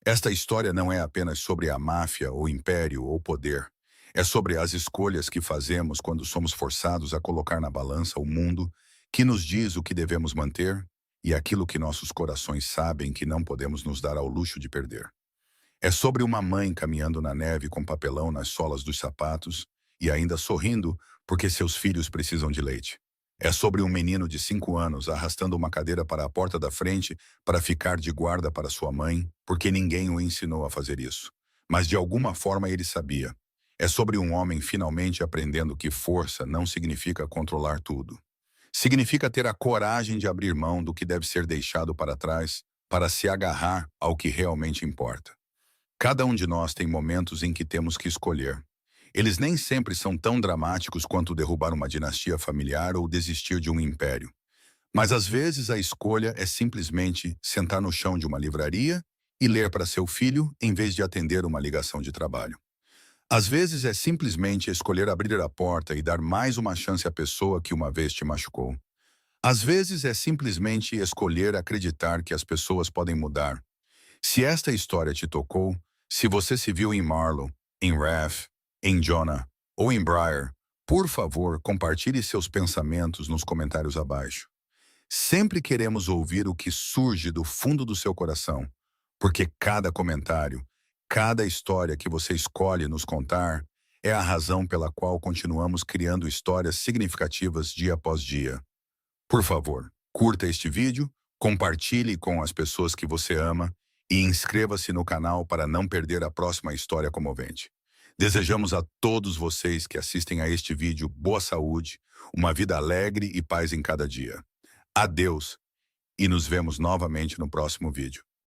Esta história não é apenas sobre a máfia, ou império, ou poder. É sobre as escolhas que fazemos quando somos forçados a colocar na balança o mundo que nos diz o que devemos manter e aquilo que nossos corações sabem que não podemos nos dar ao luxo de perder. É sobre uma mãe caminhando na neve com papelão nas solas dos sapatos e ainda sorrindo porque seus filhos precisam de leite. É sobre um menino de 5 anos arrastando uma cadeira para a porta da frente para ficar de guarda para sua mãe, porque ninguém o ensinou a fazer isso. Mas de alguma forma ele sabia. É sobre um homem finalmente aprendendo que força não significa controlar tudo. Significa ter a coragem de abrir mão do que deve ser deixado para trás para se agarrar ao que realmente importa. Cada um de nós tem momentos em que temos que escolher. Eles nem sempre são tão dramáticos quanto derrubar uma dinastia familiar ou desistir de um império. Mas às vezes a escolha é simplesmente sentar no chão de uma livraria e ler para seu filho em vez de atender uma ligação de trabalho. Às vezes é simplesmente escolher abrir a porta e dar mais uma chance à pessoa que uma vez te machucou. Às vezes é simplesmente escolher acreditar que as pessoas podem mudar. Se esta história te tocou, se você se viu em Marlo, em Raph, em Jonah ou em Briar, por favor, compartilhe seus pensamentos nos comentários abaixo. Sempre queremos ouvir o que surge do fundo do seu coração, porque cada comentário, cada história que você escolhe nos contar é a razão pela qual continuamos criando histórias significativas dia após dia. Por favor, curta este vídeo, compartilhe com as pessoas que você ama e inscreva-se no canal para não perder a próxima história comovente. Desejamos a todos vocês que assistem a este vídeo boa saúde, uma vida alegre e paz em cada dia. Adeus e nos vemos novamente no próximo vídeo.